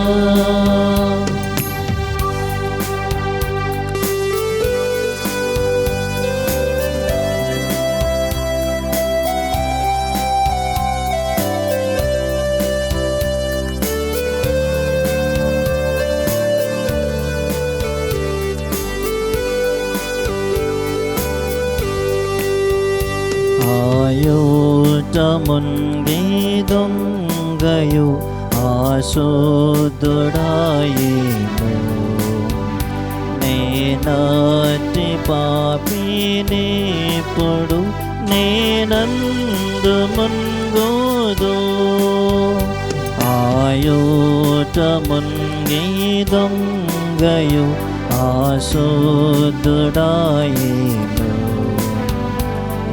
ఆయోటముంగి దొంగయు ఆశోదుడాయేను, నేనాటి పాపినేపుడు నేనందు మున్గోదు. ఆయోటముంగి దొంగయు ఆశోదుడాయేను,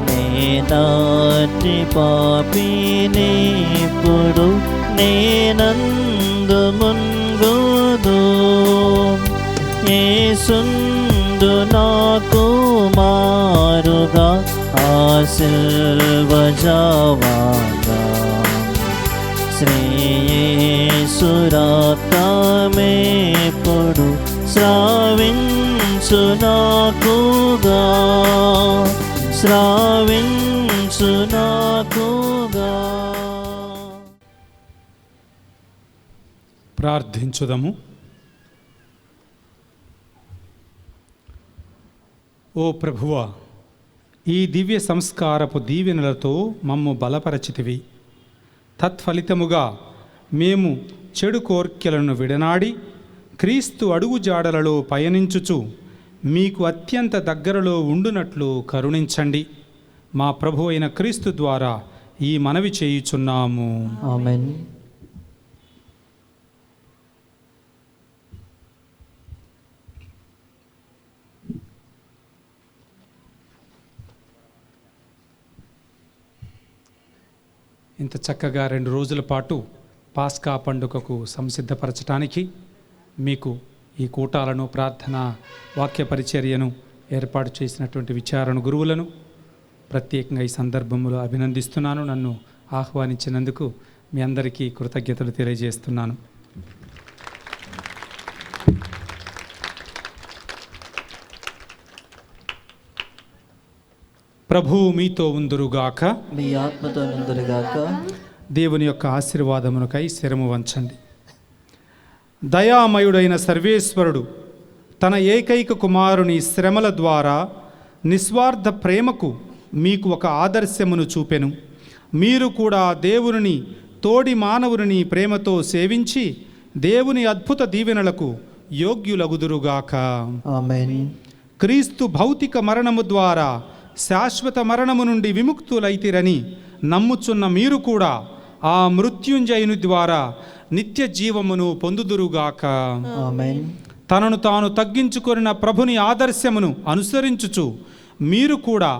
నేనాటి పాపినేపుడు నేనందు మున్గోదు. యేసుందు నాకు మారుగా ఆ సిల్వ జావాగా శ్రేయేసురాత్మేప్పుడు శ్రావించు నాకుగా శ్రావించు నాకుగా. ప్రార్థించుదము. ఓ ప్రభువా, ఈ దివ్య సంస్కారపు దీవెనలతో మమ్ము బలపరచితివి. తత్ఫలితముగా మేము చెడు కోర్కెలను విడనాడి క్రీస్తు అడుగుజాడలలో పయనించుచు మీకు అత్యంత దగ్గరలో ఉండునట్లు కరుణించండి. మా ప్రభు అయిన క్రీస్తు ద్వారా ఈ మనవి చేయుచున్నాము. ఆమేన్. ఇంత చక్కగా 2 రోజుల పాటు పాస్కా పండుగకు సంసిద్ధపరచడానికి మీకు ఈ కూటాలను, ప్రార్థన, వాక్య పరిచర్యను ఏర్పాటు చేసినటువంటి విచారణ గురువులను ప్రత్యేకంగా ఈ సందర్భంలో అభినందిస్తున్నాను. నన్ను ఆహ్వానించినందుకు మీ అందరికీ కృతజ్ఞతలు తెలియజేస్తున్నాను. ప్రభువు మీతో ఉందురుగాక. మీ ఆత్మతో నుందురుగాక. దేవుని యొక్క ఆశీర్వాదమునకై శిరము వంచండి. దయామయుడైన సర్వేశ్వరుడు తన ఏకైక కుమారుని శ్రమల ద్వారా నిస్వార్థ ప్రేమకు మీకు ఒక ఆదర్శమును చూపెను. మీరు కూడా దేవుని తోడి మానవుని ప్రేమతో సేవించి దేవుని అద్భుత దీవెనలకు యోగ్యులగుదురుగాక. ఆమేన్. క్రీస్తు భౌతిక మరణము ద్వారా శాశ్వత మరణము నుండి విముక్తులైతిరని నమ్ముచున్న మీరు కూడా ఆ మృత్యుంజయుని ద్వారా నిత్య జీవమును పొందుదురుగాక. ఆమేన్. తనను తాను తగ్గించుకొనిన ప్రభుని ఆదర్శమును అనుసరించుచు మీరు కూడా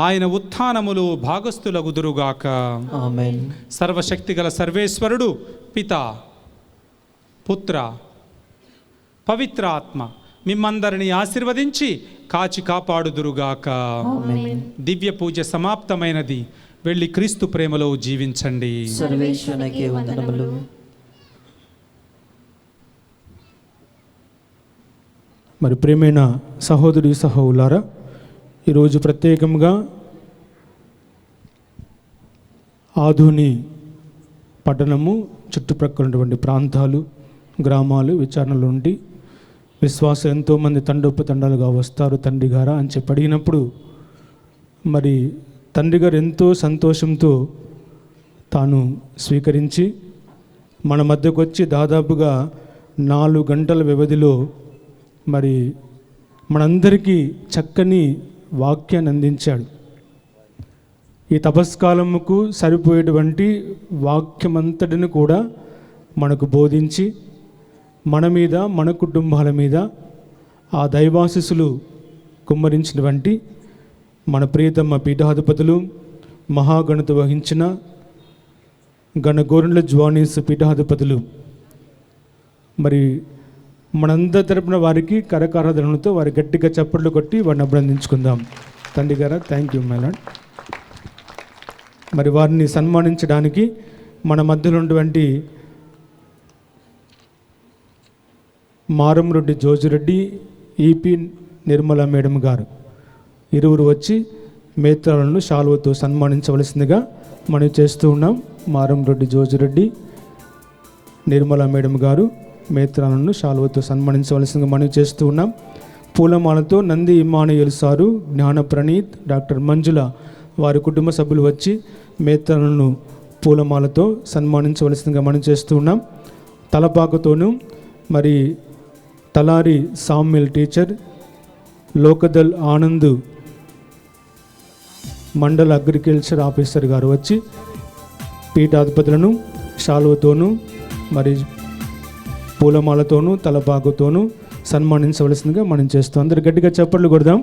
ఆయన ఉత్థానములో భాగస్థులగుదురుగాక. ఆమేన్. సర్వశక్తిగల సర్వేశ్వరుడు పితా, పుత్ర, పవిత్ర ఆత్మ మిమ్మందరిని ఆశీర్వదించి కాచి కాపాడుదురుగాక. దివ్య పూజ సమాప్తమైనది. వెళ్ళి క్రీస్తు ప్రేమలో జీవించండి. సర్వేశ్వరునికి వందనములు. మరి ప్రియమైన సహోదరి సహోదరులారా, ఈరోజు ప్రత్యేకంగా ఆధుని పట్టణము చుట్టుప్రక్కల ఉన్నటువంటి ప్రాంతాలు, గ్రామాలు, విచారణల నుండి విశ్వాసం ఎంతోమంది తండోపతండాలుగా వస్తారు తండ్రి గారా అని చెప్పి అడిగినప్పుడు మరి తండ్రి గారు ఎంతో సంతోషంతో తాను స్వీకరించి మన మధ్యకు వచ్చి దాదాపుగా 4 గంటల వ్యవధిలో మరి మనందరికీ చక్కని వాక్యాన్ని అందించాడు. ఈ తపస్కాలముకు సరిపోయేటువంటి వాక్యమంతటిని కూడా మనకు బోధించి మన మీద, మన కుటుంబాల మీద ఆ దైవాశీస్సులు కుమ్మరించినటువంటి మన ప్రియతమ పీఠాధిపతులు, మహాగణత వహించిన గణగోరెండ్ల జ్వానీస్ పీఠాధిపతులు మరి మనందరి తరపున వారికి కరకారాధనలతో వారి గట్టిగా చప్పట్లు కొట్టి వారిని అభినందించుకుందాం. తండ్రి గారా, థ్యాంక్ యూ మై లార్డ్. మరి వారిని సన్మానించడానికి మన మధ్యలో ఉన్నటువంటి మారంరెడ్డి జోజిరెడ్డి, ఈపీ నిర్మల మేడం గారు ఇరువురు వచ్చి మేత్రాలను శాలువతో సన్మానించవలసిందిగా మనం చేస్తూ ఉన్నాం. మారంరెడ్డి జోజిరెడ్డి, నిర్మల మేడం గారు మేత్రాలను శాలువతో సన్మానించవలసిందిగా మనం చేస్తూ ఉన్నాం. పూలమాలతో నంది ఇమానుయేల్ సారు, జ్ఞాన ప్రణీత్, డాక్టర్ మంజుల వారి కుటుంబ సభ్యులు వచ్చి మేత్రాలను పూలమాలతో సన్మానించవలసిందిగా మనం చేస్తూ ఉన్నాం. తలపాకతోనూ మరి తలారి సామ్యుల్ టీచర్, లోకదల్ ఆనంద్ మండల అగ్రికల్చర్ ఆఫీసర్ గారు వచ్చి పీఠాధిపతులను శాలువతోనూ మరి పూలమాలతోనూ తలపాకుతోనూ సన్మానించవలసిందిగా మనం చేస్తాం. అందరు గట్టిగా చప్పట్లు కొడదాం.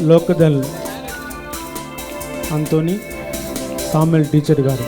లోకదల్ అంతోని సామెల్ టీచర్ గారు.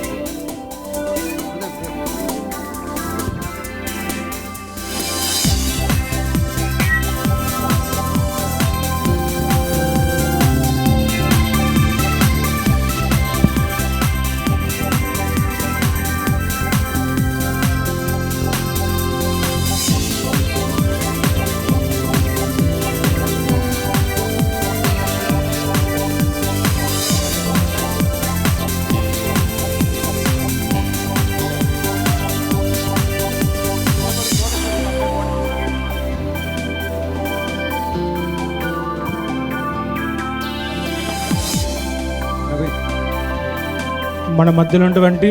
మన మధ్యలో ఉన్నటువంటి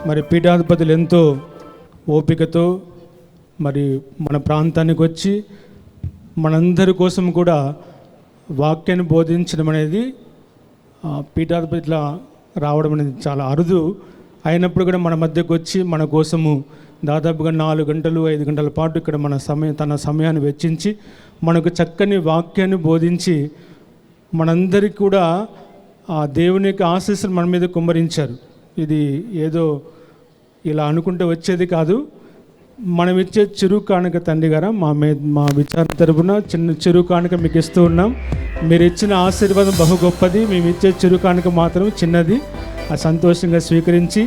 మరి పీఠాధిపతులు ఎంతో ఓపికతో మరి మన ప్రాంతానికి వచ్చి మనందరి కోసం కూడా వాక్యాన్ని బోధించడం అనేది పీఠాధిపతుల రావడం అనేది చాలా అరుదు. అయినప్పుడు కూడా మన మధ్యకు వచ్చి మన కోసము దాదాపుగా 4 గంటలు 5 గంటల పాటు ఇక్కడ తన సమయాన్ని వెచ్చించి మనకు చక్కని వాక్యాన్ని బోధించి మనందరికీ కూడా ఆ దేవుని యొక్క ఆశీస్సులు మన మీద కుమ్మరించారు. ఇది ఏదో ఇలా అనుకుంటే వచ్చేది కాదు. మనం ఇచ్చే చిరు కానుక తండ్రి గారు మా విచారణ తరపున చిన్న చిరు కానుక మీకు ఇస్తూ ఉన్నాం. మీరు ఇచ్చిన ఆశీర్వాదం బహు గొప్పది. మేము ఇచ్చే చిరు కానుక మాత్రం చిన్నది. ఆ సంతోషంగా స్వీకరించి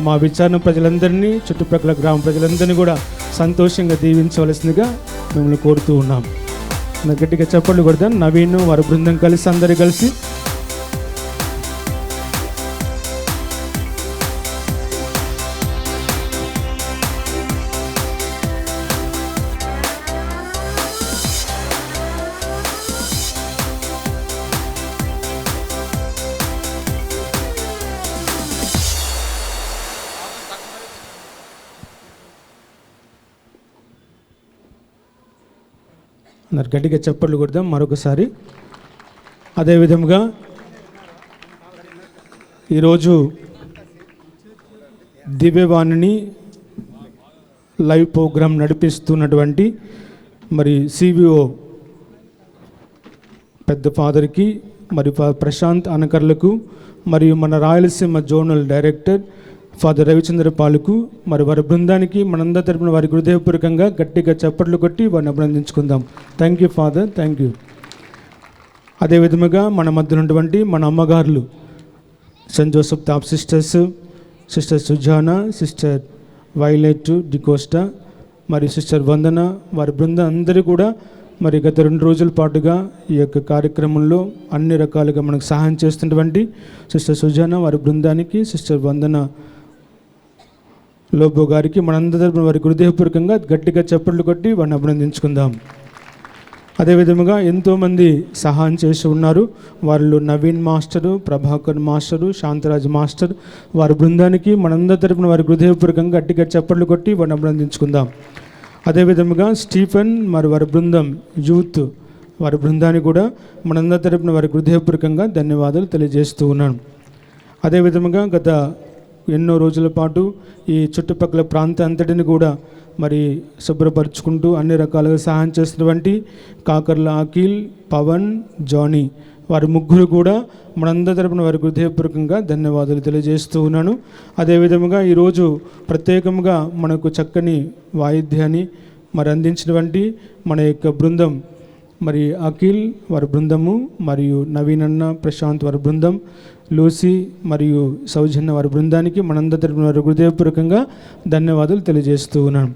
మా విచారణ ప్రజలందరినీ, చుట్టుప్రక్కల గ్రామ ప్రజలందరినీ కూడా సంతోషంగా దీవించవలసిందిగా మిమ్మల్ని కోరుతూ ఉన్నాం. గట్టిగా చెప్పండి కొడతాం. నవీన్ వారి బృందం కలిసి అందరు కలిసి అందరు గట్టిగా చప్పట్లు కొడదాం మరొకసారి. అదేవిధంగా ఈరోజు దివ్యవాణిని లైవ్ ప్రోగ్రాం నడిపిస్తున్నటువంటి మరి సివిఓ పెద్ద ఫాదర్కి, మరి ప్రశాంత్ అనకర్లకు, మరియు మన Rayalaseema zonal director father Ravichandra పాలకు, మరి వారి బృందానికి మనందరి తరపున వారి హృదయపూర్వకంగా గట్టిగా చప్పట్లు కొట్టి వారిని అభినందించుకుందాం. Thank you father, thank you. అదేవిధముగా మన మధ్య ఉన్నటువంటి మన అమ్మగారులు సెయింట్ జోసెఫ్ తాప్ sisters, sister Sujana, sister Violet D'Costa, మరి సిస్టర్ వందన, వారి బృందం అందరూ కూడా మరి గత 2 రోజుల పాటుగా ఈ యొక్క కార్యక్రమంలో అన్ని రకాలుగా మనకు సహాయం చేస్తున్నటువంటి సిస్టర్ సుజానా వారి బృందానికి, సిస్టర్ వందన లోబో గారికి మనందరి వారికి హృదయపూర్వకంగా గట్టిగా చప్పట్లు కొట్టి వారిని అభినందించుకుందాం. అదేవిధముగా ఎంతోమంది సహాయం చేసి ఉన్నారు. వాళ్ళు Naveen master, Prabhakar master, Shantaraj master, వారి బృందానికి మనందరి తరపున వారి హృదయపూర్వకంగా గట్టిగా చప్పట్లు కొట్టి వారిని అభినందించుకుందాం. అదేవిధముగా స్టీఫెన్ మరి వారి బృందం యూత్ వారి బృందానికి కూడా మనందరి తరపున వారి హృదయపూర్వకంగా ధన్యవాదాలు తెలియజేస్తూ ఉన్నాను. అదేవిధముగా గత ఎన్నో రోజుల పాటు ఈ చుట్టుపక్కల ప్రాంతం అంతటిని కూడా మరి శుభ్రపరుచుకుంటూ అన్ని రకాలుగా సహాయం చేస్తున్నటువంటి కాకర్ల అఖిల్, పవన్, జానీ వారి ముగ్గురు కూడా మనందరి తరపున వారి హృదయపూర్వకంగా ధన్యవాదాలు తెలియజేస్తూ ఉన్నాను. అదేవిధముగా ఈరోజు ప్రత్యేకంగా మనకు చక్కని వాయిద్యాన్ని మరి అందించినటువంటి మన యొక్క బృందం మరి అఖిల్ వారి బృందము, మరియు నవీన్ అన్న, ప్రశాంత్ వారి బృందం, లూసీ మరియు సౌజన్య వారి బృందానికి మనందరి తరపున వారి హృదయపూర్వకంగా ధన్యవాదాలు తెలియజేస్తూ ఉన్నాను.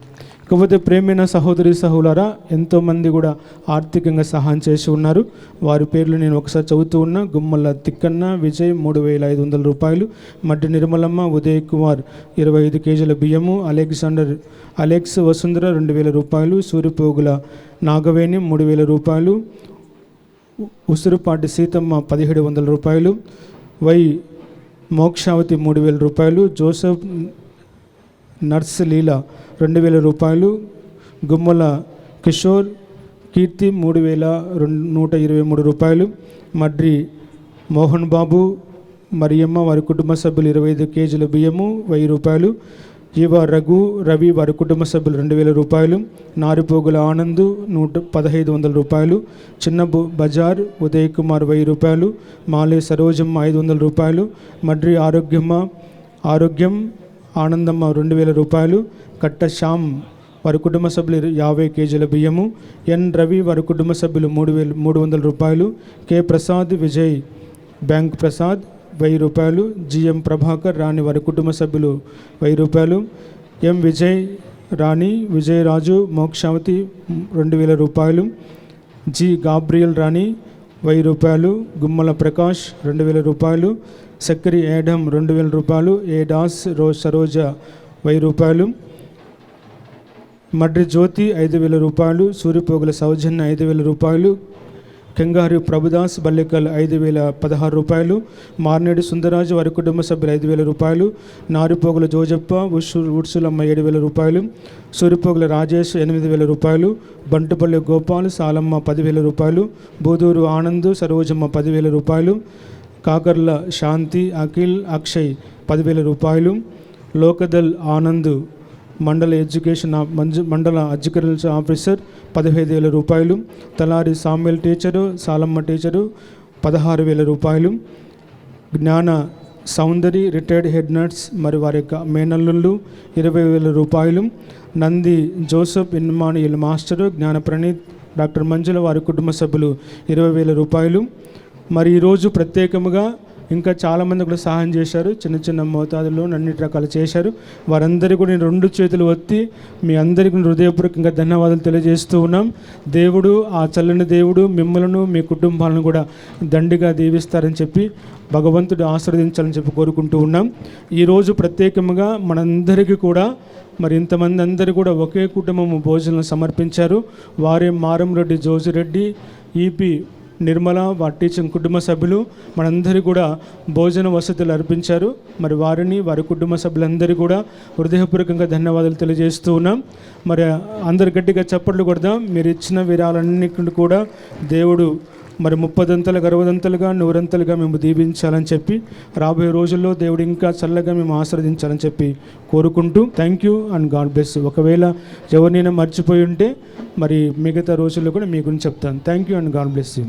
కాకపోతే ప్రేమైన సహోదరి సహోదరులారా, ఎంతోమంది కూడా ఆర్థికంగా సహాయం చేసి ఉన్నారు. వారి పేర్లు నేను ఒకసారి చదువుతూ ఉన్నా. గుమ్మల తిక్కన్న విజయ్ 3,500 రూపాయలు, మడ్డి నిర్మలమ్మ, ఉదయ్ కుమార్ 25 కేజీల బియ్యము, అలెక్స్ వసుంధర 2,000 రూపాయలు, సూర్యపోగుల నాగవేణి 3,000 రూపాయలు, ఉసురుపాటి సీతమ్మ 1,700 రూపాయలు, వై మోక్షావతి 3,000 రూపాయలు, జోసెఫ్ నర్స్ లీల 2,000 రూపాయలు, గుమ్మల కిషోర్ కీర్తి 3,123 రూపాయలు, మడ్రి మోహన్ బాబు మరియమ్మ వారి కుటుంబ సభ్యులు 25 కేజీల బియ్యము 1000 రూపాయలు. ఈవ రఘు రవి వారి కుటుంబ సభ్యులు 2000 రూపాయలు. నారిపోగుల ఆనంద్ 1500 రూపాయలు. చిన్న బజార్ ఉదయ్ కుమార్ 1000 రూపాయలు. మాలే సరోజమ్మ 500 రూపాయలు. మడ్రి ఆరోగ్యం ఆనందమ్మ 2000 రూపాయలు. కట్ట శ్యామ్ వారి కుటుంబ సభ్యులు 50 కేజీల బియ్యము. ఎన్ రవి వారి కుటుంబ సభ్యులు 300 రూపాయలు. కె ప్రసాద్ విజయ్ బ్యాంక్ ప్రసాద్ 1000 రూపాయలు. జిఎం ప్రభాకర్ రాణి వారి కుటుంబ సభ్యులు 1000 రూపాయలు. ఎం విజయ్ రాణి విజయరాజు మోక్షావతి 2000 రూపాయలు. జి గాబ్రియల్ రాణి 1000 రూపాయలు. గుమ్మల ప్రకాష్ 2000 రూపాయలు. సక్కరి ఏడం 2000 రూపాయలు. ఏ దాస్ సరోజ 1000 రూపాయలు. మడ్రి జ్యోతి 5000 రూపాయలు. సూర్యపోగుల సౌజన్య 5000 రూపాయలు. కెంగారి ప్రభుదాస్ బల్లికల్ 5016 రూపాయలు. మార్నేడు సుందరాజు వారి కుటుంబ సభ్యులు 5000 రూపాయలు. నారిపోగుల జోజప్ప ఉడ్సులమ్మ 7000 రూపాయలు. సూర్యపోగుల రాజేష్ 8000 రూపాయలు. బంటుపల్లి గోపాల్ సాలమ్మ 10,000 రూపాయలు. బూదూరు ఆనంద్ సరోజమ్మ 10,000 రూపాయలు. కాకర్ల శాంతి అఖిల్ అక్షయ్ 10,000 రూపాయలు. లోకదల్ ఆనంద్ మండల ఎడ్యుకేషన్ ఆఫీసర్ 15,000 రూపాయలు. తలారి సామ్యుల్ టీచరు సాలమ్మ టీచరు 16,000 రూపాయలు. జ్ఞాన సౌందరి రిటైర్డ్ హెడ్ నర్స్ మరి వారి యొక్క మేనల్లుళ్ళు 20,000 రూపాయలు. నంది జోసఫ్ ఇన్మానియల్ మాస్టరు జ్ఞాన ప్రణీత్ డాక్టర్ మంజుల వారి కుటుంబ సభ్యులు 20,000 రూపాయలు. మరి ఈరోజు ప్రత్యేకముగా ఇంకా చాలామంది కూడా సహాయం చేశారు. చిన్న చిన్న మోతాదులో అన్నిటి రకాలు చేశారు. వారందరికీ కూడా నేను 2 చేతులు ఒత్తి మీ అందరికీ హృదయపూర్వకంగా ధన్యవాదాలు తెలియజేస్తూ ఉన్నాం. దేవుడు ఆ చల్లని దేవుడు మిమ్మల్ని మీ కుటుంబాలను కూడా దండిగా దీవిస్తారని చెప్పి భగవంతుడు ఆశీర్వదించాలని చెప్పి కోరుకుంటూ ఉన్నాం. ఈరోజు ప్రత్యేకంగా మనందరికీ కూడా మరి ఇంతమంది అందరూ కూడా ఒకే కుటుంబము భోజనం సమర్పించారు. వారే మారంరెడ్డి జోజిరెడ్డి ఈపీ నిర్మల వారి టీచింగ్ కుటుంబ సభ్యులు మనందరూ కూడా భోజన వసతులు అర్పించారు. మరి వారిని వారి కుటుంబ సభ్యులందరూ కూడా హృదయపూర్వకంగా ధన్యవాదాలు తెలియజేస్తూ ఉన్నాం. మరి అందరు గట్టిగా చప్పట్లు కొడదాం. మీరు ఇచ్చిన విరాలన్నింటిని కూడా దేవుడు మరి 30 60 100 మేము దీవించాలని చెప్పి రాబోయే రోజుల్లో దేవుడు ఇంకా చల్లగా మేము ఆశీర్వదించాలని చెప్పి కోరుకుంటూ thank you and God bless. ఒకవేళ ఎవరినైనా మర్చిపోయి ఉంటే మరి మిగతా రోజుల్లో కూడా మీ గురించి చెప్తాను. Thank you and God bless you.